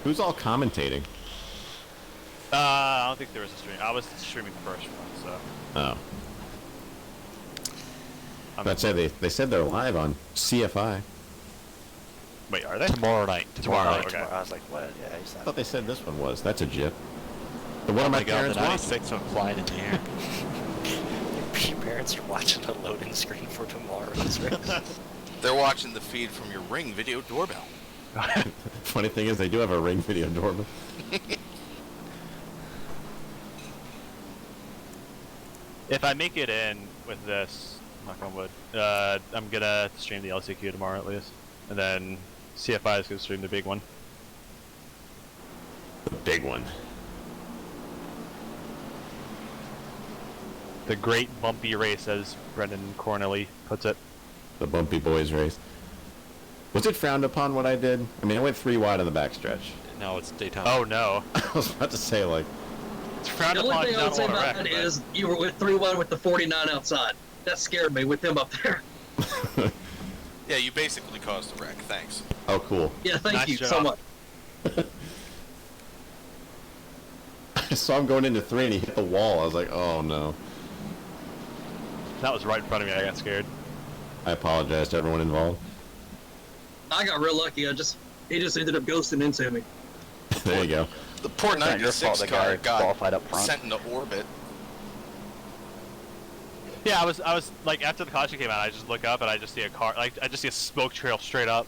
Who's all commentating? I don't think there was a stream. I was streaming the first one, so. Oh. That's it. They said they're live on CFI. Wait, are they? Tomorrow night. Tomorrow night. Okay. I was like, what? Yeah, he's I not. thought they said this one was. That's a jip. The one of my God, parents the watched. 96 went flying in the air. Your parents are watching a loading screen for tomorrow's race. They're watching the feed from your Ring video doorbell. Funny thing is, they do have a Ring video doorbell. If I make it in with this, knock on wood, I'm gonna stream the LCQ tomorrow at least. And then CFI is gonna stream the big one. The big one. The great bumpy race, as Brendan Cornely puts it. The bumpy boys race. Was it frowned upon what I did? I mean, I went 3 wide on the backstretch. No, it's Daytona. Oh no. I was about to say, like... It's frowned The upon. only thing I would say not about wreck, that but- is you were with 3-1 with the 49 outside. That scared me with them up there. Yeah, you basically caused the wreck. Thanks. Oh, cool. Yeah, thank Nice you job. so much. I saw him going into 3 and he hit the wall. I was like, oh no. That was right in front of me. I got scared. I apologize to everyone involved. I got real lucky. He just ended up ghosting into me. There you go. The poor It's not your 96 fault the car guy got qualified up front. sent into orbit. Yeah, I was like, after the caution came out, I just look up and I just see a car, like, I just see a smoke trail straight up.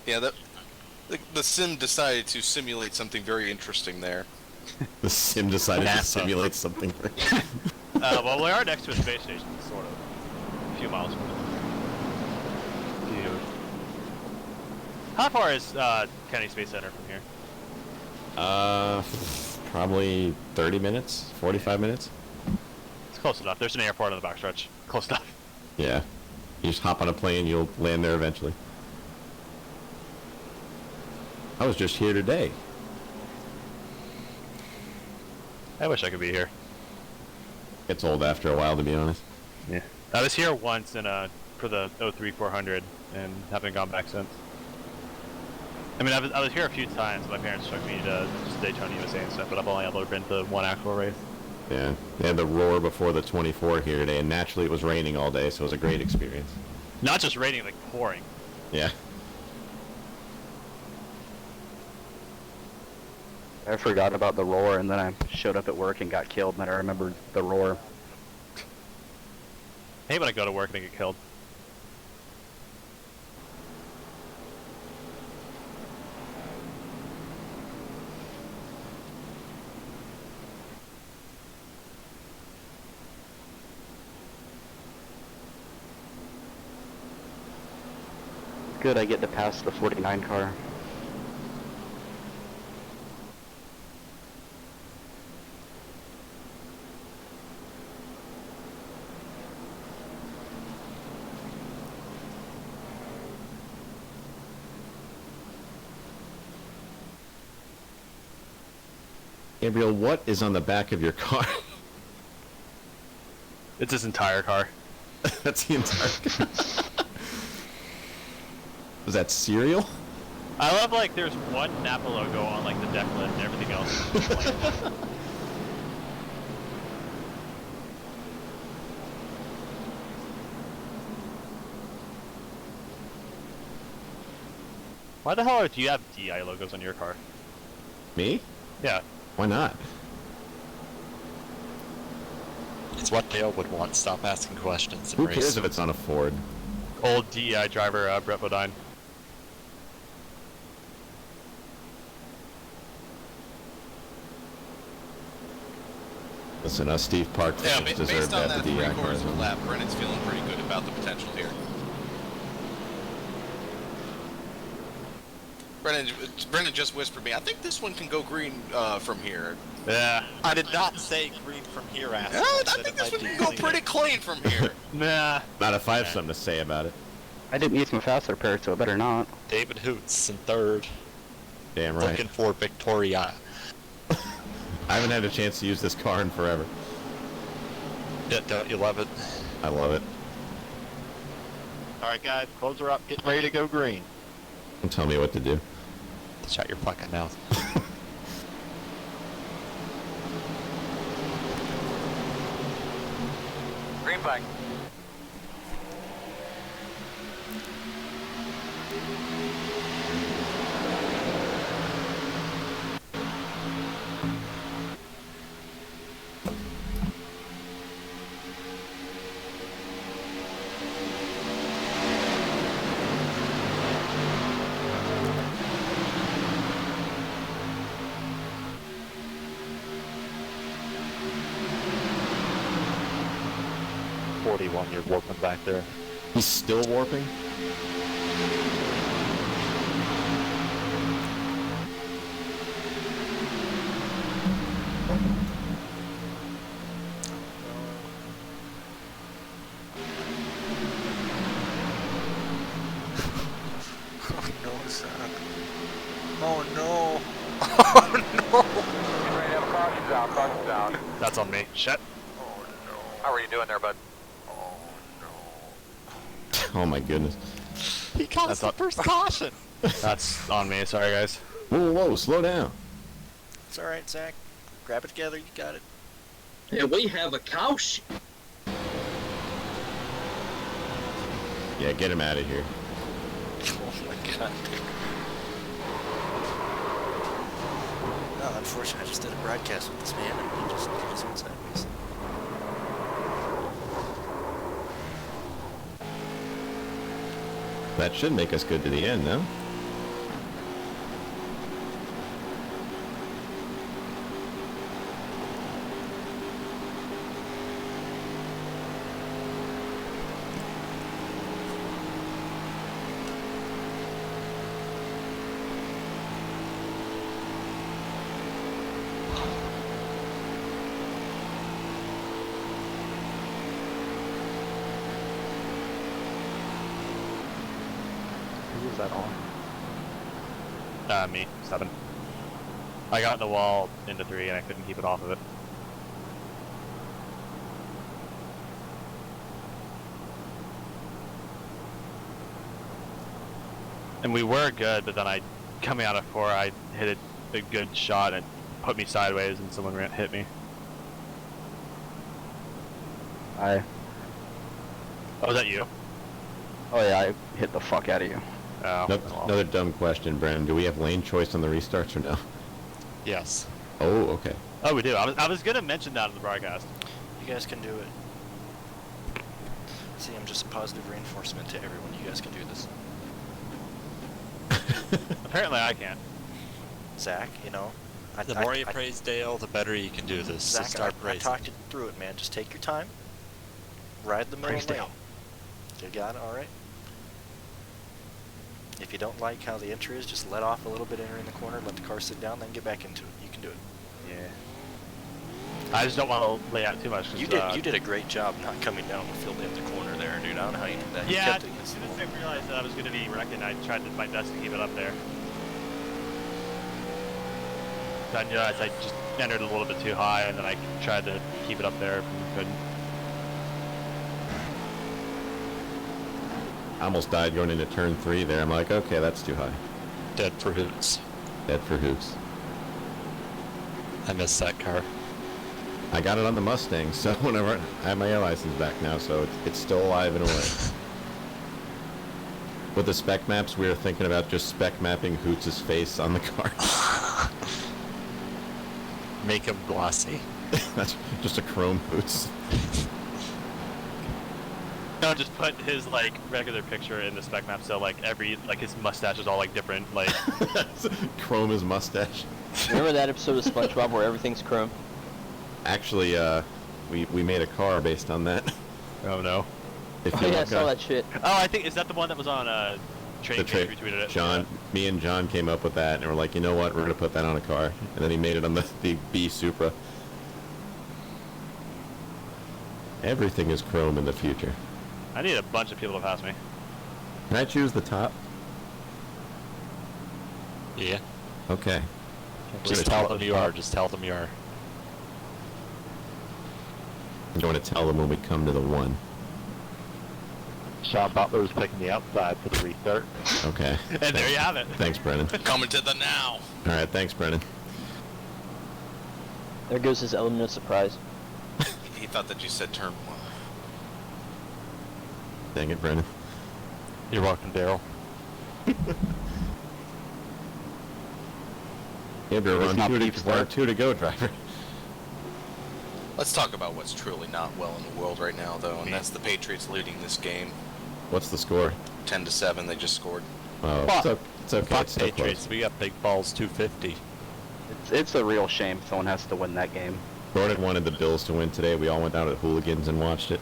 Yeah, the sim decided to simulate something very interesting there. The sim decided to simulate something. Well, we are next to a space station, sort of. A few miles from it. Dude. How far is Kennedy Space Center from here? Probably 30 minutes, 45 minutes. It's close enough. There's an airport on the backstretch. Close enough. Yeah. You just hop on a plane, you'll land there eventually. I was just here today. I wish I could be here. It's old after a while, to be honest. Yeah. I was here once for the 03 400 and haven't gone back since. I mean, I was here a few times. My parents took me to just Daytona USA and stuff, but I've only ever been to one actual race. Yeah. They had the roar before the 24 here today, and naturally it was raining all day, so it was a great experience. Not just raining, like pouring. Yeah. I forgot about the roar, and then I showed up at work and got killed, and then I remembered the roar. I hate when I go to work and I get killed. Good, I get to pass the 49 car. Gabriel, what is on the back of your car? It's his entire car. That's the entire car. Was that cereal? I love, like, there's one Napa logo on, like, the deck lid and everything else is plain. Why the hell do you have DI logos on your car? Me? Yeah. Why not? It's what Dale would want. Stop asking questions. Who cares if it's on a Ford? Old DEI driver, Brett Bodine. Listen, us Steve Park Yeah, fans deserve based to on have that the DI cars three-quarters of a on. lap, Brennan's feeling pretty good about the potential here. Brennan just whispered me, I think this one can go green from here. Yeah. I did not say green from here, asshole. Yeah, I think this one can go pretty clean from here. Nah. Not if I have something to say about it. I didn't use my faster pair, so it better not. David Hoots in third. Damn right. Looking for Victoria. I haven't had a chance to use this car in forever. Yeah, don't you love it? I love it. All right, guys, close her up. Get ready to go green. Don't tell me what to do. Shut your fucking mouth. Green flag. You're warping back there. He's still warping? Oh no, Zach. Oh no. Oh no. Get ready to have caution down, caution down. That's on me. Shit. Oh no. How are you doing there, bud? Oh my goodness. He caused the first caution. That's on me. Sorry, guys. Whoa, whoa, slow down. It's alright, Zach. Grab it together, you got it. Yeah, we have a cow sheep. Yeah, get him out of here. Oh my god. No, unfortunately, I just did a broadcast with this man and he just went sideways. That should make us good to the end, no? Who was that on? Me. 7. I got in the wall into 3 and I couldn't keep it off of it. And we were good, but then coming out of 4, I hit a good shot and put me sideways and someone hit me. Oh, was that you? Oh yeah, I hit the fuck out of you. Oh. Another dumb question, Brandon. Do we have lane choice on the restarts or no? Yes. Oh, okay. Oh, we do. I was gonna mention that in the broadcast. You guys can do it. See, I'm just a positive reinforcement to everyone. You guys can do this. Apparently I can't. Zach, you know. The more you praise Dale, the better you can do this. Zach, So start I praising. talked you through it, man. Just take your time. Ride the middle Praise lane. Dale. You got it, alright? If you don't like how the entry is, just let off a little bit entering the corner, let the car sit down, then get back into it. You can do it. Yeah. I just don't want to lay out too much. You did a great job not coming down the field in the corner there, dude. I don't know how you did that. You Yeah, kept as it against soon the as wall. I realized that I was going to be wrecked, I tried my best to keep it up there. I realized I just entered a little bit too high, and then I tried to keep it up there, and couldn't. I almost died going into turn 3 there. I'm like, okay, that's too high. Dead for hoots. Dead for hoots. I missed that car. I got it on the Mustang, so whenever I have my air license back now, so it's still alive and away. With the spec maps, we were thinking about just spec mapping Hoots' face on the car. Make him glossy. That's just a chrome Hoots. No, just put his like regular picture in the spec map, so like his mustache is all like different, like Chrome his mustache. Remember that episode of SpongeBob where everything's chrome? Actually, we made a car based on that. Oh no. If Oh you yeah, I look saw up- that shit. Oh, I think is that the one that was on Train Cage retweeted it. John, me and John came up with that, and we're like, you know what, we're gonna put that on a car, and then he made it on the B Supra. Everything is chrome in the future. I need a bunch of people to pass me. Can I choose the top? Yeah. Okay. Just tell them you are. Just tell them you are. I'm going to tell them when we come to the 1. Sean Butler's picking the outside for the restart. Okay. And there you have it. Thanks, Brennan. Coming to the now. All right, thanks, Brennan. There goes his element of surprise. He thought that you said turn 1. Dang it, Brennan. You're welcome, Daryl. Yeah, we're on 2 to go, driver. Let's talk about what's truly not well in the world right now, though, and that's the Patriots leading this game. What's the score? 10-7. They just scored. Oh, it's okay. Fuck It's still Patriots. close. We got big balls 250. It's a real shame someone has to win that game. Gordon wanted the Bills to win today. We all went out at Hooligans and watched it,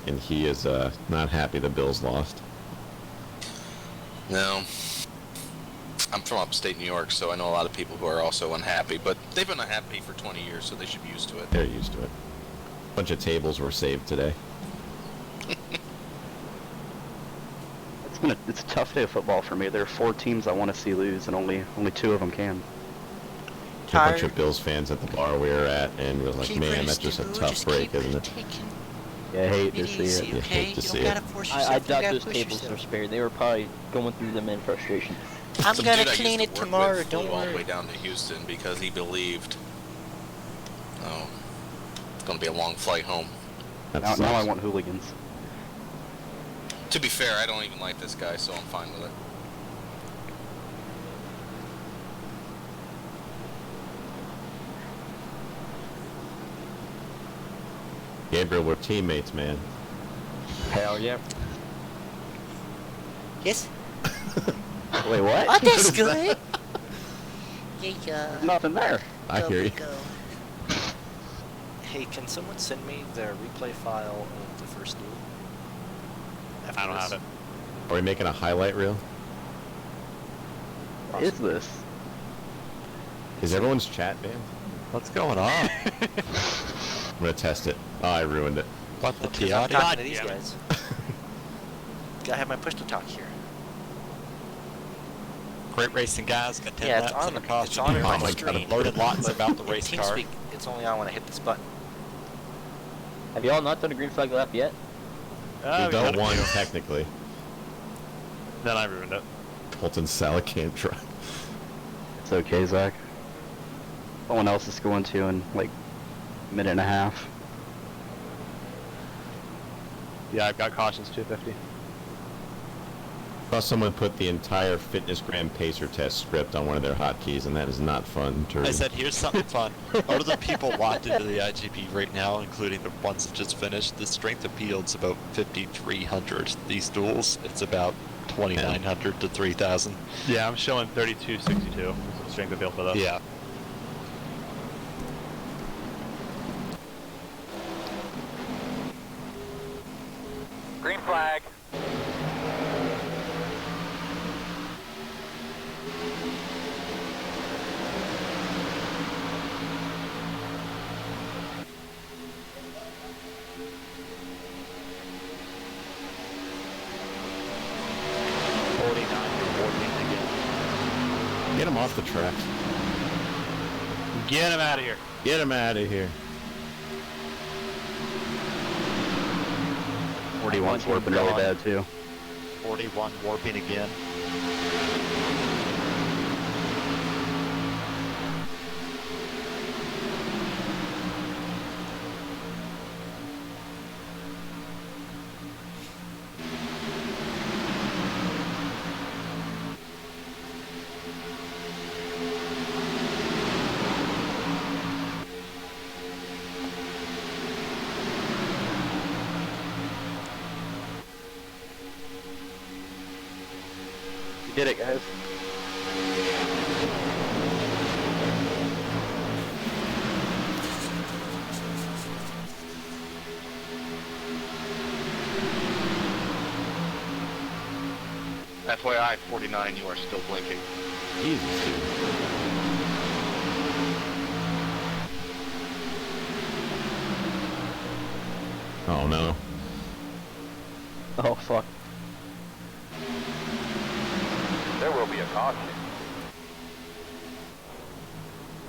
and he is not happy the Bills lost. No. I'm from upstate New York, so I know a lot of people who are also unhappy, but they've been unhappy for 20 years, so they should be used to it. They're used to it. A bunch of tables were saved today. It's a tough day of football for me. There are 4 teams I want to see lose, and only 2 of them can. A bunch of Bills fans at the bar we were at, and we was like, man, that's just a tough break, isn't it? Yeah, I hate to see it. You hate to see it. I doubt those tables are spared. They were probably going through them in frustration. I'm gonna clean it tomorrow, don't worry. All the way down to Houston because he believed, oh, it's gonna be a long flight home. Now I want Hooligans. To be fair, I don't even like this guy, so I'm fine with it. Gabriel, we're teammates, man. Hell yeah. Yes? Wait, what? Oh, that's good. Yeah. Nothing there. I hear you. Hey, can someone send me the replay file of the first duel? I don't have it. Are we making a highlight reel? What is this? Is everyone's chat banned? What's going on? I'm gonna test it. Oh, I ruined it. What the I'm Tiati? talking to these guys. Gotta have my push to talk here. Great racing, guys. Got 10 Yeah, laps it's in on. the costume. It's on in my Got screen. loaded lots about the race car. TeamSpeak, it's only on when I hit this button. Have y'all not done a green flag lap yet? We've done one, technically. Then I ruined it. Colton Salakamp truck. It's okay, Zach. Someone else is going to in like a minute and a half. Yeah, I've got cautions 250. Saw someone put the entire FitnessGram Pacer test script on one of their hotkeys, and that is not fun to read. I said, here's something fun. Out of the people locked into the IGB right now, including the ones that just finished, the strength of field's about 5,300. These duels, it's about 2,900 to 3,000. Yeah, I'm showing 3262 strength of field for those. Yeah. Green flag. Get him off the track. Get him out of here. Get him out of here. 41's warping really bad too. 41 warping again. You did it, guys. FYI, 49, you are still blinking. Jesus, dude. Oh no. Oh fuck. There will be a caution.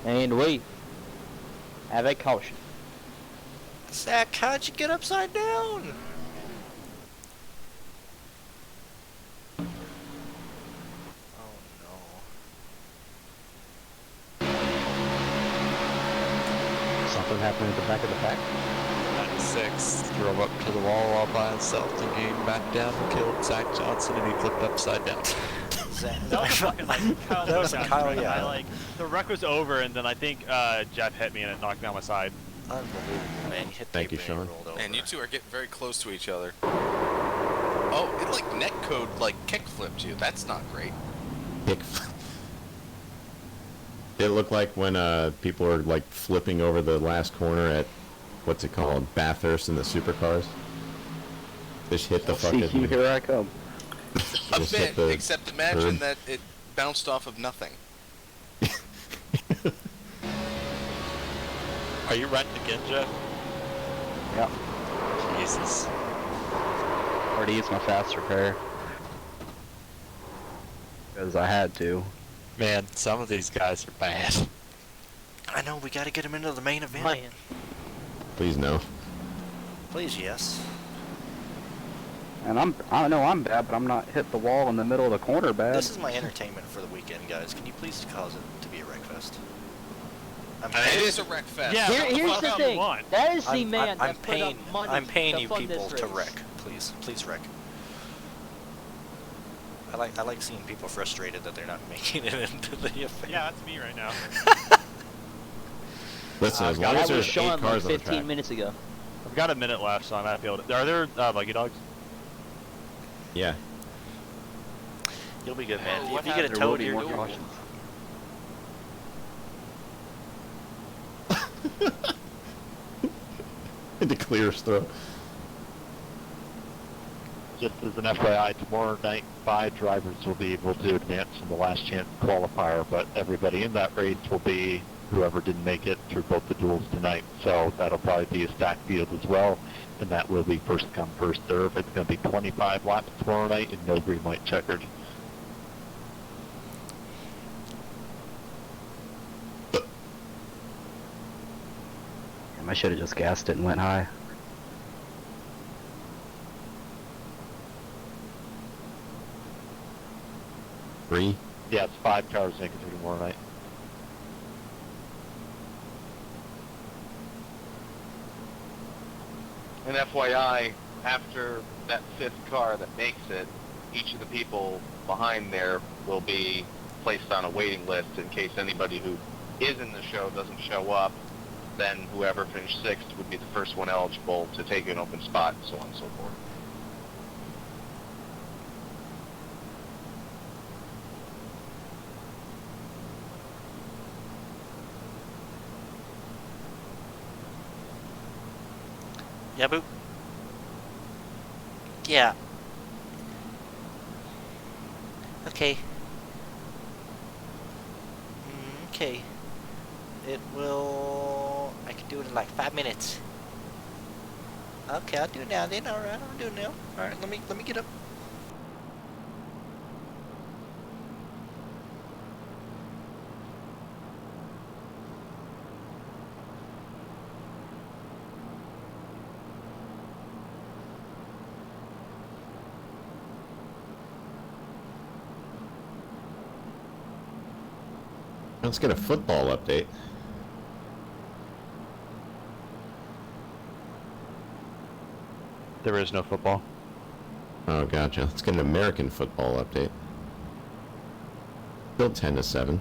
And we have a caution. Zach, how'd you get upside down? Something happened at the back of the pack. 96 drove up to the wall all by himself and came back down and killed Zach Johnson, and he flipped upside down. That was a fucking like Kyle. That was a Kyle, yeah. I like the wreck was over, and then I think Jeff hit me and it knocked me on my side. Unbelievable, man. You hit Thank you, Sean. And you two are getting very close to each other. Oh, it like netcode like kick flipped you. That's not great. It looked like when people are like flipping over the last corner at what's it called, Bathurst in the supercars. Just hit the fucking. CQ, here I come. A bit, except imagine that it bounced off of nothing. Are you renting again, Jeff? Yep. Jesus. Already used my fast repair. Because I had to. Man, some of these guys are bad. I know, we gotta get him into the main event. Man. Please no. Please, yes. And I know I'm bad, but I'm not hit the wall in the middle of the corner bad. This is my entertainment for the weekend, guys. Can you please cause it to be a wreck fest? It is a wreck fest. Yeah, Here's the thing. That is the man I'm that put paying, up money I'm paying to you fund people this to race. wreck. Please wreck. I like seeing people frustrated that they're not making it into the event. Yeah, that's me right now. Listen, as long as That was there's 8 Sean like cars on the 15 track. minutes ago. I've got a minute left, so I might be able to. Are there buggy dogs? Yeah. You'll be good, man. What If you get a happened? There will toad, be you're more doing. cautions. To clear his throat. Just as an FYI, tomorrow night 5 drivers will be able to advance in the last chance qualifier, but everybody in that race will be whoever didn't make it through both the duels tonight. So that'll probably be a stacked field as well, and that will be first come, first serve. It's going to be 25 laps tomorrow night and no green, white, checkered. I should have just gassed it and went high. Three? Yeah, it's 5 cars making it tomorrow night. And FYI, after that 5th car that makes it, each of the people behind there will be placed on a waiting list in case anybody who is in the show doesn't show up. Then whoever finished 6th would be the first one eligible to take an open spot, and so on and so forth. Yeah, boop. Yeah. Okay. Okay. It will... I can do it in like 5 minutes. Okay, I'll do it now then. Alright, I'll do it now. Alright, let me get up. Let's get a football update. There is no football. Oh, gotcha. Let's get an American football update. Still 10-7.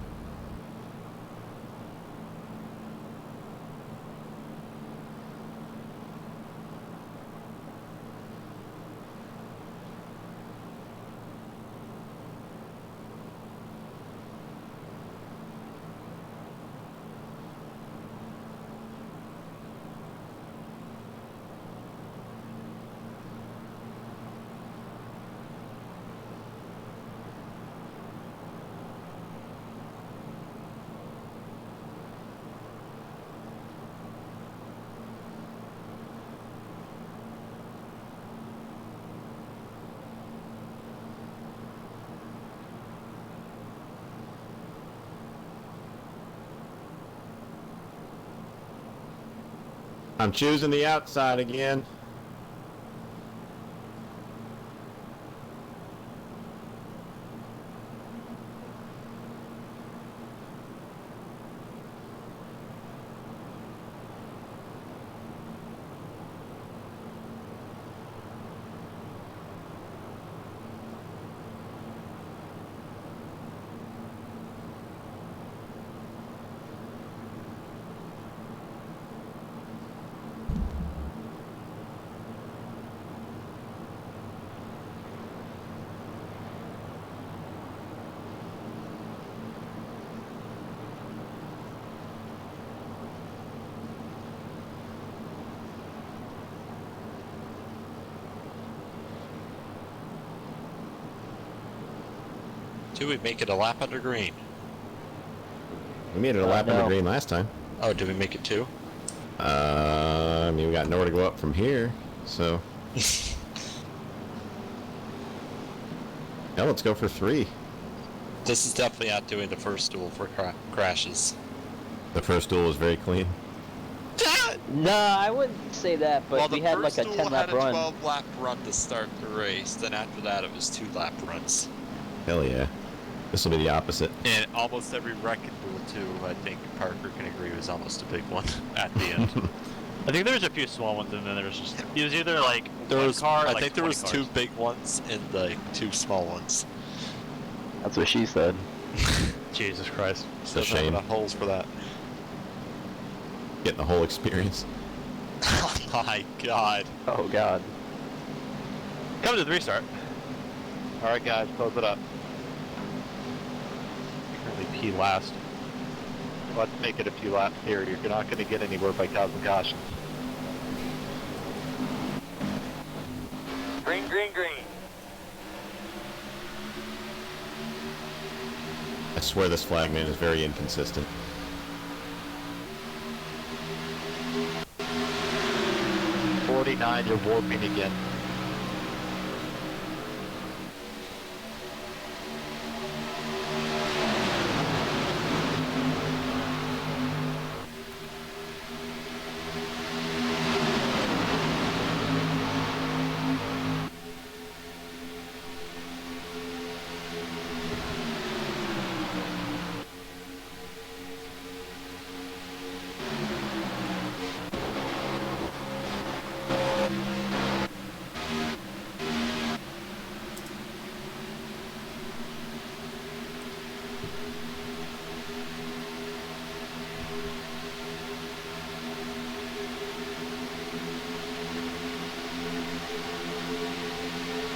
I'm choosing the outside again. Do we make it a lap under green? We made it a lap under green last time. Oh, did we make it 2? I mean, we got nowhere to go up from here, so. Yeah, let's go for 3. This is definitely not doing the first duel for crashes. The first duel was very clean. No, I wouldn't say that, but we had like a 10-lap run. Well, the first duel had a 12-lap run to start the race. Then after that, it was 2-lap runs. Hell yeah. This will be the opposite. And almost every wrecking duel, too, I think Parker can agree, was almost a big one at the end. I think there was a few small ones, and then there was just it was either like I think there was 2 big ones and like 2 small ones. That's what she said. Jesus Christ. It's a shame. Enough holes for that. Getting the whole experience. Oh my god. Oh god. Come to the restart. Alright guys, close it up. Currently P last. Let's make it a few laps here. You're not going to get anywhere by causing cautions. Green, green, green. I swear this flagman is very inconsistent. .49, you're warping again.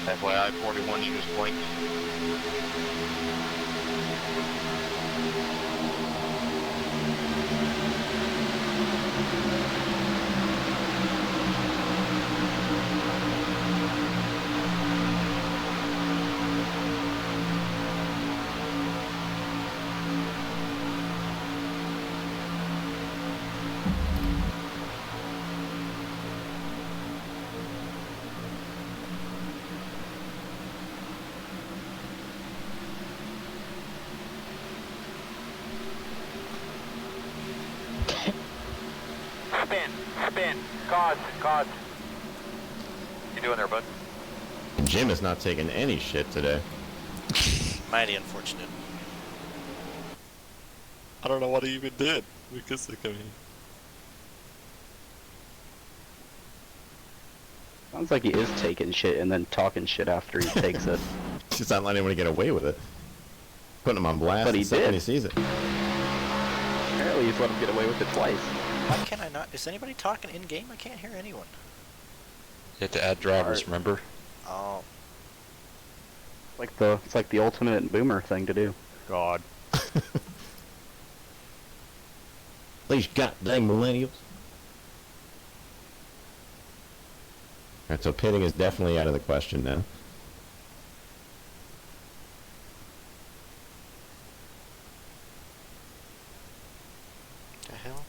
FYI, 41 shoes blinked. Spin. Cause. You doing there, bud? Jim is not taking any shit today. Mighty unfortunate. I don't know what he even did because of me. Sounds like he is taking shit and then talking shit after he takes it. He's not letting anyone get away with it. Putting him on blast But he the second did. he sees it. Apparently he's let him get away with it twice. Why can I not? Is anybody talking in game? I can't hear anyone. You have to add drivers, remember? Oh. It's like the ultimate boomer thing to do. God. These goddamn millennials. Alright, so pitting is definitely out of the question now. The hell?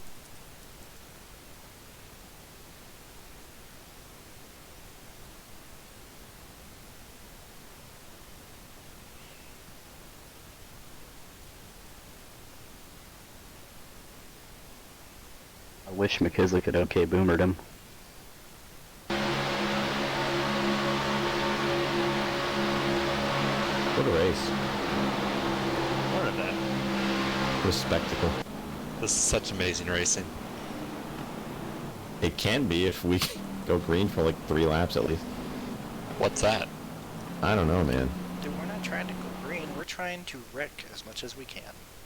I wish McKissick had okay boomered him. What a race. What an event. What a spectacle. This is such amazing racing. It can be if we go green for like 3 laps at least. What's that? I don't know, man. Dude, we're not trying to go green. We're trying to wreck as much as we can.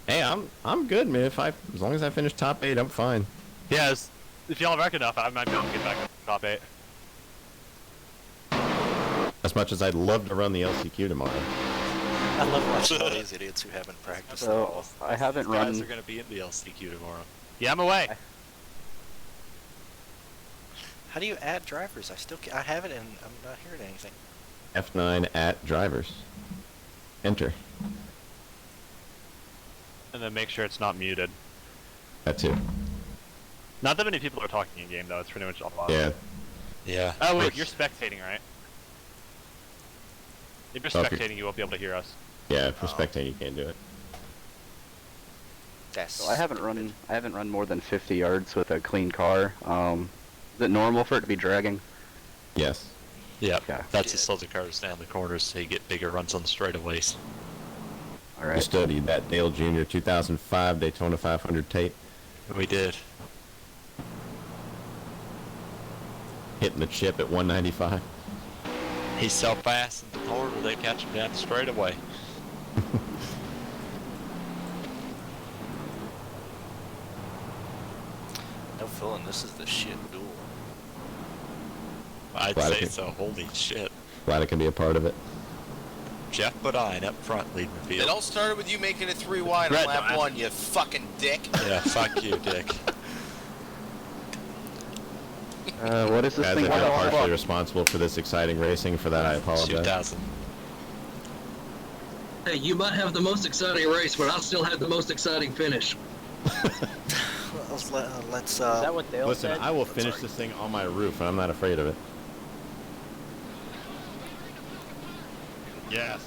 Hey, I'm good, man. As long as I finish top 8, I'm fine. Yeah, if y'all wreck enough, I might be able to get back up to top 8. As much as I'd love to run the LCQ tomorrow. I love watching all these idiots who haven't practiced at all. I haven't These guys run. are going to be in the LCQ tomorrow. Yeah, I'm away. How do you add drivers? I have it and I'm not hearing anything. F9 at drivers. Enter. And then make sure it's not muted. That too. Not that many people are talking in game though. It's pretty much all audio. Yeah. Yeah. Oh wait, you're spectating, right? If you're Oh, if you're- spectating, you won't be able to hear us. Yeah, if you're spectating, you can't do it. So I haven't run more than 50 yards with a clean car. Is it normal for it to be dragging? Yes. Yeah. Okay. That's the slow the cars down the corners so you get bigger runs on the straightaways. All We right. studied that Dale Jr. 2005 Daytona 500 tape. We did. Hitting the chip at 195. He's so fast in the corner, they catch him down the straightaway. No feeling this is the shit duel. I'd Glad I say can- so. Holy shit. Glad I can be a part of it. Jeff Bodine up front leading the It field. all started with you making it 3 wide Red on lap dot. 1, you fucking dick. Yeah, fuck you, Dick. What is this Guys, thing? I feel partially responsible for this exciting racing. For that, I apologize. 2000. Hey, you might have the most exciting race, but I'll still have the most exciting finish. Let's Is that what Dale Listen, said? I will finish this thing on my roof, and I'm not afraid of it. Yes.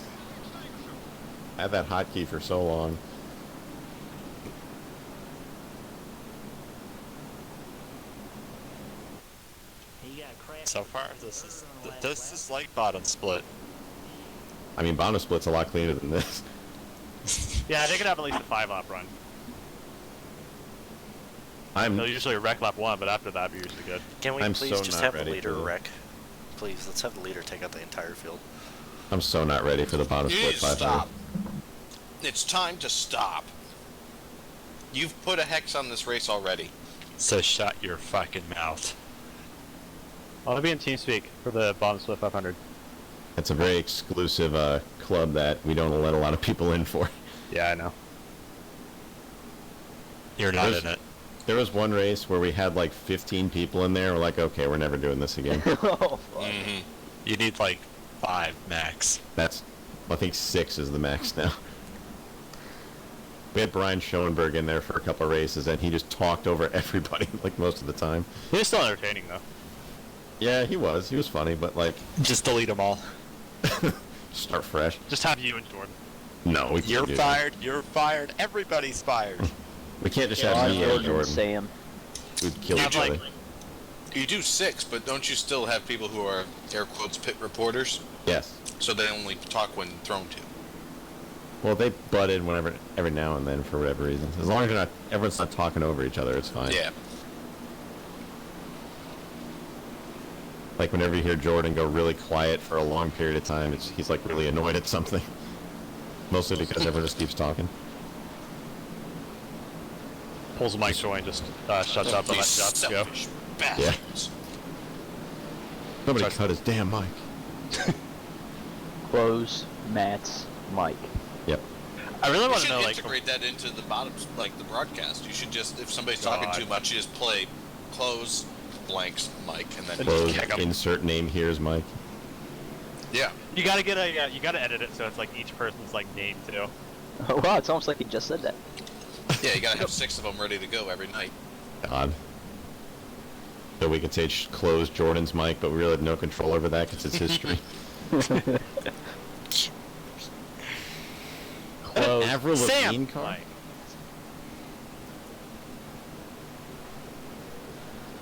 I had that hotkey for so long. So far, this is like bottom split. I mean, bottom split's a lot cleaner than this. Yeah, they could have at least a 5-lap run. They'll usually wreck lap 1, but after that, we're usually good. Can we I'm please so just not have the ready leader for this. wreck? Please, let's have the leader take out the entire field. I'm so not ready for the bottom You split need to 500. stop. It's time to stop. You've put a hex on this race already. So shut your fucking mouth. I'll be in TeamSpeak for the bottom split 500. It's a very exclusive club that we don't let a lot of people in for. Yeah, I know. You're not in it. There was one race where we had like 15 people in there. We're like, okay, we're never doing this again. Oh, fuck. You need like 5 max. That's, I think 6 is the max now. We had Brian Schoenberg in there for a couple of races, and he just talked over everybody like most of the time. He was still entertaining though. Yeah, he was. He was funny, but like, Just delete them all. start fresh. Just have you and Jordan. No, we can't You're do fired. You're fired. Everybody's fired. that. We can't just Yeah, have me and Jordan, Jordan. Sam. We'd kill Have each other. like You do 6, but don't you still have people who are, air quotes, pit reporters? Yes. So they only talk when thrown to. Well, they butt in every now and then for whatever reason. As long as everyone's not talking over each other, it's fine. Yeah. Like whenever you hear Jordan go really quiet for a long period of time, he's like really annoyed at something. Mostly because everyone just keeps talking. Pulls the mic away and just shuts up and lets shots go. Yeah. Nobody cut his damn mic. Close Matt's mic. Yep. I really want to know, You like, should integrate that into the bottom, like the broadcast. You should just, if somebody's talking too much, you just play close blanks mic and then Close, just kick 'em. insert name here is Mike. Yeah. you gotta get a, you gotta edit it so it's like each person's like name too. Oh wow, it's almost like he just said that. Yeah, you gotta have 6 of them ready to go every night. God. So we could say close Jordan's mic, but we really have no control over that because it's history. Avril Lavigne car? Mike.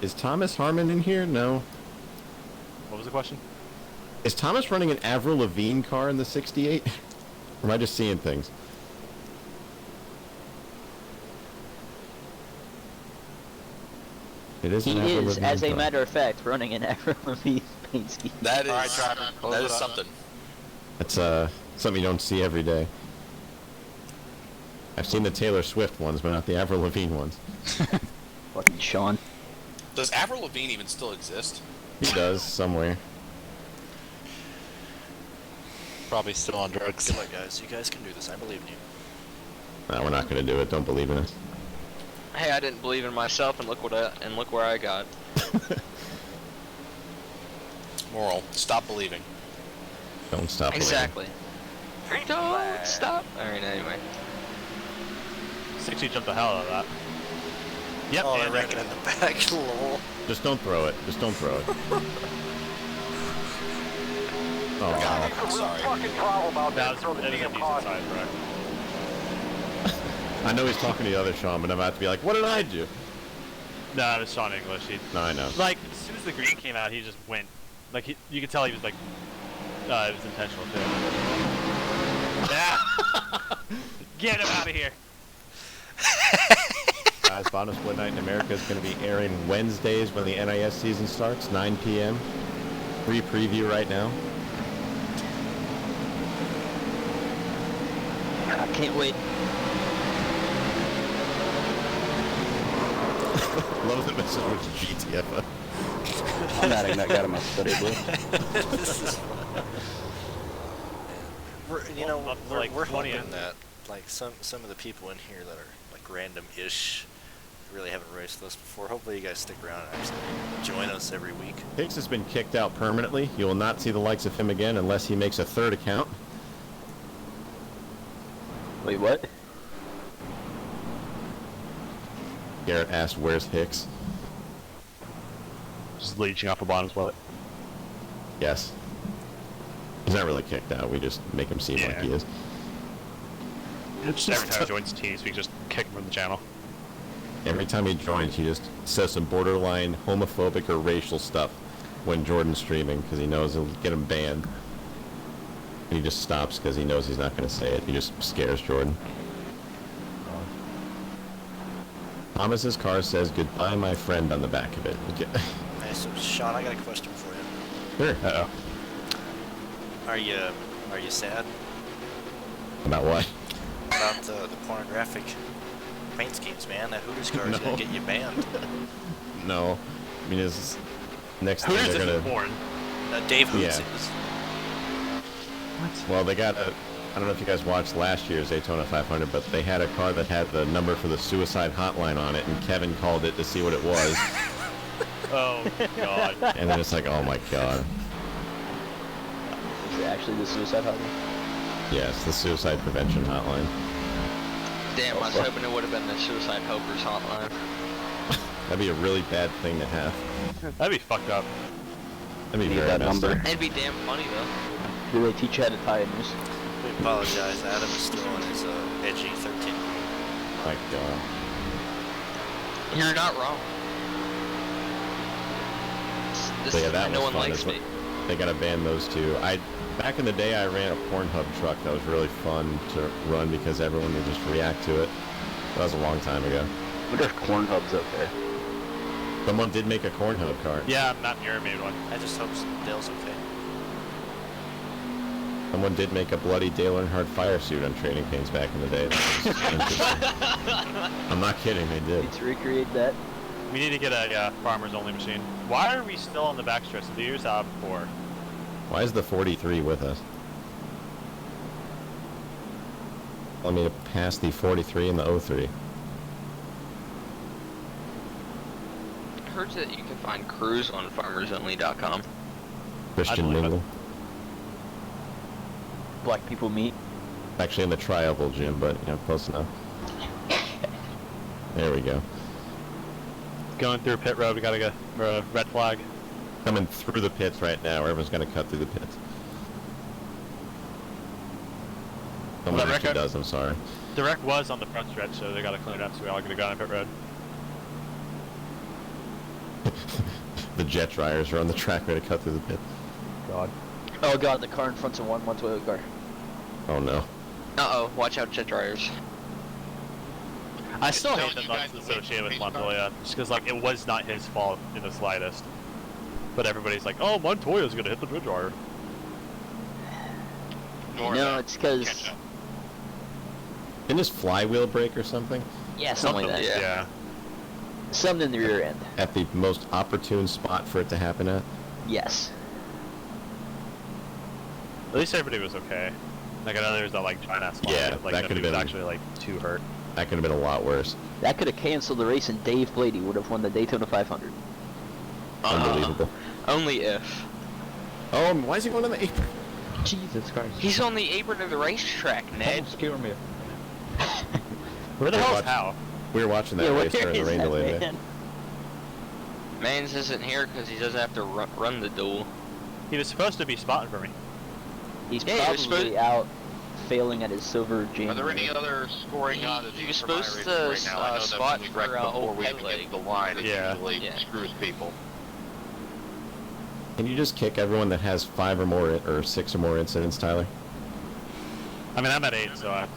Is Thomas Harmon in here? No. What was the question? Is Thomas running an Avril Lavigne car in the 68? Or am I just seeing things? It is He an Avril is, Lavigne as a car. matter of fact, running an Avril Lavigne paint scheme. That is, All right, Travis, close that it is up. something. That's something you don't see every day. I've seen the Taylor Swift ones, but not the Avril Lavigne ones. Fucking Sean. Does Avril Lavigne even still exist? He does, somewhere. Probably still on drugs. Good luck, guys. You guys can do this. I believe in you. No, we're not going to do it. Don't believe in us. Hey, I didn't believe in myself, and look where I got. Moral: stop believing. Don't stop Exactly. Don't stop. Alright, anyway. 60 jumped the hell out of that. Yep. Oh, and they're wrecking in the back. Lol. believing. Just don't throw it. Just don't throw it. Oh, I'm sorry. That was a decent size wreck. I know he's talking to the other Sean, but I'm about to be like, what did I do? No, it was Sean English. He, No, I know. like, as soon as the green came out, he just went. Like, you could tell he was like, it was intentional too. Yeah. Get him out of here. Guys, Bottom Split Night in America is going to be airing Wednesdays when the NIS season starts, 9 p.m. Free preview right now. I can't wait. Love the message with GTFO. I'm adding that guy to my study list. We're Funny. hoping that like some of the people in here that are like random-ish, really haven't raced with us before. Hopefully, you guys stick around and actually join us every week. Hicks has been kicked out permanently. You will not see the likes of him again unless he makes a third account. Wait, what? Garrett asked, where's Hicks? Just leeching off a bottom split. Yes. He's not really kicked out. We just make him seem like he is. Just every time he joins teams, we just kick him from the channel. Every time he joins, he just says some borderline homophobic or racial stuff when Jordan's streaming because he knows it'll get him banned. And he just stops because he knows he's not going to say it. He just scares Jordan. Thomas's car says, "Goodbye, my friend," on the back of it. Okay. Hey, so Sean, I got a question for you. Sure. Uh-oh. Are you sad About what? about the pornographic paint schemes, man? That Hooters car is gonna get you banned. No. I mean, it's next thing Hooters they're isn't going to... porn. Dave Hoots Yeah. is. Well, they got a... I don't know if you guys watched last year's Daytona 500, but they had a car that had the number for the suicide hotline on it, and Kevin called it to see what it was. Oh, God. And then it's like, oh my God. Is it actually the suicide hotline? Yes, the suicide prevention hotline. Damn, I was hoping it would have been the Suicide Hopers hotline. That'd be a really bad thing to have. That'd be fucked up. That'd be Need very that messed number. up. It'd be damn funny though. Do they teach you how to tie a noose? We apologize. Adam is still on his edgy 13. My God. You're not wrong. This So yeah, is why that no was one fun. likes me. They gotta ban those two. Back in the day, I ran a Pornhub truck that was really fun to run because everyone would just react to it. That was a long time ago. I wonder if Cornhub's okay. Someone did make a Cornhub car. Yeah, Matt Muir made one. I just hope Dale's okay. Someone did make a bloody Dale Earnhardt fire suit on Trading Pains back in the day. That was interesting. I'm not kidding, they did. To recreate that. We need to get a farmers only machine. Why are we still on the backstretch? The years out before. Why is the 43 with us? Want me to pass the 43 and the 03. I heard that you can find Cruz on farmersonly.com. Christian Mingle. Black people meet. Actually in the tri-oval gym, but yeah, close enough. There we go. Going through pit road, we gotta go red flag. Coming through the pits right now. Everyone's gonna cut through the pits. Someone actually does, I'm sorry. The wreck was on the front stretch, so they gotta clean it up, so we all gotta go on pit road. The jet dryers are on the track ready to cut through the pit. God. Oh god, the car in front's a 1-1 Toyota car. Oh no. Uh-oh, watch out, jet dryers. I still hate that that's associated with Montoya, just because like it was not his fault in the slightest. But everybody's like, oh, Montoya's gonna hit the jet dryer. No, it's because... Didn't his flywheel break or something? Yeah, something like that. Yeah. Something in the rear end. At the most opportune spot for it to happen at? Yes. At least everybody was okay. Like I know there was that like giant ass Yeah, like that could have been actually like too hurt. That could have been a lot worse. That could have canceled the race and Dave Blady would have won the Daytona 500. Unbelievable. Only if. Oh, why is he going on the apron? Jesus Christ. He's on the apron of the racetrack, Ned. Scare me. Where the hell is Hal? We were watching that race during the rain delay day. Mans isn't here because he doesn't have to run the duel. He was supposed to be spotting for me. He's Yeah, he was probably out failing at his silver January. Are there any other scoring oddities he was from supposed iRacing to right now? I know that spot when we for, wreck before old we head even leg. get to the line, it Yeah. usually screws people. Can you just kick everyone that has 5 or more or 6 or more incidents, Tyler? I mean, I'm at 8, so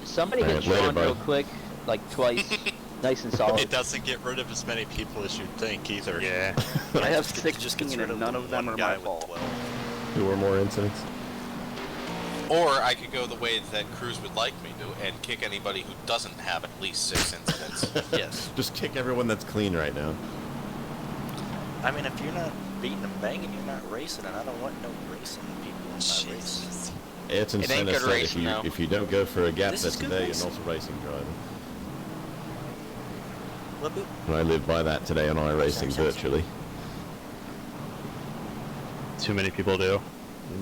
Somebody hit Sean real quick, like twice, nice and solid. It doesn't get rid of as many people as you'd think either. Yeah. I have 16 and none of them are my fault. 2 or more incidents? Or I could go the way that Cruz would like me to and kick anybody who doesn't have at least 6 incidents. Yes. Just kick everyone that's clean right now. I mean, if you're not beating and banging, you're not racing, and I don't want no racing people in my race. It's It ain't good racing, though. if you don't go for a gap This that's is good today, racing. and also racing driving. Whoop-whoop. And I live by that today on iRacing virtually. Too many people do.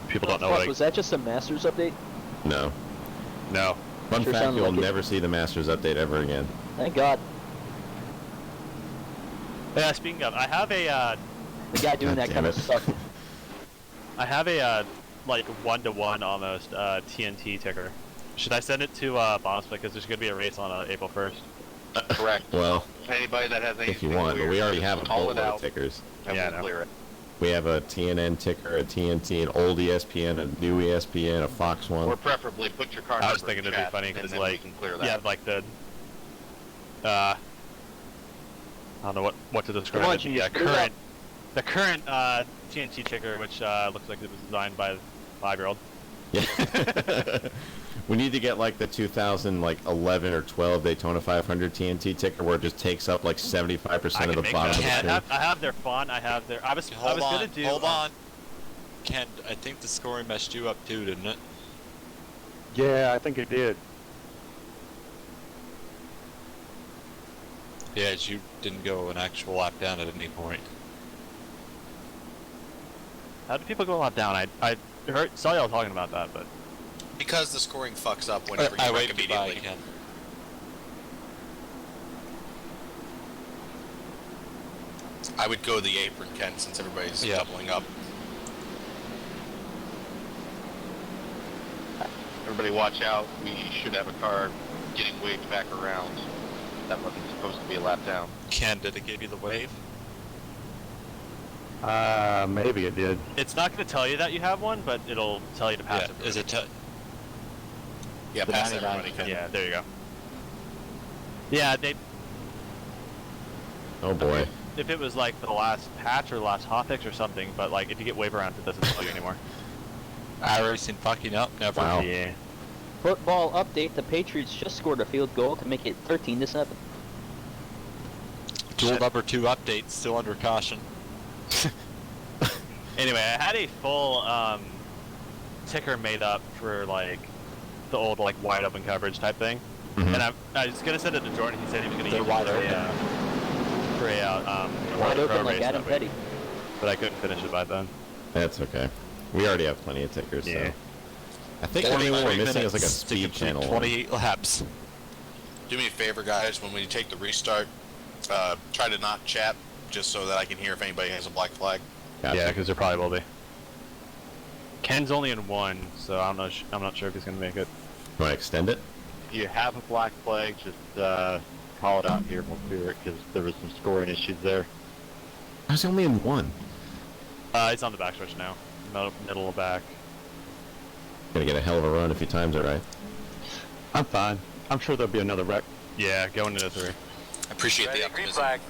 People don't know what Was that just a Masters update? No. No. Fun Sure fact, sounded you'll like it. never see the Masters update ever again. Thank God. Yeah, speaking of, I have a, The guy doing God that kind damn of it. stuff. I have a, like, 1-to-1 almost, TNT ticker. Should I send it to, Bombs because there's gonna be a race on, April 1st? Correct. Well, Anybody that has anything if you want, but we already have a call it boatload of out, tickers. and Yeah, I we'll know. clear it. We have a TNN ticker, a TNT, an old ESPN, a new ESPN, a Fox one. Or preferably put your car I was number thinking in it'd be chat, funny and because, then like, we can clear that. yeah, like the, I don't know what to describe Come on, it. Genius, Yeah, put it up. the current TNT ticker, which looks like it was designed by a 5-year-old. Yeah. We need to get like the 2011 or 12 Daytona 500 TNT ticker where it just takes up like 75% I of can the make bottom of the that. screen. I have their font. I have their. I was gonna do. Hold on. Ken, I think the scoring messed you up too, didn't it? Yeah, I think it did. Yeah, as you didn't go an actual lap down at any point. How do people go a lot down? I saw y'all talking about that, but Because the scoring fucks up whenever I you wreck waved goodbye, immediately. Ken. I would go the apron, Ken, since everybody's doubling up. Everybody watch out. We should have a car getting waved back around. That wasn't supposed to be a lap down. Ken, did it give you the wave? Maybe it did. It's not going to tell you that you have one, but it'll tell you to pass it. Is it? Yeah, pass everybody. Yeah, there you go. Yeah, they. Oh boy. If it was like the last patch or the last hotfix or something, but like if you get wave around, it doesn't tell you anymore. iRacing fucking up, never. Wow. Yeah. Football update: the Patriots just scored a field goal to make it 13-7. Duel number 2 update, still under caution. Anyway, I had a full ticker made up for like the old like wide open coverage type thing, and I was gonna send it to Jordan. He said he was gonna use it for a Wide open pro like race Adam that week. Petty. But I couldn't finish it by then. That's okay. We already have plenty of tickers, Yeah. so. I think the only one we're missing is like a speed channel. 28 laps. Do me a favor, guys. When we take the restart, try to not chat, just so that I can hear if anybody has a black flag. Gotcha. Yeah, because there probably will be. Ken's only in 1, so I'm not sure if he's gonna make it. Want to extend it? If you have a black flag, just call it out here and we'll clear it because there was some scoring issues there. I was only in 1. It's on the backstretch now. Middle of back. Gonna get a hell of a run if he times it right. I'm fine. I'm sure there'll be another wreck. Yeah, going into 3. I appreciate the optimism. Green flag.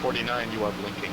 .49, you are blinking.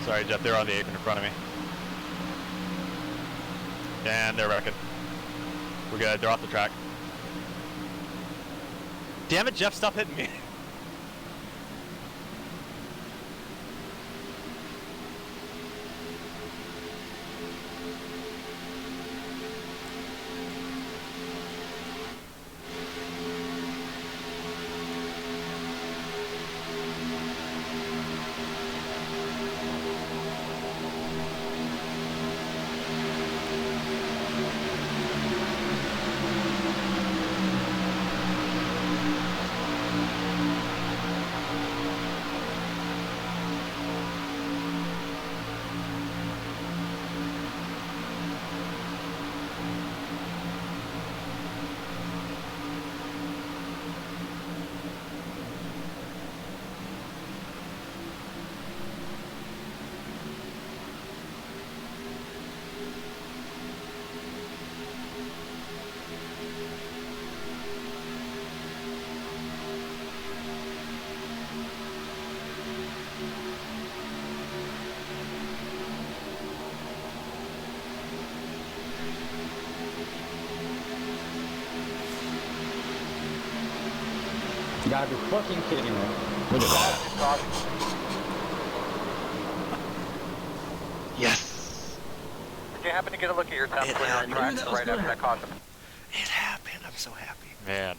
Sorry, Jeff, they're on the apron in front of me. And they're wrecking. We're good, they're off the track. Damn it, Jeff, stop hitting me. You gotta be fucking kidding me. Look at that. Yes. Did you happen to get a look at your top It 20 on happened. track right after that caution? It happened. I'm so happy. Man,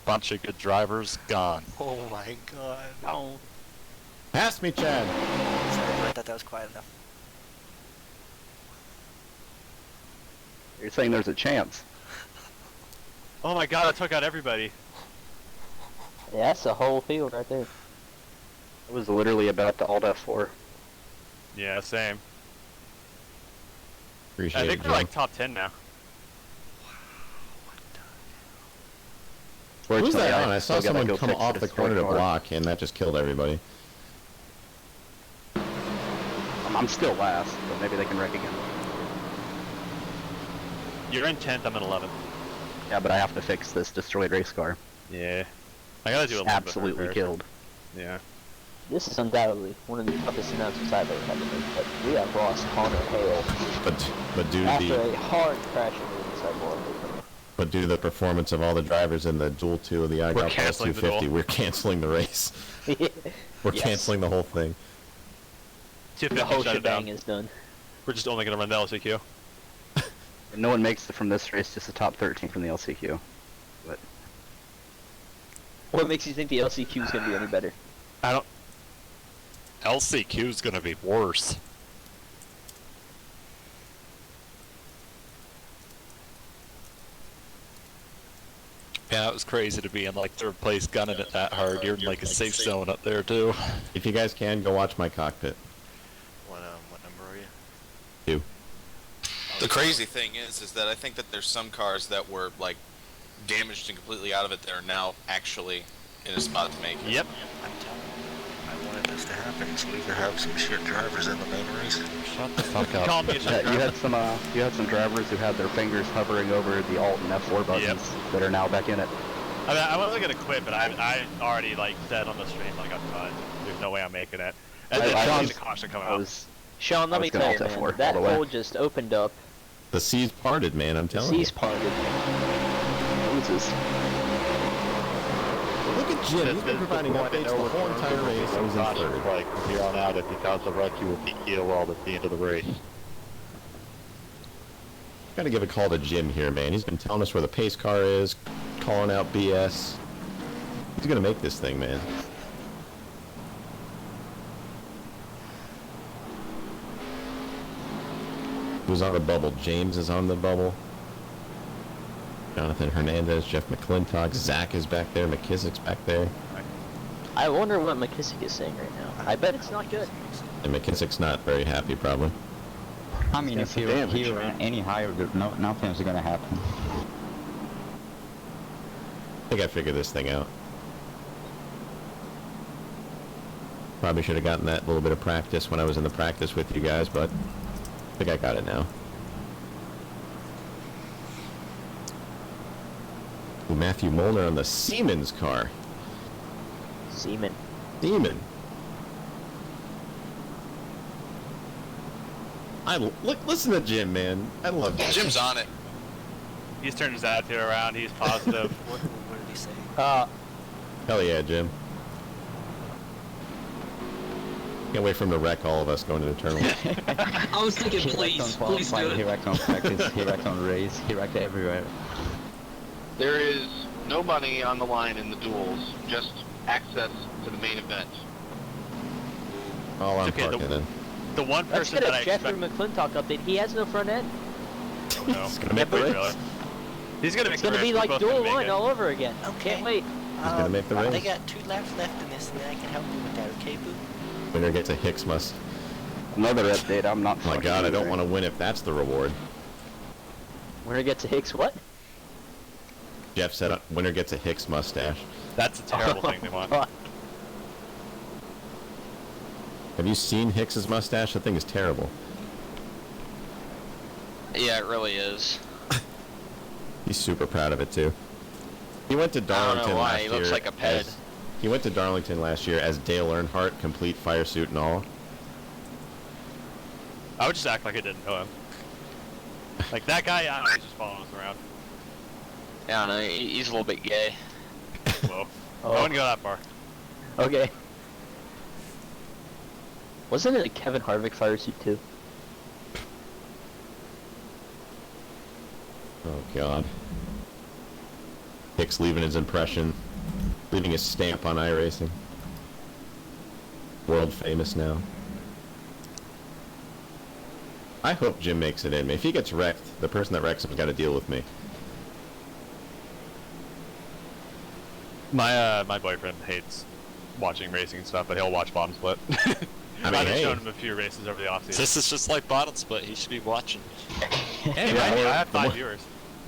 bunch of good drivers gone. Oh my god. No. Pass me, Chad. Sorry, I thought that was quiet enough. You're saying there's a chance. Oh my god, I took out everybody. Yeah, that's the whole field right there. I was literally about to alt F4. Yeah, same. Appreciate I think it, they're Jim. like top 10 now. Who's that Fortunately, on? I saw still gotta someone go come fix off the this corner to car. block, and that just killed everybody. I'm still last, but maybe they can wreck again. You're in 10th, I'm in 11th. Yeah, but I have to fix this destroyed race car. Yeah. I gotta do a little Absolutely bit of killed. Yeah. This is undoubtedly one of the toughest announcements I've ever had to make, but we have lost Connor Hale But due to after the a hard crash in the inside wall. due to the performance of all the drivers in the Duel 2 of the We're iGolf canceling the 250, duel. we're canceling the race. We're Yes. canceling the whole thing. The whole shebang is done. We're just only gonna run the LCQ. No one makes it from this race, just the top 13 from the LCQ. But What makes you think the LCQ is going to be any better? I don't. LCQ's gonna be worse. Yeah, it was crazy to be in like third place gunning it that hard. You're in like a safe zone up there too. If you guys can, go watch my cockpit. What number are you? 2. The crazy thing is that I think that there's some cars that were like damaged and completely out of it that are now actually in a spot to make it. Yep. I'm telling you. I wanted this to happen so we could have some shit drivers in the main race. Shut the fuck up. Call me a you had some drivers who had their fingers hovering over the Alt and F4 buttons that are now back in it. I mean, I wasn't gonna quit, but I already like said on the stream like I'm done. There's no way I'm making it. And then I see the caution coming out. Sean, let me tell you, man, that hole just opened up. The seas parted, man, I'm telling you. Seas parted. Loses. Look at Jim, he's been providing updates the whole entire race. He was in third. Like, from here on out, if you cause a wreck, you will be KOL at the end of the race. Gotta give a call to Jim here, man. He's been telling us where the pace car is, calling out BS. He's gonna make this thing, man. Who's on the bubble? James is on the bubble. Jonathan Hernandez, Jeff McClintock, Zach is back there, McKissick's back there. I wonder what McKissick is saying right now. I bet it's not good. And McKissick's not very happy, probably. I mean, if he ran any higher, nothing's gonna happen. I think I figured this thing out. Probably should have gotten that little bit of practice when I was in the practice with you guys, but I think I got it now. Ooh, Matthew Molnar on the Siemens car. Seaman. Seaman. Listen to Jim, man. I love Jim. Jim's on it. He's turned his attitude around. He's positive. What did he say? Hell yeah, Jim. Can't wait for him to wreck all of us going to the tournament. I was thinking, please do it. He wrecked on practice, he wrecked on race, he wrecked everywhere. There is no money on the line in the duels, just access to the main event. Oh, I'm Okay, parking then. The one Let's person get that I a Jeffrey expect. McClintock update. He has no front end. Oh, no. He's gonna make the race. He's gonna make It's the going to race. be We're like both dual gonna make one it. all over again. Okay. Can't wait. He's gonna make the They race. got 2 laps left in this, and I can help you with that, okay, boo? Winner gets a Hicks must. Another update, I'm not Oh my god, I don't want to win if that's the reward. Winner gets a Hicks what? Jeff said winner gets a Hicks mustache. That's a terrible thing they want. Fuck. Have you seen Hicks's mustache? That thing is terrible. Yeah, it really is. He's super proud of it too. He went to I don't Darlington know why, last he year. looks like a ped. He went to Darlington last year as Dale Earnhardt, complete fire suit and all. I would just act like I didn't know him. Like that guy, I don't know, he's just following us around. Yeah, I don't know, he's a little bit gay. Whoa. I wouldn't go that far. Okay. Wasn't it a Kevin Harvick fire suit too? Oh god. Hicks leaving his impression, leaving his stamp on iRacing. World famous now. I hope Jim makes it in. If he gets wrecked, the person that wrecks him's got to deal with me. My boyfriend hates watching racing and stuff, but he'll watch bottom split. I mean, I've hey. shown him a few races over the offseason. This is just like bottom split. He should be watching. Hey, I have 5 viewers.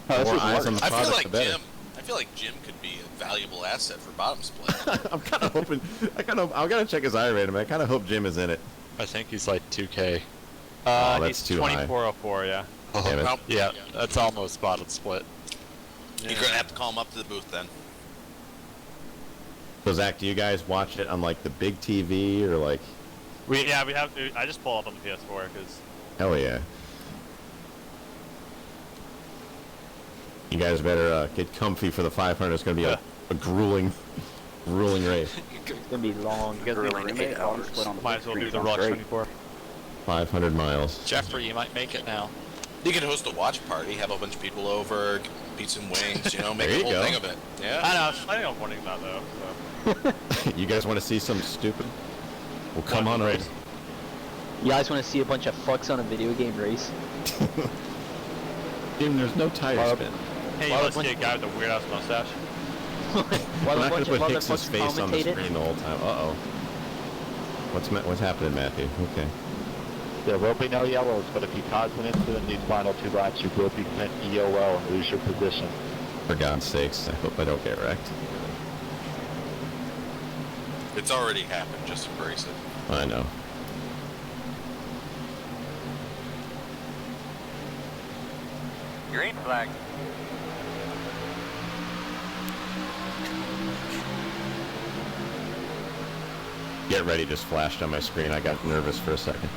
The more eyes on the I feel product, like the better. I feel like Jim could be a valuable asset for bottom split. I'm kind of hoping. I gotta check his iRating. I kind of hope Jim is in it. I think he's like 2K. Oh, that's he's too high. 2404, yeah. Damn it. Yeah, that's almost bottom split. You're gonna have to call him up to the booth then. So Zach, do you guys watch it on like the big TV or like? We have. I just pull up on the PS4 because. Hell yeah. You guys better get comfy for the 500. It's gonna be a grueling race. It's gonna be long. You guys need to remake bottom split on the Might big as well screen. do the Sounds Rock great. 24. 500 miles. Jeffrey, you might make it now. You can host a watch party, have a bunch of people over, pizza and wings, make There a you whole go. thing of it. Yeah. I know. I was planning on wanting that though. You guys want to see something stupid? Well, come on, race. You guys want to see a bunch of fucks on a video game race? Jim, there's no tire spin. Hey, you want to see a guy with a weird ass mustache? We're While not a gonna bunch of put Hicks's motherfuckers face on the commentate it? screen the whole time. Uh-oh. What's happening, Matthew? Okay. There will be no yellows, but if you cause an incident in these final 2 laps, you will be sent EOL and lose your position. For God's sakes, I hope I don't get wrecked. It's already happened, just embrace it. I know. Green flag. Get ready just flashed on my screen. I got nervous for a second.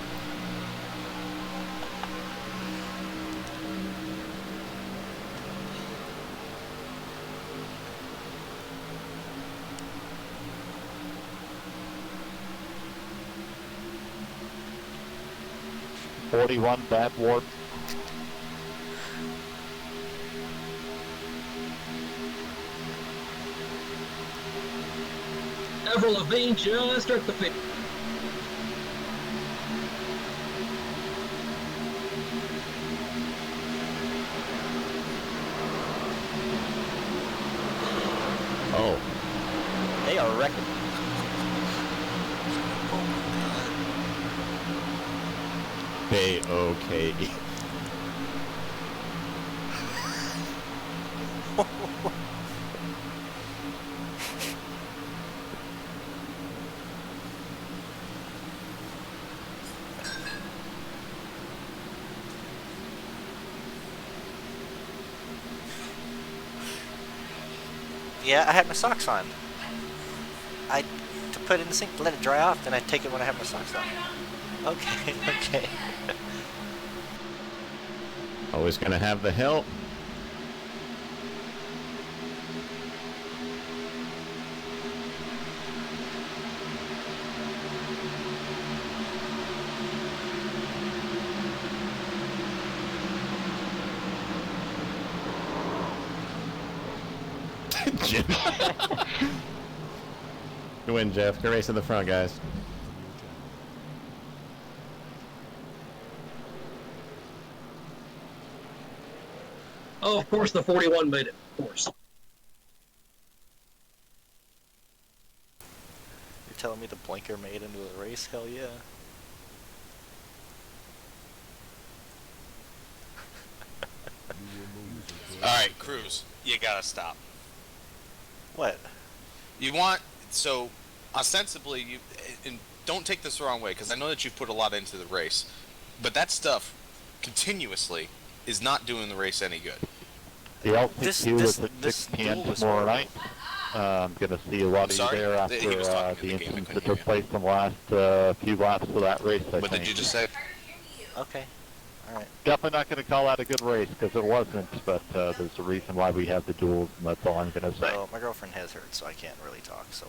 .41 bad warp. Avril Lavigne just struck the finish. Oh. They are wrecking. Hey, okay. Yeah, I had my socks on. To put it in the sink, let it dry off, then I take it when I have my socks on. Okay, okay. Always gonna have the help. Jim. You win, Jeff. Good race in the front, guys. Oh, of course the 41 made it. Of course. You're telling me the blinker made into the race? Hell yeah. Alright, Cruz, you gotta stop. What? You want, so, ostensibly, you, and don't take this the wrong way, because I know that you've put a lot into the race, but that stuff, continuously, is not doing the race any good. The LCQ is at 6 p.m. tomorrow night. I'm going to see a lot of you there after the incidents that took place in the last few laps of that race. What did you just say? Okay. Alright. Definitely not going to call out a good race because it wasn't, but there's a reason why we have the duels, and that's all I'm going to say. Well, my girlfriend has heard, so I can't really talk. So